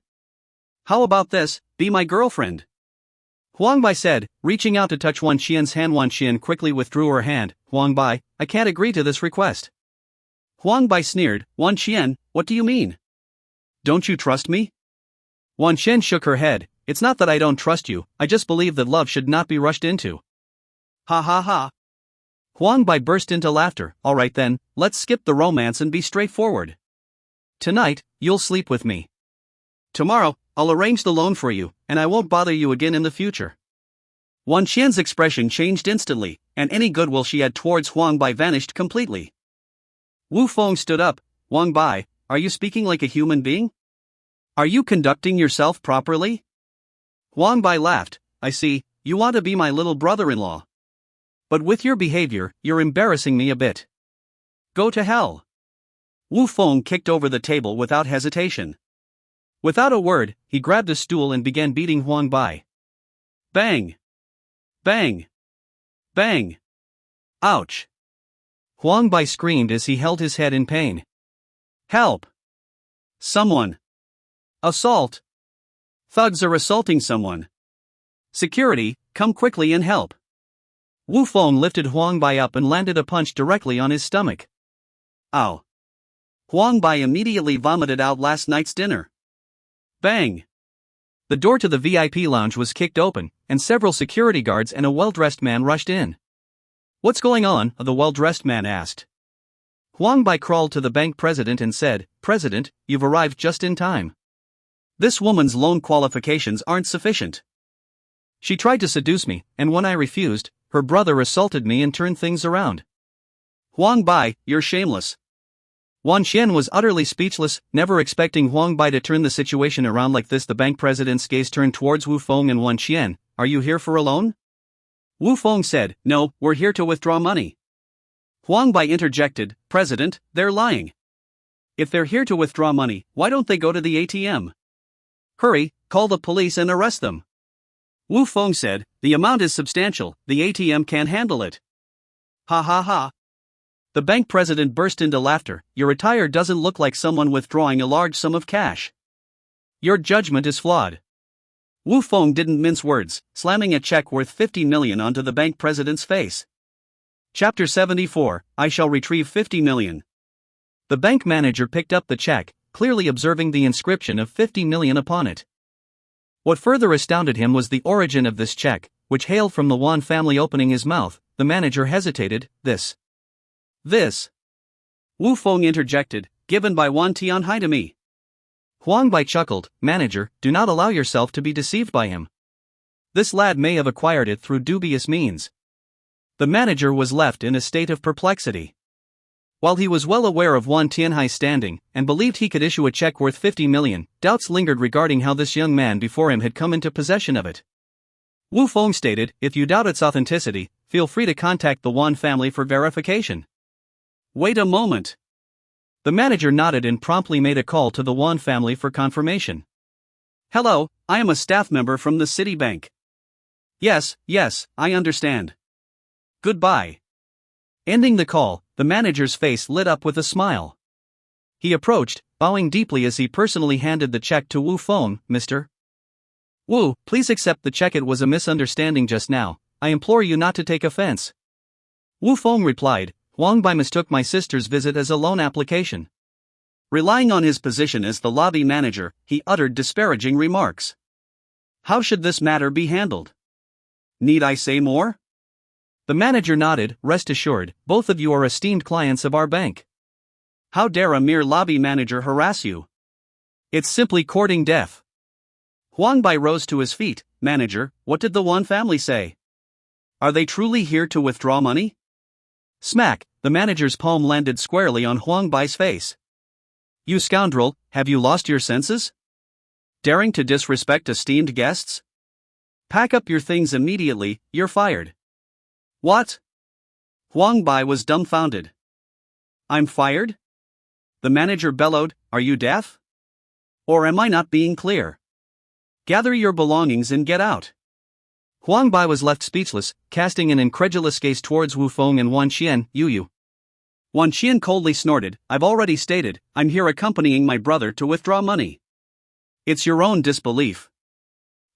How about this, be my girlfriend? Huang Bai said, reaching out to touch Wan Qian's hand. Wan Qian quickly withdrew her hand. Huang Bai, I can't agree to this request. Huang Bai sneered, Wan Qian, what do you mean? Don't you trust me? Wan Qian shook her head, it's not that I don't trust you, I just believe that love should not be rushed into. Ha ha ha. Huang Bai burst into laughter. Alright then, let's skip the romance and be straightforward. Tonight, you'll sleep with me. Tomorrow, I'll arrange the loan for you, and I won't bother you again in the future. Wan Qian's expression changed instantly, and any goodwill she had towards Huang Bai vanished completely. Wu Feng stood up. Huang Bai, are you speaking like a human being? Are you conducting yourself properly? Huang Bai laughed. I see, you want to be my little brother-in-law. But with your behavior, you're embarrassing me a bit. Go to hell. Wu Feng kicked over the table without hesitation. Without a word, he grabbed a stool and began beating Huang Bai. Bang! Bang! Bang! Ouch! Huang Bai screamed as he held his head in pain. Help! Someone! Assault! Thugs are assaulting someone! Security, come quickly and help! Wu Feng lifted Huang Bai up and landed a punch directly on his stomach. Ow! Huang Bai immediately vomited out last night's dinner. Bang! The door to the VIP lounge was kicked open, and several security guards and a well-dressed man rushed in. What's going on? The well-dressed man asked. Huang Bai crawled to the bank president and said, President, you've arrived just in time. This woman's loan qualifications aren't sufficient. She tried to seduce me, and when I refused, her brother assaulted me and turned things around. Huang Bai, you're shameless. Wan Qian was utterly speechless, never expecting Huang Bai to turn the situation around like this. The bank president's gaze turned towards Wu Feng and Wan Qian. Are you here for a loan? Wu Feng said, no, we're here to withdraw money. Huang Bai interjected, President, they're lying. If they're here to withdraw money, why don't they go to the ATM? Hurry, call the police and arrest them. Wu Feng said, the amount is substantial, the ATM can't handle it. Ha ha ha. The bank president burst into laughter. Your attire doesn't look like someone withdrawing a large sum of cash. Your judgment is flawed. Wu Feng didn't mince words, slamming a check worth 50 million onto the bank president's face. Chapter 74, I shall retrieve 50 million. The bank manager picked up the check, clearly observing the inscription of 50 million upon it. What further astounded him was the origin of this check, which hailed from the Wan family. Opening his mouth, the manager hesitated. This. Wu Feng interjected, given by Wan Tianhai to me. Huang Bai chuckled, Manager, do not allow yourself to be deceived by him. This lad may have acquired it through dubious means. The manager was left in a state of perplexity. While he was well aware of Wan Tianhai's standing, and believed he could issue a check worth 50 million, doubts lingered regarding how this young man before him had come into possession of it. Wu Feng stated, if you doubt its authenticity, feel free to contact the Wan family for verification. Wait a moment. The manager nodded and promptly made a call to the Wan family for confirmation. Hello, I am a staff member from the Citibank. Yes, I understand. Goodbye. Ending the call, the manager's face lit up with a smile. He approached, bowing deeply as he personally handed the check to Wu Feng. Mr. Wu, please accept the check. It was a misunderstanding just now. I implore you not to take offense. Wu Feng replied, Huang Bai mistook my sister's visit as a loan application. Relying on his position as the lobby manager, he uttered disparaging remarks. How should this matter be handled? Need I say more? The manager nodded, rest assured, both of you are esteemed clients of our bank. How dare a mere lobby manager harass you? It's simply courting death. Huang Bai rose to his feet. Manager, what did the Wan family say? Are they truly here to withdraw money? Smack, the manager's palm landed squarely on Huang Bai's face. You scoundrel, have you lost your senses? Daring to disrespect esteemed guests? Pack up your things immediately, you're fired. What? Huang Bai was dumbfounded. I'm fired? The manager bellowed, are you deaf? Or am I not being clear? Gather your belongings and get out. Huang Bai was left speechless, casting an incredulous gaze towards Wu Feng and Wan Qian. You. Wan Qian coldly snorted, I've already stated, I'm here accompanying my brother to withdraw money. It's your own disbelief.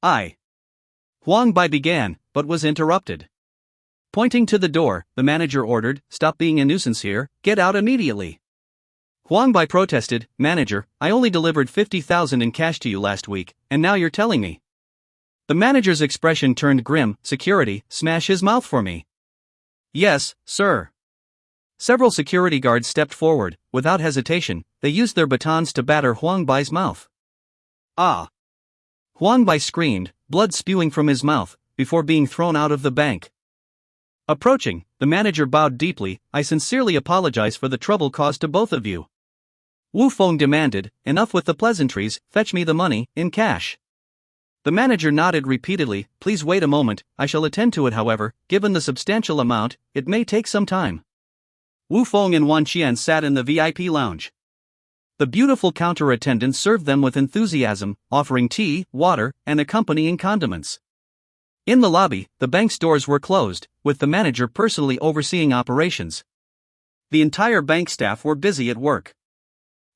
Huang Bai began, but was interrupted. Pointing to the door, the manager ordered, stop being a nuisance here, get out immediately. Huang Bai protested, Manager, I only delivered 50,000 in cash to you last week, and now you're telling me. The manager's expression turned grim. Security, smash his mouth for me. Yes, sir. Several security guards stepped forward. Without hesitation, they used their batons to batter Huang Bai's mouth. Ah! Huang Bai screamed, blood spewing from his mouth, before being thrown out of the bank. Approaching, the manager bowed deeply, I sincerely apologize for the trouble caused to both of you. Wu Feng demanded, enough with the pleasantries, fetch me the money, in cash. The manager nodded repeatedly, please wait a moment, I shall attend to it. However, given the substantial amount, it may take some time. Wu Feng and Wan Qian sat in the VIP lounge. The beautiful counter attendant served them with enthusiasm, offering tea, water, and accompanying condiments. In the lobby, the bank's doors were closed, with the manager personally overseeing operations. The entire bank staff were busy at work.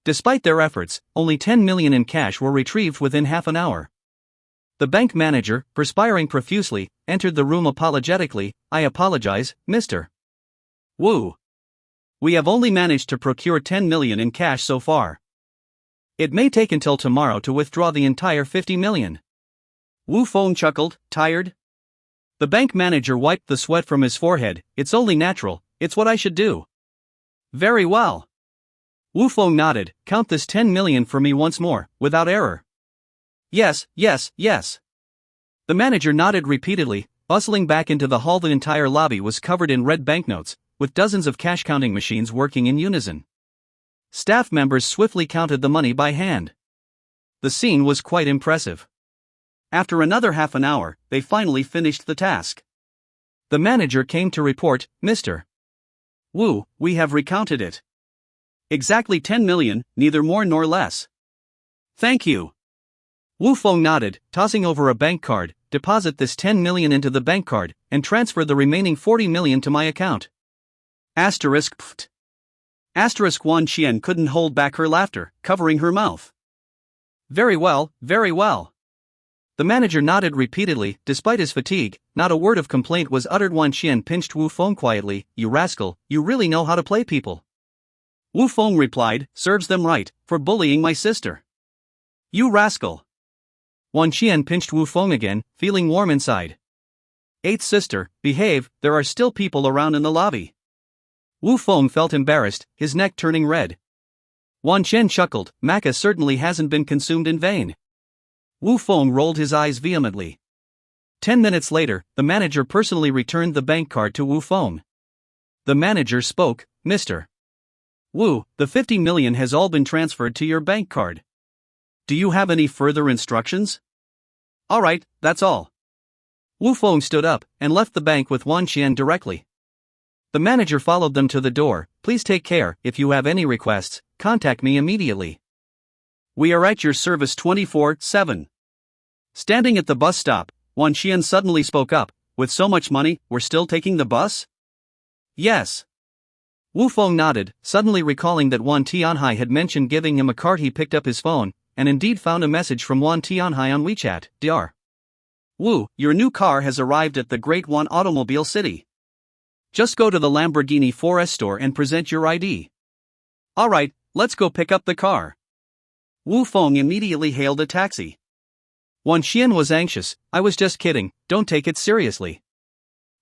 Despite their efforts, only 10 million in cash were retrieved within half an hour. The bank manager, perspiring profusely, entered the room apologetically. I apologize, Mr. Wu. We have only managed to procure 10 million in cash so far. It may take until tomorrow to withdraw the entire 50 million. Wu Feng chuckled, tired. The bank manager wiped the sweat from his forehead. It's only natural, it's what I should do. Very well. Wu Feng nodded, count this 10 million for me once more, without error. Yes, yes, yes. The manager nodded repeatedly, bustling back into the hall. The entire lobby was covered in red banknotes, with dozens of cash counting machines working in unison. Staff members swiftly counted the money by hand. The scene was quite impressive. After another half an hour, they finally finished the task. The manager came to report, Mr. Wu, we have recounted it. Exactly 10 million, neither more nor less. Thank you. Wu Feng nodded, tossing over a bank card, deposit this 10 million into the bank card, and transfer the remaining 40 million to my account. Asterisk pft. Asterisk Wan Qian couldn't hold back her laughter, covering her mouth. Very well, very well. The manager nodded repeatedly, despite his fatigue, not a word of complaint was uttered. Wan Qian pinched Wu Feng quietly, you rascal, you really know how to play people. Wu Feng replied, serves them right, for bullying my sister. You rascal. Wan Qian pinched Wu Feng again, feeling warm inside. Eighth sister, behave, there are still people around in the lobby. Wu Feng felt embarrassed, his neck turning red. Wan Qian chuckled, Maca certainly hasn't been consumed in vain. Wu Feng rolled his eyes vehemently. 10 minutes later, the manager personally returned the bank card to Wu Feng. The manager spoke, Mr. Wu, the 50 million has all been transferred to your bank card. Do you have any further instructions? Alright, that's all. Wu Feng stood up and left the bank with Wan Qian directly. The manager followed them to the door. Please take care, if you have any requests, contact me immediately. We are at your service 24/7. Standing at the bus stop, Wan Qian suddenly spoke up, with so much money, we're still taking the bus? Yes. Wu Feng nodded, suddenly recalling that Wan Tianhai had mentioned giving him a card. He picked up his phone, and indeed found a message from Wan Tianhai on WeChat. Dr. Wu, your new car has arrived at the Great Wan Automobile City. Just go to the Lamborghini 4S store and present your ID. Alright, let's go pick up the car. Wu Feng immediately hailed a taxi. Wan Xian was anxious. I was just kidding, don't take it seriously.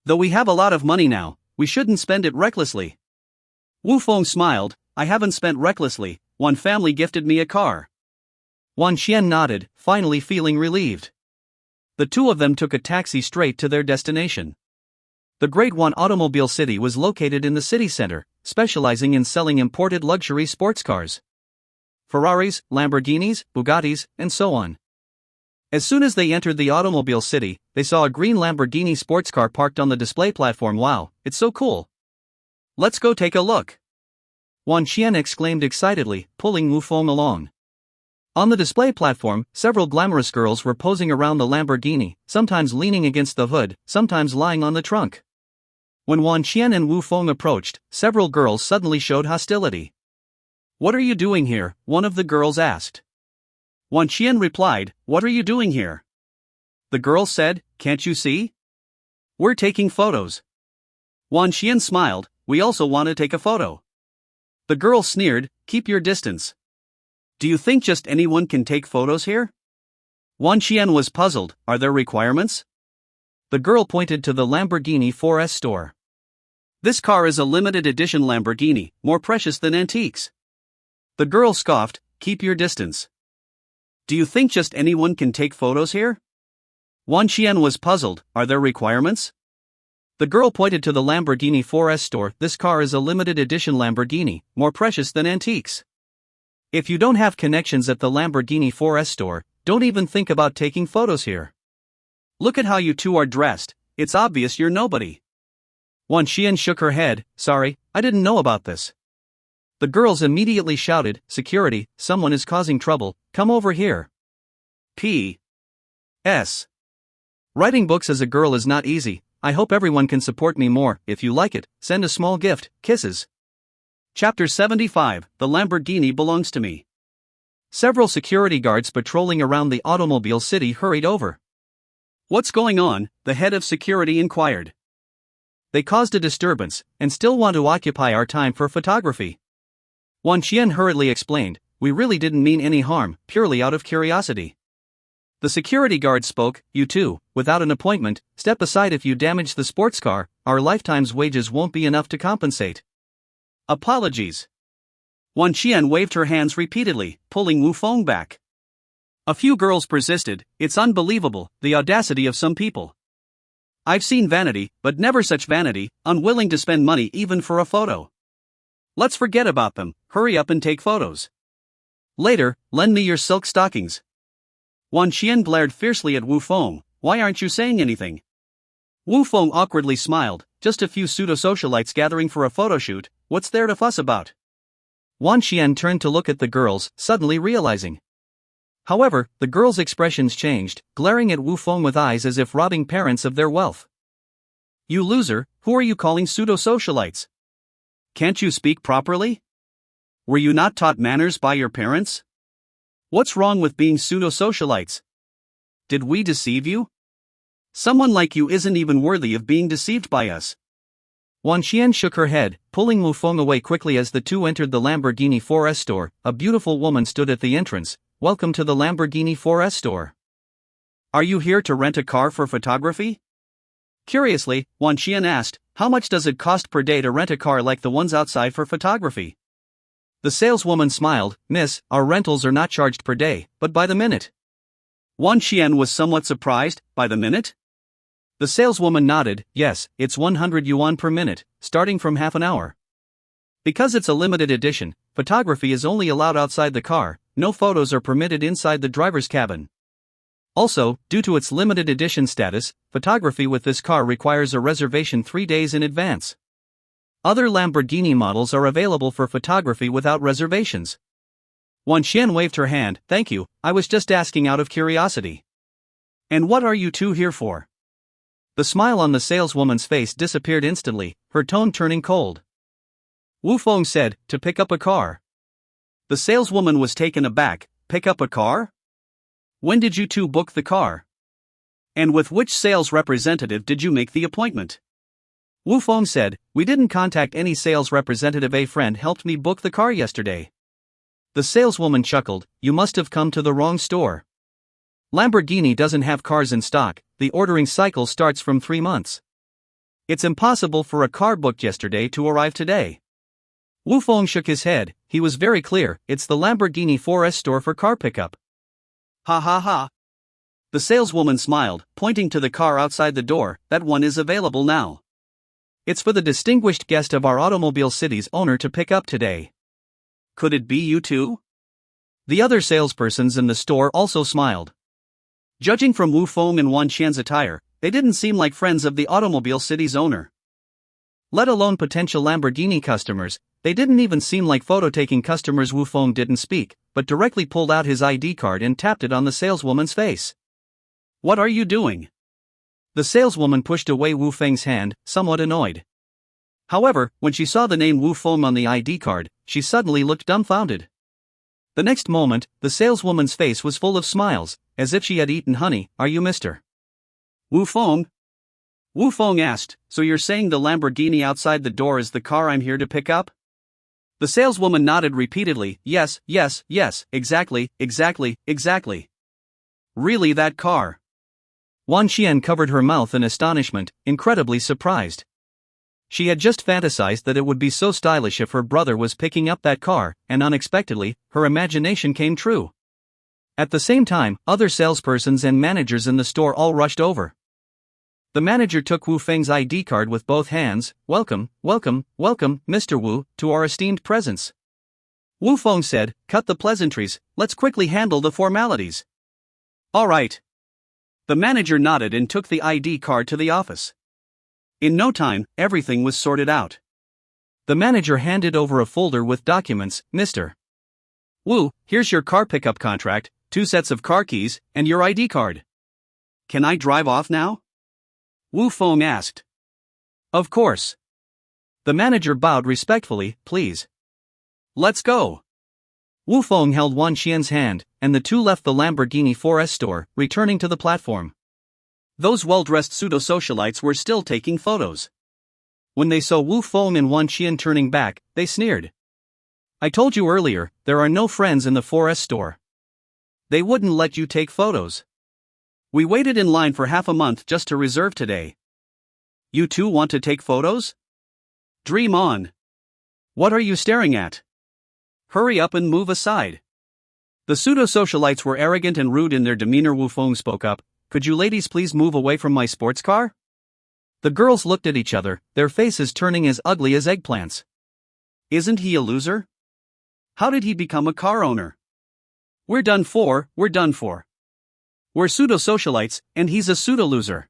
Though we have a lot of money now, we shouldn't spend it recklessly. Wu Feng smiled. I haven't spent recklessly, one family gifted me a car. Wan Xian nodded, finally feeling relieved. The two of them took a taxi straight to their destination. The Great Wan Automobile City was located in the city center, specializing in selling imported luxury sports cars. Ferraris, Lamborghinis, Bugattis, and so on. As soon as they entered the automobile city, they saw a green Lamborghini sports car parked on the display platform. Wow, it's so cool. Let's go take a look. Wan Xian exclaimed excitedly, pulling Wu Feng along. On the display platform, several glamorous girls were posing around the Lamborghini, sometimes leaning against the hood, sometimes lying on the trunk. When Wan Xian and Wu Feng approached, several girls suddenly showed hostility. What are you doing here? One of the girls asked. Wan Xian replied, What are you doing here? The girl said, Can't you see? We're taking photos. Wan Xian smiled, We also want to take a photo. The girl sneered, Keep your distance. Do you think just anyone can take photos here? Wan Xian was puzzled, Are there requirements? The girl pointed to the Lamborghini 4S store. This car is a limited edition Lamborghini, more precious than antiques. The girl scoffed, Keep your distance. Do you think just anyone can take photos here? Wan Xian was puzzled, Are there requirements? The girl pointed to the Lamborghini 4S store. This car is a limited edition Lamborghini, more precious than antiques. If you don't have connections at the Lamborghini 4S store, don't even think about taking photos here. Look at how you two are dressed, it's obvious you're nobody. Wan Xian shook her head, Sorry, I didn't know about this. The girls immediately shouted, Security, someone is causing trouble, come over here. P.S. Writing books as a girl is not easy. I hope everyone can support me more. If you like it, send a small gift, kisses. Chapter 75, The Lamborghini Belongs to Me. Several security guards patrolling around the automobile city hurried over. What's going on? The head of security inquired. They caused a disturbance, and still want to occupy our time for photography. Wan Xian hurriedly explained, We really didn't mean any harm, purely out of curiosity. The security guard spoke, You two, without an appointment, step aside. If you damage the sports car, our lifetime's wages won't be enough to compensate. Apologies. Wan Xian waved her hands repeatedly, pulling Wu Feng back. A few girls persisted, It's unbelievable, the audacity of some people. I've seen vanity, but never such vanity, unwilling to spend money even for a photo. Let's forget about them, hurry up and take photos. Later, lend me your silk stockings. Wan Xian glared fiercely at Wu Feng, Why aren't you saying anything? Wu Feng awkwardly smiled, Just a few pseudo-socialites gathering for a photoshoot, what's there to fuss about? Wan Xian turned to look at the girls, suddenly realizing. However, the girls' expressions changed, glaring at Wu Feng with eyes as if robbing parents of their wealth. You loser, who are you calling pseudo-socialites? Can't you speak properly? Were you not taught manners by your parents? What's wrong with being pseudo-socialites? Did we deceive you? Someone like you isn't even worthy of being deceived by us. Wan Xian shook her head, pulling Wu Feng away quickly. As the two entered the Lamborghini 4S store, a beautiful woman stood at the entrance. Welcome to the Lamborghini 4S store. Are you here to rent a car for photography? Curiously, Wan Xian asked, How much does it cost per day to rent a car like the ones outside for photography? The saleswoman smiled, Miss, our rentals are not charged per day, but by the minute. Wan Xian was somewhat surprised, By the minute? The saleswoman nodded, Yes, it's 100 yuan per minute, starting from half an hour. Because it's a limited edition, photography is only allowed outside the car, no photos are permitted inside the driver's cabin. Also, due to its limited edition status, photography with this car requires a reservation 3 days in advance. Other Lamborghini models are available for photography without reservations. Wan Xian waved her hand, Thank you, I was just asking out of curiosity. And what are you two here for? The smile on the saleswoman's face disappeared instantly, her tone turning cold. Wu Feng said, To pick up a car. The saleswoman was taken aback, Pick up a car? When did you two book the car? And with which sales representative did you make the appointment? Wu Feng said, "We didn't contact any sales representative. A friend helped me book the car yesterday." The saleswoman chuckled, "You must have come to the wrong store. Lamborghini doesn't have cars in stock, the ordering cycle starts from 3 months. It's impossible for a car booked yesterday to arrive today." Wu Feng shook his head. He was very clear, it's the Lamborghini 4S store for car pickup. Ha ha ha. The saleswoman smiled, pointing to the car outside the door. "That one is available now. It's for the distinguished guest of our automobile city's owner to pick up today." "Could it be you too?" The other salespersons in the store also smiled. Judging from Wu Feng and Wan Qian's attire, they didn't seem like friends of the automobile city's owner. Let alone potential Lamborghini customers, they didn't even seem like photo-taking customers. Wu Feng didn't speak, but directly pulled out his ID card and tapped it on the saleswoman's face. "What are you doing?" The saleswoman pushed away Wu Feng's hand, somewhat annoyed. However, when she saw the name Wu Feng on the ID card, she suddenly looked dumbfounded. The next moment, the saleswoman's face was full of smiles, as if she had eaten honey. "Are you Mr. Wu Feng?" Wu Feng asked, "So you're saying the Lamborghini outside the door is the car I'm here to pick up?" The saleswoman nodded repeatedly. "Yes, yes, yes, exactly, exactly, exactly. Really, that car." Wan Qian covered her mouth in astonishment, incredibly surprised. She had just fantasized that it would be so stylish if her brother was picking up that car, and unexpectedly, her imagination came true. At the same time, other salespersons and managers in the store all rushed over. The manager took Wu Feng's ID card with both hands. "Welcome, welcome, welcome, Mr. Wu, to our esteemed presence." Wu Feng said, "Cut the pleasantries, let's quickly handle the formalities." "All right." The manager nodded and took the ID card to the office. In no time, everything was sorted out. The manager handed over a folder with documents. "Mr. Wu, here's your car pickup contract, 2 sets of car keys, and your ID card. Can I drive off now?" Wu Feng asked. "Of course." The manager bowed respectfully. "Please. Let's go." Wu Feng held Wan Qian's hand, and the two left the Lamborghini 4S store, returning to the platform. Those well-dressed pseudo-socialites were still taking photos. When they saw Wu Feng and Wan Qian turning back, they sneered. "I told you earlier, there are no friends in the 4S store. They wouldn't let you take photos. We waited in line for half a month just to reserve today. You two want to take photos? Dream on. What are you staring at? Hurry up and move aside." The pseudo-socialites were arrogant and rude in their demeanor. Wu Feng spoke up. "Could you ladies please move away from my sports car?" The girls looked at each other, their faces turning as ugly as eggplants. Isn't he a loser? How did he become a car owner? We're done for. We're pseudo-socialites, and he's a pseudo-loser.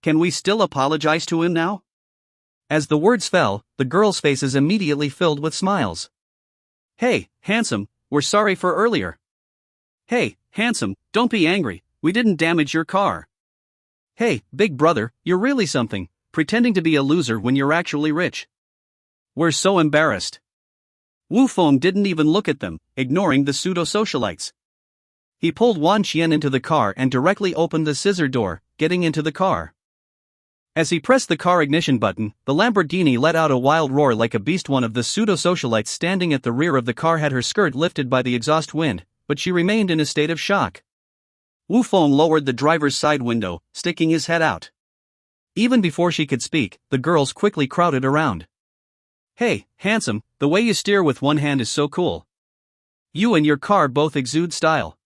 Can we still apologize to him now? As the words fell, the girls' faces immediately filled with smiles. "Hey, handsome, we're sorry for earlier." "Hey, handsome, don't be angry, we didn't damage your car." "Hey, big brother, you're really something, pretending to be a loser when you're actually rich. We're so embarrassed." Wu Feng didn't even look at them, ignoring the pseudo-socialites. He pulled Wan Qian into the car and directly opened the scissor door, getting into the car. As he pressed the car ignition button, the Lamborghini let out a wild roar like a beast. One of the pseudo-socialites standing at the rear of the car had her skirt lifted by the exhaust wind, but she remained in a state of shock. Wu Feng lowered the driver's side window, sticking his head out. Even before she could speak, the girls quickly crowded around. "Hey, handsome, the way you steer with one hand is so cool. You and your car both exude style.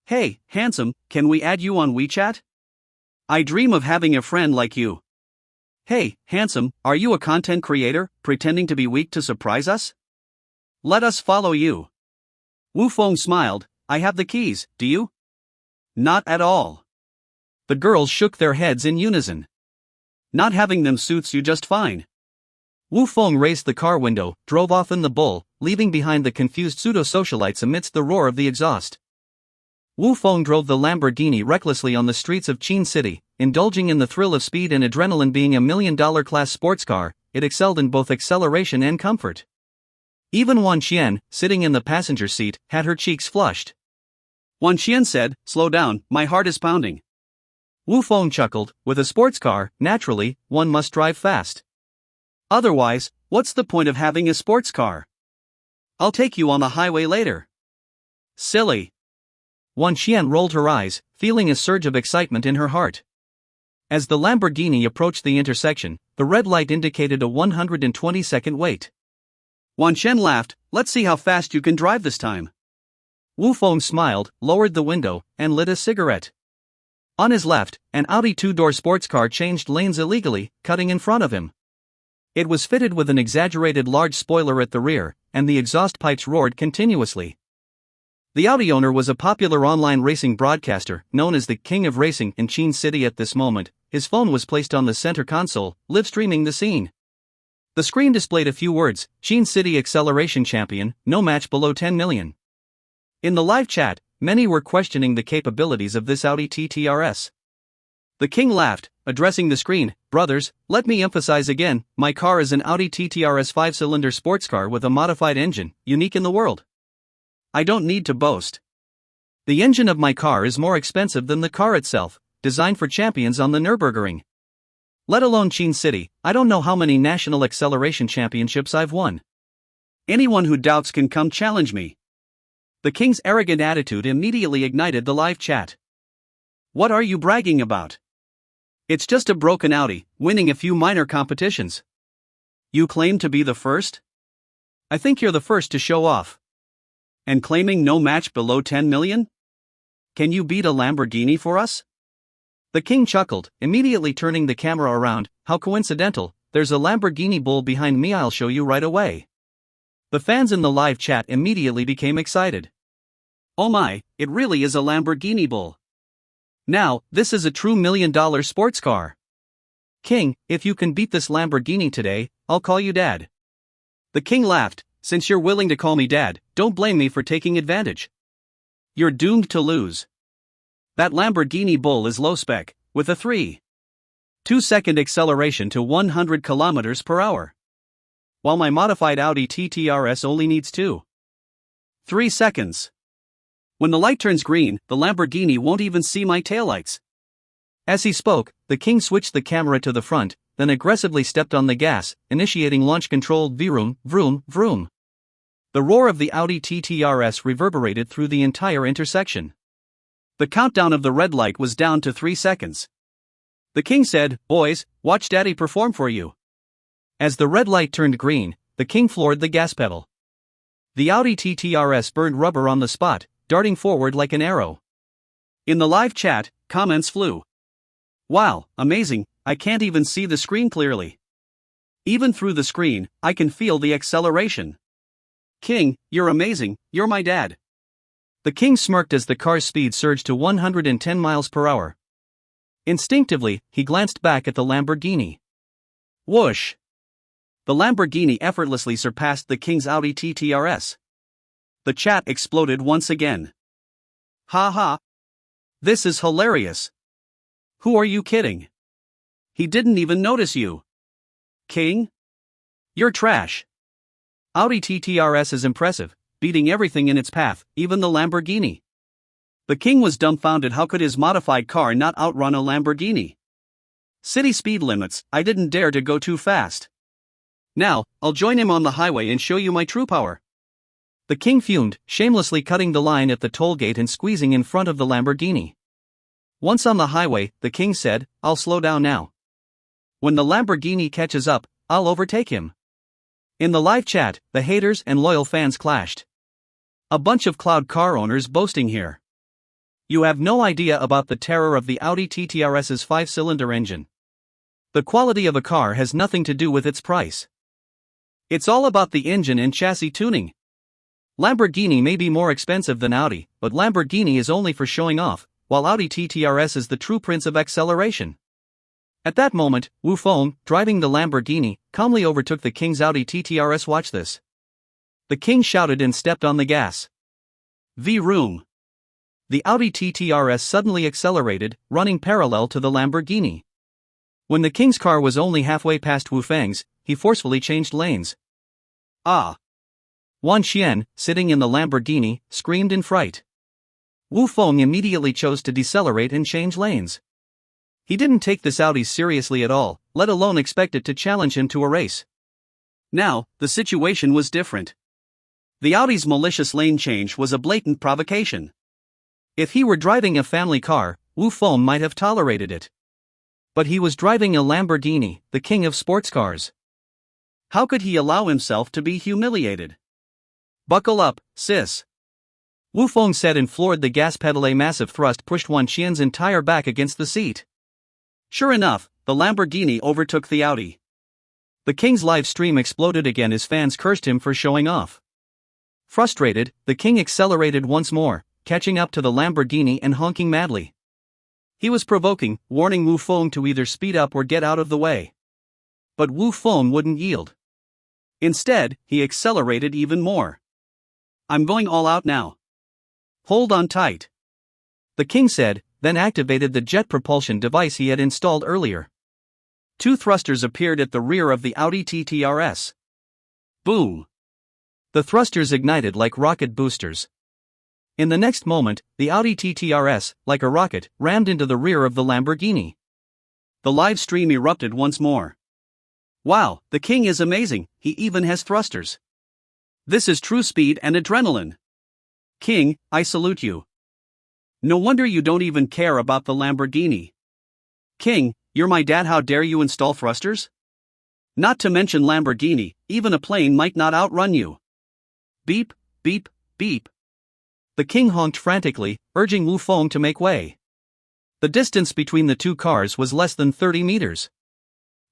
Hey, handsome, can we add you on WeChat? I dream of having a friend like you. Hey, handsome, are you a content creator, pretending to be weak to surprise us? Let us follow you." Wu Feng smiled. "I have the keys, do you?" "Not at all." The girls shook their heads in unison. "Not having them suits you just fine." Wu Feng raised the car window, drove off in the Bull, leaving behind the confused pseudo-socialites amidst the roar of the exhaust. Wu Feng drove the Lamborghini recklessly on the streets of Qin City, indulging in the thrill of speed and adrenaline. Being a million-dollar class sports car, it excelled in both acceleration and comfort. Even Wan Qian, sitting in the passenger seat, had her cheeks flushed. Wan Qian said, "Slow down, my heart is pounding." Wu Feng chuckled, with a sports car, naturally, one must drive fast. Otherwise, what's the point of having a sports car? I'll take you on the highway later. Silly. Wan Xian rolled her eyes, feeling a surge of excitement in her heart. As the Lamborghini approached the intersection, the red light indicated a 120-second wait. Wan Xian laughed, let's see how fast you can drive this time. Wu Feng smiled, lowered the window, and lit a cigarette. On his left, an Audi two-door sports car changed lanes illegally, cutting in front of him. It was fitted with an exaggerated large spoiler at the rear, and the exhaust pipes roared continuously. The Audi owner was a popular online racing broadcaster, known as the King of Racing in Chin City at this moment. His phone was placed on the center console, live-streaming the scene. The screen displayed a few words, Chin City Acceleration Champion, no match below 10 million. In the live chat, many were questioning the capabilities of this Audi TTRS. The king laughed, addressing the screen, brothers, let me emphasize again, my car is an Audi TTRS 5-cylinder sports car with a modified engine, unique in the world. I don't need to boast. The engine of my car is more expensive than the car itself, designed for champions on the Nürburgring. Let alone Chin City, I don't know how many national acceleration championships I've won. Anyone who doubts can come challenge me. The king's arrogant attitude immediately ignited the live chat. What are you bragging about? It's just a broken Audi, winning a few minor competitions. You claim to be the first? I think you're the first to show off. And claiming no match below 10 million? Can you beat a Lamborghini for us? The king chuckled, immediately turning the camera around. How coincidental, there's a Lamborghini bull behind me, I'll show you right away. The fans in the live chat immediately became excited. Oh my, it really is a Lamborghini bull. Now, this is a true $1 million sports car. King, if you can beat this Lamborghini today, I'll call you Dad. The king laughed, since you're willing to call me Dad, don't blame me for taking advantage. You're doomed to lose. That Lamborghini bull is low spec, with a 3.2-second acceleration to 100 km per hour. While my modified Audi TTRS only needs 2.3 seconds. When the light turns green, the Lamborghini won't even see my taillights. As he spoke, the king switched the camera to the front, then aggressively stepped on the gas, initiating launch control. Vroom, vroom, vroom. The roar of the Audi TTRS reverberated through the entire intersection. The countdown of the red light was down to 3 seconds. The king said, boys, watch Daddy perform for you. As the red light turned green, the king floored the gas pedal. The Audi TTRS burned rubber on the spot, darting forward like an arrow. In the live chat, comments flew. Wow, amazing, I can't even see the screen clearly. Even through the screen, I can feel the acceleration. King, you're amazing, you're my dad. The king smirked as the car's speed surged to 110 miles per hour. Instinctively, he glanced back at the Lamborghini. Whoosh! The Lamborghini effortlessly surpassed the king's Audi TTRS. The chat exploded once again. Ha ha! This is hilarious. Who are you kidding? He didn't even notice you. King? You're trash. Audi TTRS is impressive, beating everything in its path, even the Lamborghini. The king was dumbfounded. How could his modified car not outrun a Lamborghini? City speed limits, I didn't dare to go too fast. Now, I'll join him on the highway and show you my true power. The king fumed, shamelessly cutting the line at the toll gate and squeezing in front of the Lamborghini. Once on the highway, the king said, I'll slow down now. When the Lamborghini catches up, I'll overtake him. In the live chat, the haters and loyal fans clashed. A bunch of cloud car owners boasting here. You have no idea about the terror of the Audi TTRS's 5-cylinder engine. The quality of a car has nothing to do with its price. It's all about the engine and chassis tuning. Lamborghini may be more expensive than Audi, but Lamborghini is only for showing off, while Audi TTRS is the true prince of acceleration. At that moment, Wu Feng, driving the Lamborghini, calmly overtook the king's Audi TTRS. Watch this. The king shouted and stepped on the gas. Vroom. The Audi TTRS suddenly accelerated, running parallel to the Lamborghini. When the king's car was only halfway past Wu Feng's, he forcefully changed lanes. Ah! Wan Xian, sitting in the Lamborghini, screamed in fright. Wu Feng immediately chose to decelerate and change lanes. He didn't take this Audi seriously at all, let alone expect it to challenge him to a race. Now, the situation was different. The Audi's malicious lane change was a blatant provocation. If he were driving a family car, Wu Feng might have tolerated it. But he was driving a Lamborghini, the king of sports cars. How could he allow himself to be humiliated? "Buckle up, sis," Wu Feng said and floored the gas pedal. A massive thrust pushed Wan Qian's entire back against the seat. Sure enough, the Lamborghini overtook the Audi. The king's live stream exploded again as fans cursed him for showing off. Frustrated, the king accelerated once more, catching up to the Lamborghini and honking madly. He was provoking, warning Wu Feng to either speed up or get out of the way. But Wu Feng wouldn't yield. Instead, he accelerated even more. "I'm going all out now. Hold on tight," the king said, then activated the jet propulsion device he had installed earlier. Two thrusters appeared at the rear of the Audi TTRS. Boom! The thrusters ignited like rocket boosters. In the next moment, the Audi TTRS, like a rocket, rammed into the rear of the Lamborghini. The live stream erupted once more. "Wow, the king is amazing, he even has thrusters. This is true speed and adrenaline. King, I salute you. No wonder you don't even care about the Lamborghini. King, you're my dad, how dare you install thrusters? Not to mention Lamborghini, even a plane might not outrun you." Beep, beep, beep. The king honked frantically, urging Wu Feng to make way. The distance between the two cars was less than 30 meters.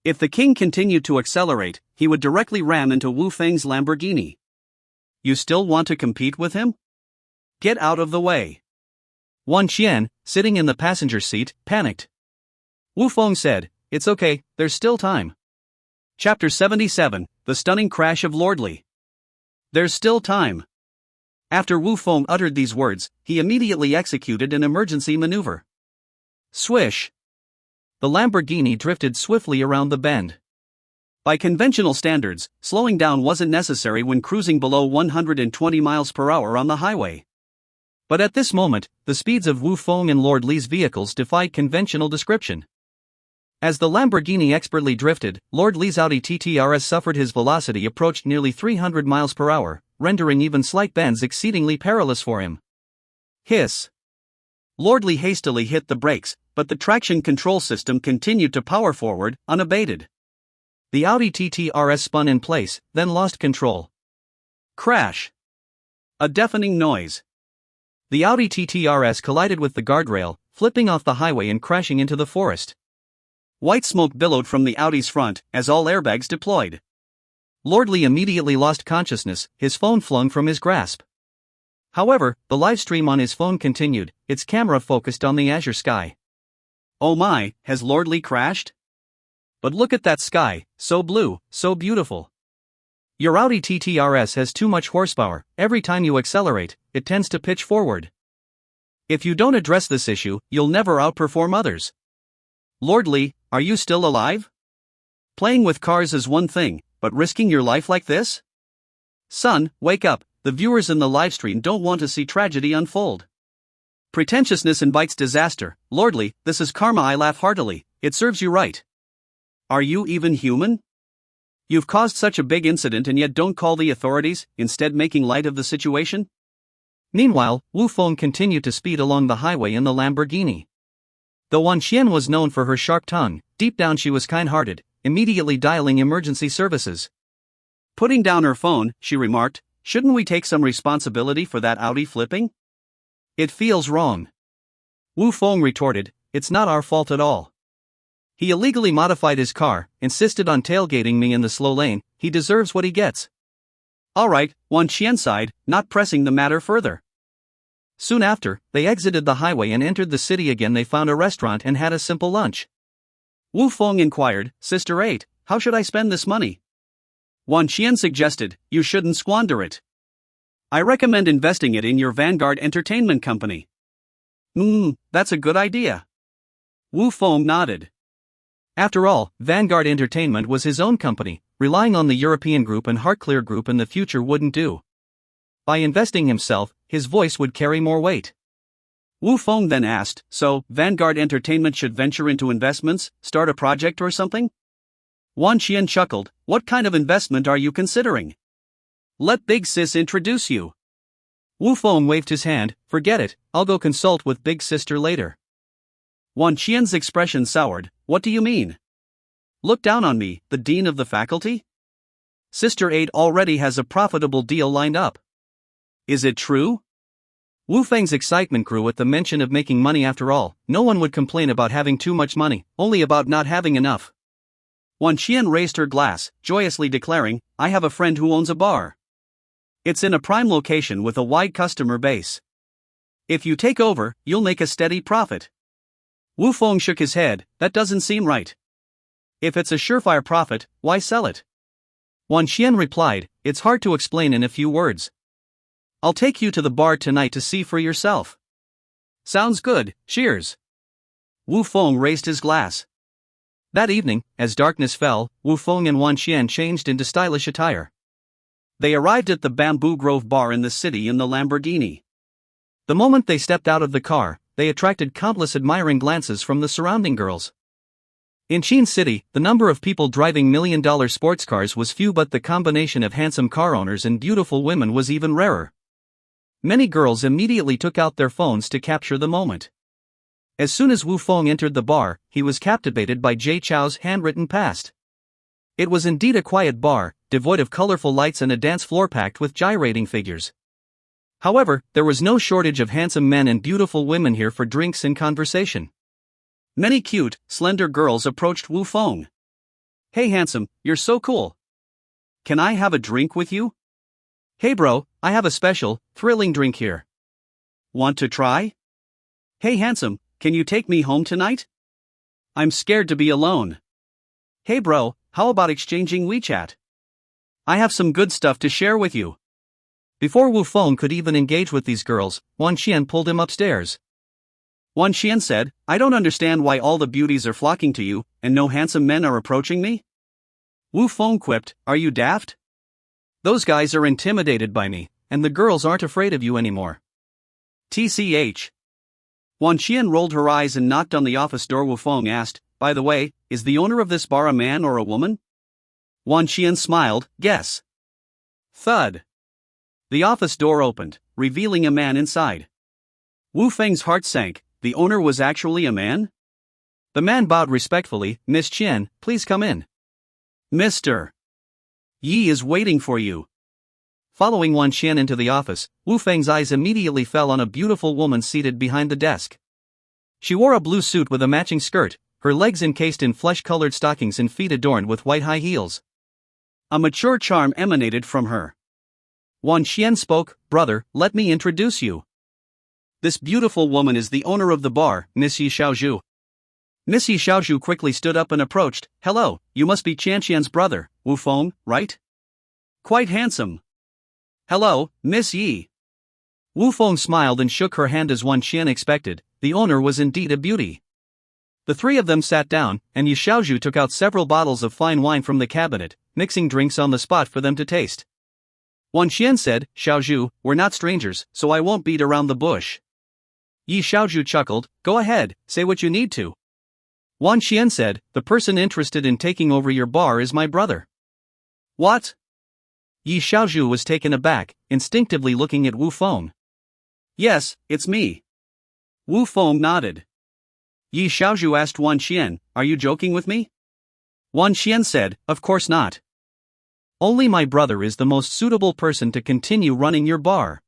If the king continued to accelerate, he would directly ram into Wu Feng's Lamborghini. "You still want to compete with him? Get out of the way." Wan Qian, sitting in the passenger seat, panicked. Wu Feng said, "It's okay, there's still time." Chapter 77, The Stunning Crash of Lordly. There's still time. After Wu Feng uttered these words, he immediately executed an emergency maneuver. Swish! The Lamborghini drifted swiftly around the bend. By conventional standards, slowing down wasn't necessary when cruising below 120 miles per hour on the highway. But at this moment, the speeds of Wu Feng and Lord Li's vehicles defied conventional description. As the Lamborghini expertly drifted, Lord Li's Audi TTRS suffered. His velocity approached nearly 300 miles per hour, rendering even slight bends exceedingly perilous for him. Hiss! Lord Li hastily hit the brakes, but the traction control system continued to power forward, unabated. The Audi TTRS spun in place, then lost control. Crash! A deafening noise. The Audi TTRS collided with the guardrail, flipping off the highway and crashing into the forest. White smoke billowed from the Audi's front as all airbags deployed. Lord Li immediately lost consciousness, his phone flung from his grasp. However, the live stream on his phone continued, its camera focused on the azure sky. "Oh my, has Lord Li crashed? But look at that sky, so blue, so beautiful. Your Audi TTRS has too much horsepower. Every time you accelerate, it tends to pitch forward. If you don't address this issue, you'll never outperform others. Lord Li, are you still alive? Playing with cars is one thing, but risking your life like this? Son, wake up, the viewers in the livestream don't want to see tragedy unfold. Pretentiousness invites disaster. Lord Li, this is karma. I laugh heartily, it serves you right. Are you even human? You've caused such a big incident and yet don't call the authorities, instead making light of the situation?" Meanwhile, Wu Feng continued to speed along the highway in the Lamborghini. Though Wan Qian was known for her sharp tongue, deep down she was kind-hearted, immediately dialing emergency services. Putting down her phone, she remarked, "Shouldn't we take some responsibility for that Audi flipping? It feels wrong." Wu Feng retorted, "It's not our fault at all. He illegally modified his car, insisted on tailgating me in the slow lane, he deserves what he gets." "Alright," Wan Qian sighed, not pressing the matter further. Soon after, they exited the highway and entered the city again. They found a restaurant and had a simple lunch. Wu Feng inquired, "Sister 8, how should I spend this money?" Wan Qian suggested, "You shouldn't squander it. I recommend investing it in your Vanguard Entertainment Company." That's a good idea." Wu Feng nodded. After all, Vanguard Entertainment was his own company, relying on the European Group and Heartclear Group in the future wouldn't do. By investing himself, his voice would carry more weight. Wu Feng then asked, so, Vanguard Entertainment should venture into investments, start a project or something? Wan Qian chuckled, what kind of investment are you considering? Let Big Sis introduce you. Wu Feng waved his hand, forget it, I'll go consult with Big Sister later. Wan Qian's expression soured, what do you mean? Look down on me, the dean of the faculty? Sister 8 already has a profitable deal lined up. Is it true? Wu Feng's excitement grew at the mention of making money. After all, no one would complain about having too much money, only about not having enough. Wan Qian raised her glass, joyously declaring, I have a friend who owns a bar. It's in a prime location with a wide customer base. If you take over, you'll make a steady profit. Wu Feng shook his head, that doesn't seem right. If it's a surefire profit, why sell it? Wan Qian replied, it's hard to explain in a few words. I'll take you to the bar tonight to see for yourself. Sounds good, cheers. Wu Feng raised his glass. That evening, as darkness fell, Wu Feng and Wan Qian changed into stylish attire. They arrived at the Bamboo Grove bar in the city in the Lamborghini. The moment they stepped out of the car, they attracted countless admiring glances from the surrounding girls. In Qin City, the number of people driving million-dollar sports cars was few, but the combination of handsome car owners and beautiful women was even rarer. Many girls immediately took out their phones to capture the moment. As soon as Wu Feng entered the bar, he was captivated by Jay Chou's handwritten past. It was indeed a quiet bar, devoid of colorful lights and a dance floor packed with gyrating figures. However, there was no shortage of handsome men and beautiful women here for drinks and conversation. Many cute, slender girls approached Wu Feng. Hey handsome, you're so cool. Can I have a drink with you? Hey bro, I have a special, thrilling drink here. Want to try? Hey handsome, can you take me home tonight? I'm scared to be alone. Hey bro, how about exchanging WeChat? I have some good stuff to share with you. Before Wu Feng could even engage with these girls, Wan Qian pulled him upstairs. Wan Qian said, I don't understand why all the beauties are flocking to you, and no handsome men are approaching me? Wu Feng quipped, are you daft? Those guys are intimidated by me, and the girls aren't afraid of you anymore. TCH. Wan Qian rolled her eyes and knocked on the office door. Wu Feng asked, by the way, is the owner of this bar a man or a woman? Wan Qian smiled, guess. Thud. The office door opened, revealing a man inside. Wu Feng's heart sank, the owner was actually a man? The man bowed respectfully, Miss Qian, please come in. Mr. Yi is waiting for you. Following Wan Qian into the office, Wu Feng's eyes immediately fell on a beautiful woman seated behind the desk. She wore a blue suit with a matching skirt, her legs encased in flesh-colored stockings and feet adorned with white high heels. A mature charm emanated from her. Wan Qian spoke, brother, let me introduce you. This beautiful woman is the owner of the bar, Miss Yi Xiaozhu. Miss Yi Xiaozhu quickly stood up and approached, hello, you must be Qianqian's brother, Wu Feng, right? Quite handsome. Hello, Miss Yi. Wu Feng smiled and shook her hand as Wan Qian expected, the owner was indeed a beauty. The three of them sat down, and Yi Xiaozhu took out several bottles of fine wine from the cabinet, mixing drinks on the spot for them to taste. Wan Qian said, Xiaozhu, we're not strangers, so I won't beat around the bush. Yi Xiaozhu chuckled, go ahead, say what you need to. Wan Qian said, the person interested in taking over your bar is my brother. What? Yi Xiaozhu was taken aback, instinctively looking at Wu Feng. Yes, it's me. Wu Feng nodded. Yi Xiaozhu asked Wan Qian, are you joking with me? Wan Qian said, of course not. Only my brother is the most suitable person to continue running your bar.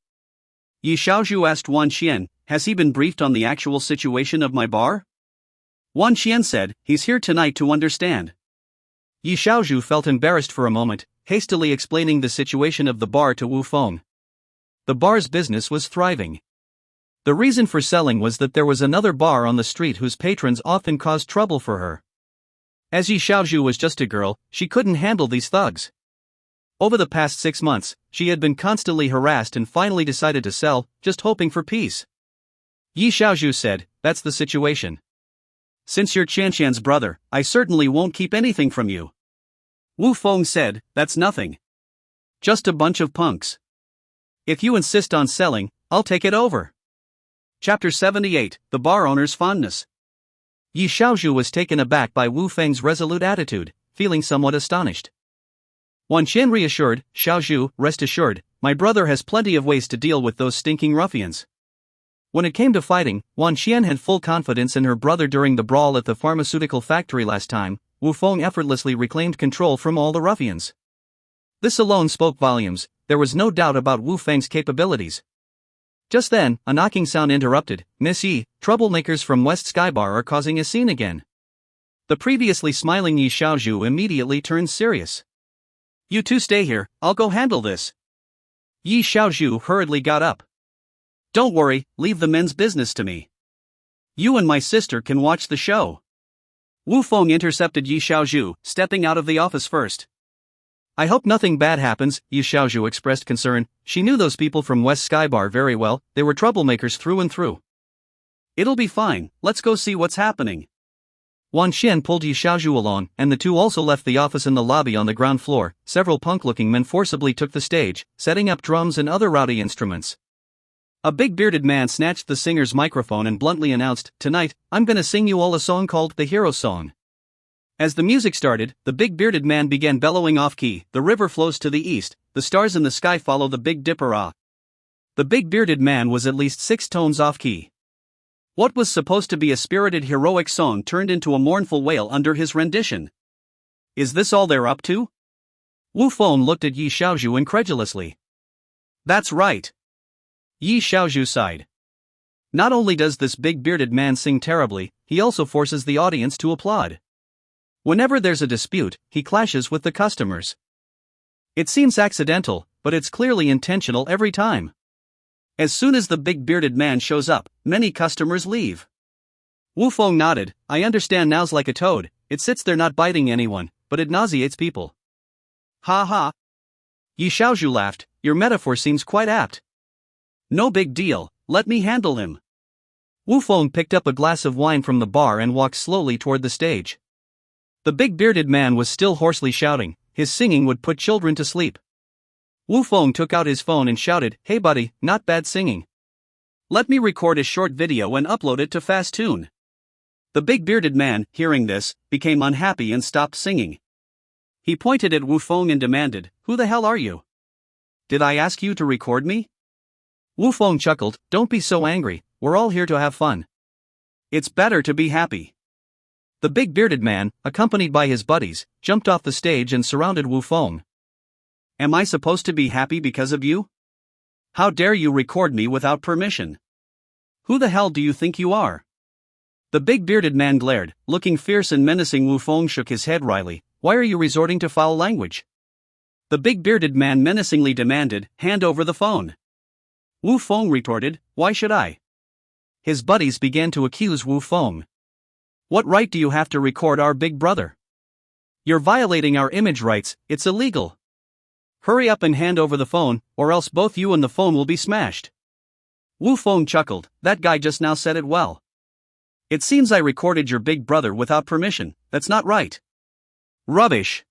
Yi Xiaozhu asked Wan Qian, has he been briefed on the actual situation of my bar? Wan Qian said, he's here tonight to understand. Yi Xiaozhu felt embarrassed for a moment, hastily explaining the situation of the bar to Wu Feng. The bar's business was thriving. The reason for selling was that there was another bar on the street whose patrons often caused trouble for her. As Yi Xiaozhu was just a girl, she couldn't handle these thugs. Over the past 6 months, she had been constantly harassed and finally decided to sell, just hoping for peace. Yi Xiaozhu said, that's the situation. Since you're Qianqian's brother, I certainly won't keep anything from you. Wu Feng said, that's nothing. Just a bunch of punks. If you insist on selling, I'll take it over. Chapter 78, The Bar Owner's Fondness. Yi Xiaozhu was taken aback by Wu Feng's resolute attitude, feeling somewhat astonished. Wan Qian reassured, Xiaozhu, rest assured, my brother has plenty of ways to deal with those stinking ruffians. When it came to fighting, Wan Qian had full confidence in her brother during the brawl at the pharmaceutical factory last time. Wu Feng effortlessly reclaimed control from all the ruffians. This alone spoke volumes, there was no doubt about Wu Feng's capabilities. Just then, a knocking sound interrupted. Miss Yi, troublemakers from West Skybar are causing a scene again. The previously smiling Yi Xiaozhu immediately turned serious. You two stay here, I'll go handle this. Yi Xiaozhu hurriedly got up. Don't worry, leave the men's business to me. You and my sister can watch the show. Wu Feng intercepted Yi Xiaozhu, stepping out of the office first. I hope nothing bad happens, Yi Xiaozhu expressed concern. She knew those people from West Skybar very well, they were troublemakers through and through. It'll be fine, let's go see what's happening. Wan Qian pulled Yi Xiaozhu along, and the two also left the office in the lobby on the ground floor. Several punk-looking men forcibly took the stage, setting up drums and other rowdy instruments. A big bearded man snatched the singer's microphone and bluntly announced, Tonight, I'm gonna sing you all a song called The Hero Song. As the music started, the big bearded man began bellowing off-key, the river flows to the east, the stars in the sky follow the Big Dipper ah. The big bearded man was at least 6 tones off-key. What was supposed to be a spirited heroic song turned into a mournful wail under his rendition. Is this all they're up to? Wu Feng looked at Yi Xiaozhu incredulously. That's right. Yi Xiaozhu sighed. Not only does this big bearded man sing terribly, he also forces the audience to applaud. Whenever there's a dispute, he clashes with the customers. It seems accidental, but it's clearly intentional every time. As soon as the big bearded man shows up, many customers leave. Wu Feng nodded, I understand now's like a toad, it sits there not biting anyone, but it nauseates people. Ha ha. Yi Xiaozhu laughed, your metaphor seems quite apt. No big deal, let me handle him. Wu Feng picked up a glass of wine from the bar and walked slowly toward the stage. The big bearded man was still hoarsely shouting, his singing would put children to sleep. Wu Feng took out his phone and shouted, Hey buddy, not bad singing. Let me record a short video and upload it to Fast-Tune. The big bearded man, hearing this, became unhappy and stopped singing. He pointed at Wu Feng and demanded, Who the hell are you? Did I ask you to record me? Wu Feng chuckled, Don't be so angry, we're all here to have fun. It's better to be happy. The big bearded man, accompanied by his buddies, jumped off the stage and surrounded Wu Feng. Am I supposed to be happy because of you? How dare you record me without permission? Who the hell do you think you are? The big bearded man glared, looking fierce and menacing. Wu Feng shook his head wryly, Why are you resorting to foul language? The big bearded man menacingly demanded, Hand over the phone. Wu Feng retorted, Why should I? His buddies began to accuse Wu Feng. What right do you have to record our big brother? You're violating our image rights, it's illegal. Hurry up and hand over the phone, or else both you and the phone will be smashed. Wu Feng chuckled, That guy just now said it well. It seems I recorded your big brother without permission, that's not right. Rubbish.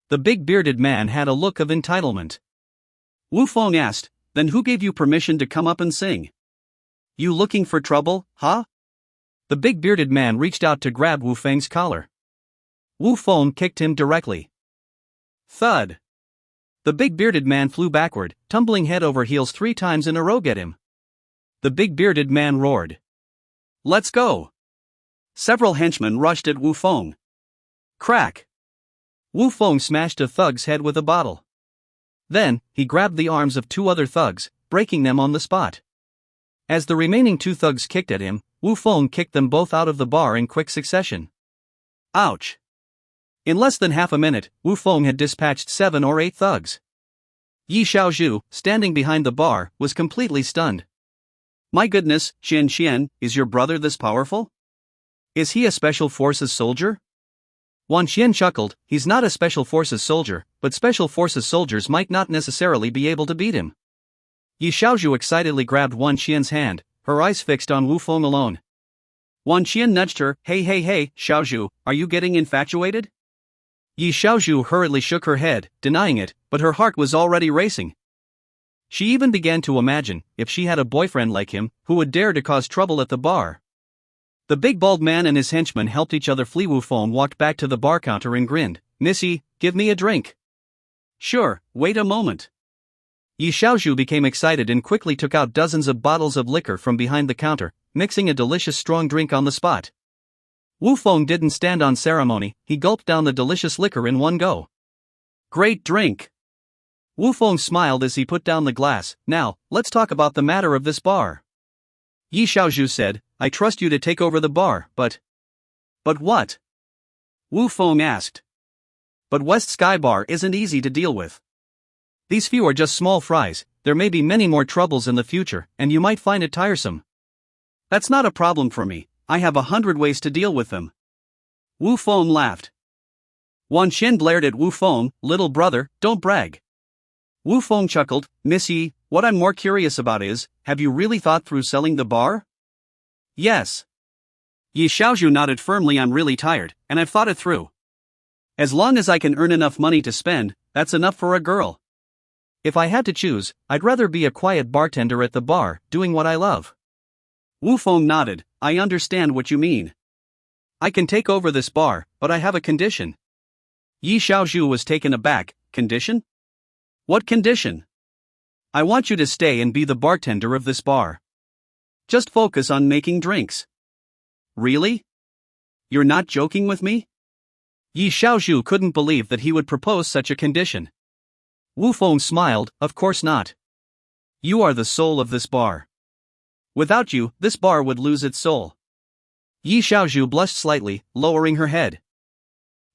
The big bearded man had a look of entitlement. Wu Feng asked, Then who gave you permission to come up and sing? You looking for trouble, huh? The big bearded man reached out to grab Wu Feng's collar. Wu Feng kicked him directly. Thud. The big bearded man flew backward, tumbling head over heels 3 times in a row. Get him. The big bearded man roared. Let's go. Several henchmen rushed at Wu Feng. Crack. Wu Feng smashed a thug's head with a bottle. Then, he grabbed the arms of 2 other thugs, breaking them on the spot. As the remaining 2 thugs kicked at him, Wu Feng kicked them both out of the bar in quick succession. Ouch. In less than half a minute, Wu Feng had dispatched 7 or 8 thugs. Yi Xiaozhu, standing behind the bar, was completely stunned. My goodness, Xian, is your brother this powerful? Is he a Special Forces soldier? Wan Qian chuckled, He's not a Special Forces soldier, but Special Forces soldiers might not necessarily be able to beat him. Yi Xiaozhu excitedly grabbed Wan Qian's hand, her eyes fixed on Wu Feng alone. Wan Qian nudged her, Hey, Xiaozhu, are you getting infatuated? Yi Xiaozhu hurriedly shook her head, denying it, but her heart was already racing. She even began to imagine if she had a boyfriend like him who would dare to cause trouble at the bar. The big bald man and his henchmen helped each other flee. Wu Feng walked back to the bar counter and grinned. "Missy, give me a drink." "Sure, wait a moment." Yi Xiaozhu became excited and quickly took out dozens of bottles of liquor from behind the counter, mixing a delicious strong drink on the spot. Wu Feng didn't stand on ceremony, he gulped down the delicious liquor in one go. "Great drink." Wu Feng smiled as he put down the glass. "Now, let's talk about the matter of this bar." Yi Xiaozhu said, "I trust you to take over the bar, but..." "But what?" Wu Feng asked. "But West Sky Bar isn't easy to deal with. These few are just small fries, there may be many more troubles in the future, and you might find it tiresome." "That's not a problem for me, I have 100 ways to deal with them." Wu Feng laughed. Wan Qian glared at Wu Feng. "Little brother, don't brag." Wu Feng chuckled. "Miss Yi, what I'm more curious about is, have you really thought through selling the bar?" "Yes." Yi Xiaozhu nodded firmly. "I'm really tired, and I've thought it through. As long as I can earn enough money to spend, that's enough for a girl. If I had to choose, I'd rather be a quiet bartender at the bar, doing what I love." Wu Feng nodded. "I understand what you mean. I can take over this bar, but I have a condition." Yi Xiaozhu was taken aback. "Condition? What condition?" "I want you to stay and be the bartender of this bar. Just focus on making drinks." "Really? You're not joking with me?" Yi Xiaozhu couldn't believe that he would propose such a condition. Wu Feng smiled. "Of course not. You are the soul of this bar. Without you, this bar would lose its soul." Yi Xiaozhu blushed slightly, lowering her head.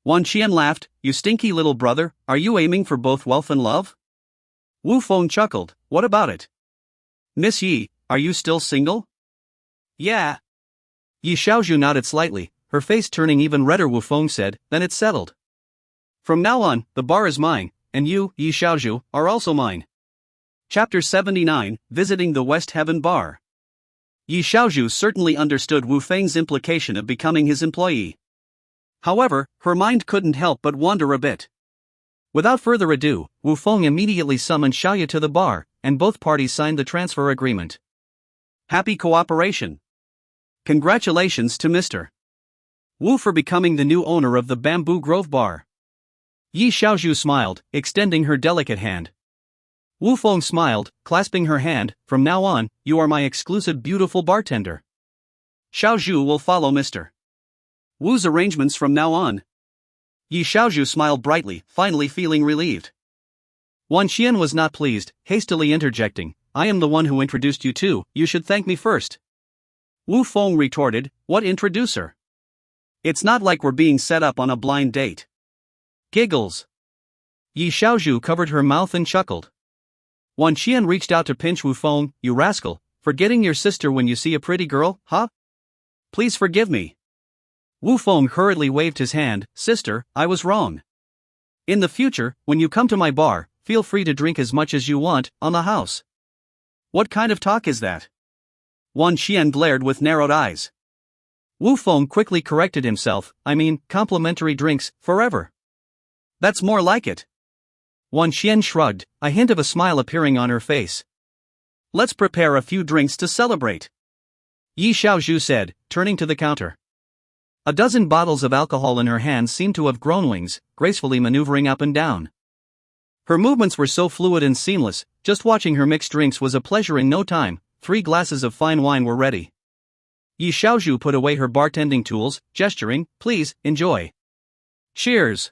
Wan Qian laughed. "You stinky little brother, are you aiming for both wealth and love?" Wu Feng chuckled. "What about it? Miss Yi, are you still single?" "Yeah." Yi Xiaozhu nodded slightly, her face turning even redder. Wu Feng said, "Then it's settled. From now on, the bar is mine, and you, Yi Xiaozhu, are also mine." Chapter 79, Visiting the West Heaven Bar. Yi Xiaozhu certainly understood Wu Feng's implication of becoming his employee. However, her mind couldn't help but wander a bit. Without further ado, Wu Feng immediately summoned Shya to the bar, and both parties signed the transfer agreement. "Happy cooperation. Congratulations to Mr. Wu for becoming the new owner of the Bamboo Grove Bar." Yi Xiaozhu smiled, extending her delicate hand. Wu Feng smiled, clasping her hand. "From now on, you are my exclusive beautiful bartender. Xiaozhu will follow Mr. Wu's arrangements from now on." Yi Xiaozhu smiled brightly, finally feeling relieved. Wan Qian was not pleased, hastily interjecting, "I am the one who introduced you two, you should thank me first." Wu Feng retorted, "What introducer? It's not like we're being set up on a blind date." Giggles. Yi Xiaozhu covered her mouth and chuckled. Wan Qian reached out to pinch Wu Feng. "You rascal, forgetting your sister when you see a pretty girl, huh? Please forgive me." Wu Feng hurriedly waved his hand. "Sister, I was wrong. In the future, when you come to my bar, feel free to drink as much as you want, on the house." "What kind of talk is that?" Wan Qian glared with narrowed eyes. Wu Feng quickly corrected himself. "I mean, complimentary drinks, forever. That's more like it." Wan Qian shrugged, a hint of a smile appearing on her face. "Let's prepare a few drinks to celebrate," Yi Xiaozhu said, turning to the counter. A dozen bottles of alcohol in her hands seemed to have grown wings, gracefully maneuvering up and down. Her movements were so fluid and seamless, just watching her mix drinks was a pleasure in no time. 3 glasses of fine wine were ready. Yi Xiaozhu put away her bartending tools, gesturing, "Please, enjoy." "Cheers."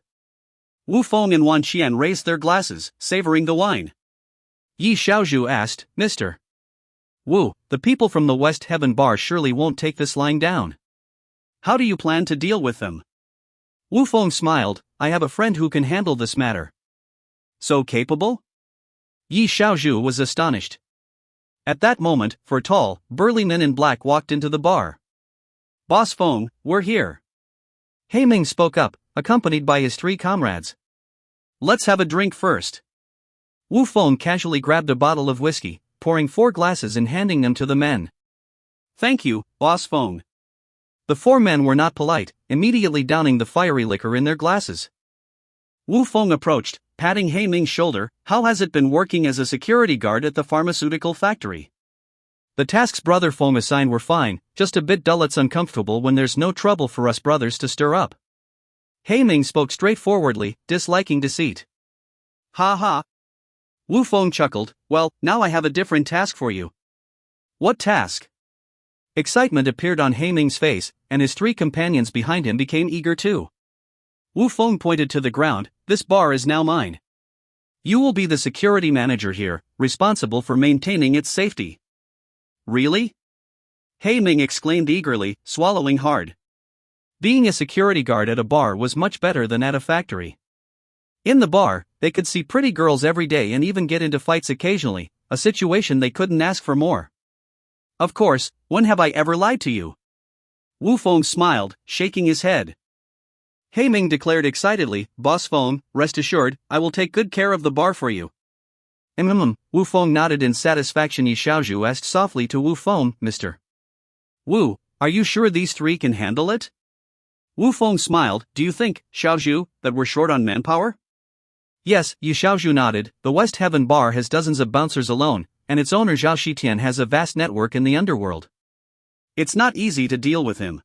Wu Feng and Wan Qian raised their glasses, savoring the wine. Yi Xiaozhu asked, "Mr. Wu, the people from the West Heaven Bar surely won't take this lying down. How do you plan to deal with them?" Wu Feng smiled. "I have a friend who can handle this matter." "So capable?" Yi Xiaozhu was astonished. At that moment, 4 tall, burly men in black walked into the bar. "Boss Feng, we're here." He Ming spoke up, accompanied by his 3 comrades. "Let's have a drink first." Wu Feng casually grabbed a bottle of whiskey, pouring 4 glasses and handing them to the men. "Thank you, Boss Feng." The 4 men were not polite, immediately downing the fiery liquor in their glasses. Wu Feng approached, patting Haiming's shoulder, how has it been working as a security guard at the pharmaceutical factory? The tasks Brother Fong assigned were fine, just a bit dull. It's uncomfortable when there's no trouble for us brothers to stir up. Haiming spoke straightforwardly, disliking deceit. Ha ha. Wu Fong chuckled, well, now I have a different task for you. What task? Excitement appeared on Haiming's face, and his three companions behind him became eager too. Wu Fong pointed to the ground, this bar is now mine. You will be the security manager here, responsible for maintaining its safety. Really? Haiming exclaimed eagerly, swallowing hard. Being a security guard at a bar was much better than at a factory. In the bar, they could see pretty girls every day and even get into fights occasionally, a situation they couldn't ask for more. Of course, when have I ever lied to you? Wu Fong smiled, shaking his head. Haiming declared excitedly, Boss Fong, rest assured, I will take good care of the bar for you. Wu Fong nodded in satisfaction. Yi Xiaozhu asked softly to Wu Fong, Mr. Wu, are you sure these three can handle it? Wu Fong smiled, do you think, Xiaozhu, that we're short on manpower? Yes, Yi Xiaozhu nodded, the West Heaven Bar has dozens of bouncers alone, and its owner Zhao Shitian has a vast network in the underworld. It's not easy to deal with him.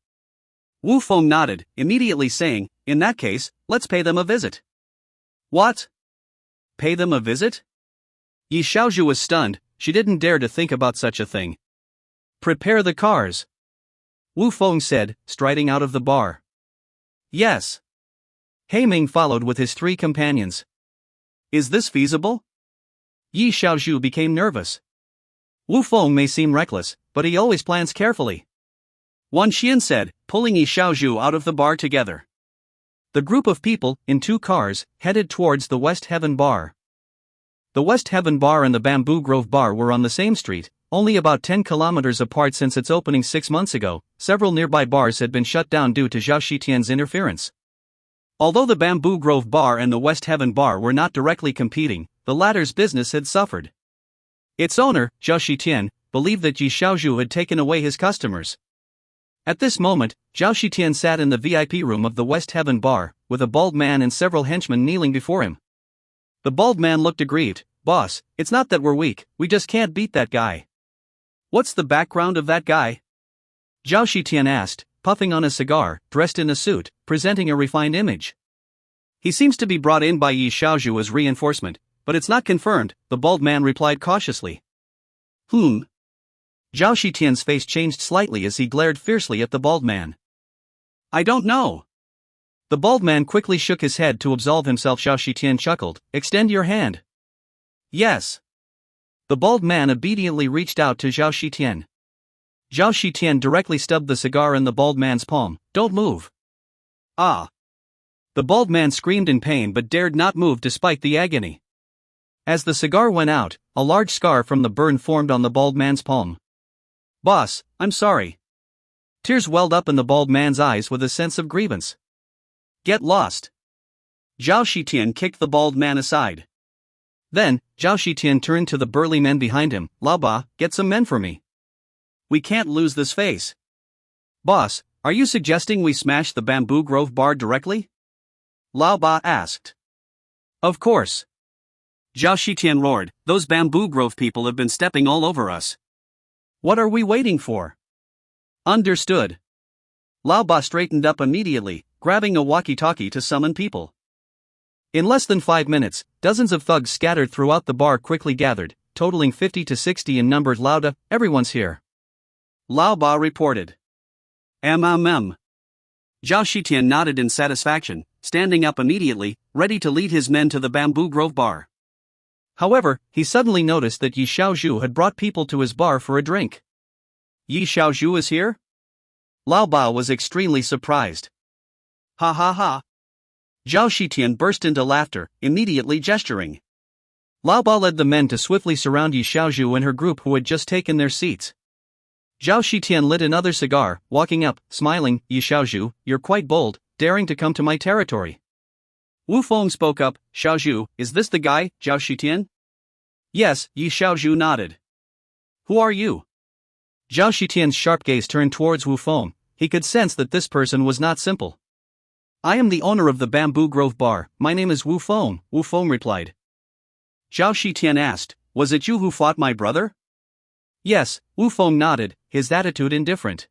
Wu Fong nodded, immediately saying, in that case, let's pay them a visit. What? Pay them a visit? Yi Xiaozhu was stunned, she didn't dare to think about such a thing. Prepare the cars. Wu Fong said, striding out of the bar. Yes. Haiming followed with his three companions. Is this feasible? Yi Xiaozhu became nervous. Wu Fong may seem reckless, but he always plans carefully. Wan Xian said, pulling Yi Xiaozhu out of the bar together. The group of people, in two cars, headed towards the West Heaven Bar. The West Heaven Bar and the Bamboo Grove Bar were on the same street, only about 10 kilometers apart. Since its opening 6 months ago, several nearby bars had been shut down due to Zhao Shitian's interference. Although the Bamboo Grove Bar and the West Heaven Bar were not directly competing, the latter's business had suffered. Its owner, Zhao Shitian, believed that Yi Xiaozhu had taken away his customers. At this moment, Zhao Shitian sat in the VIP room of the West Heaven Bar, with a bald man and several henchmen kneeling before him. The bald man looked aggrieved. Boss, it's not that we're weak, we just can't beat that guy. What's the background of that guy? Zhao Shitian asked, puffing on a cigar, dressed in a suit, presenting a refined image. He seems to be brought in by Yi Xiaozhu as reinforcement, but it's not confirmed, the bald man replied cautiously. Zhao Shitian's face changed slightly as he glared fiercely at the bald man. I don't know. The bald man quickly shook his head to absolve himself. Zhao Shitian chuckled, extend your hand. Yes. The bald man obediently reached out to Zhao Shitian. Zhao Shitian directly stubbed the cigar in the bald man's palm. Don't move. Ah. The bald man screamed in pain but dared not move despite the agony. As the cigar went out, a large scar from the burn formed on the bald man's palm. Boss, I'm sorry. Tears welled up in the bald man's eyes with a sense of grievance. Get lost. Zhao Shitian kicked the bald man aside. Then, Zhao Shitian turned to the burly men behind him. Lao Ba, get some men for me. We can't lose this face. Boss, are you suggesting we smash the Bamboo Grove Bar directly? Lao Ba asked. Of course. Zhao Shitian roared, those Bamboo Grove people have been stepping all over us. What are we waiting for? Understood. Lao Ba straightened up immediately, grabbing a walkie-talkie to summon people. In less than 5 minutes, dozens of thugs scattered throughout the bar quickly gathered, totaling 50 to 60 in number. Lauda, everyone's here. Lao Ba reported. Zhao Shitian nodded in satisfaction, standing up immediately, ready to lead his men to the Bamboo Grove Bar. However, he suddenly noticed that Yi Xiaozhu had brought people to his bar for a drink. Yi Xiaozhu is here? Lao Ba was extremely surprised. Ha ha ha. Zhao Shitian burst into laughter, immediately gesturing. Lao Ba led the men to swiftly surround Yi Xiaozhu and her group who had just taken their seats. Zhao Shitian lit another cigar, walking up, smiling, Yi Xiaozhu, you're quite bold, daring to come to my territory. Wu Fong spoke up, Xiaozhu, is this the guy, Zhao Shitian? Yes, Yi Xiaozhu nodded. Who are you? Zhao Shitian's sharp gaze turned towards Wu Fong. He could sense that this person was not simple. I am the owner of the Bamboo Grove Bar, my name is Wu Feng, Wu Feng replied. Zhao Shitian asked, was it you who fought my brother? Yes, Wu Feng nodded, his attitude indifferent.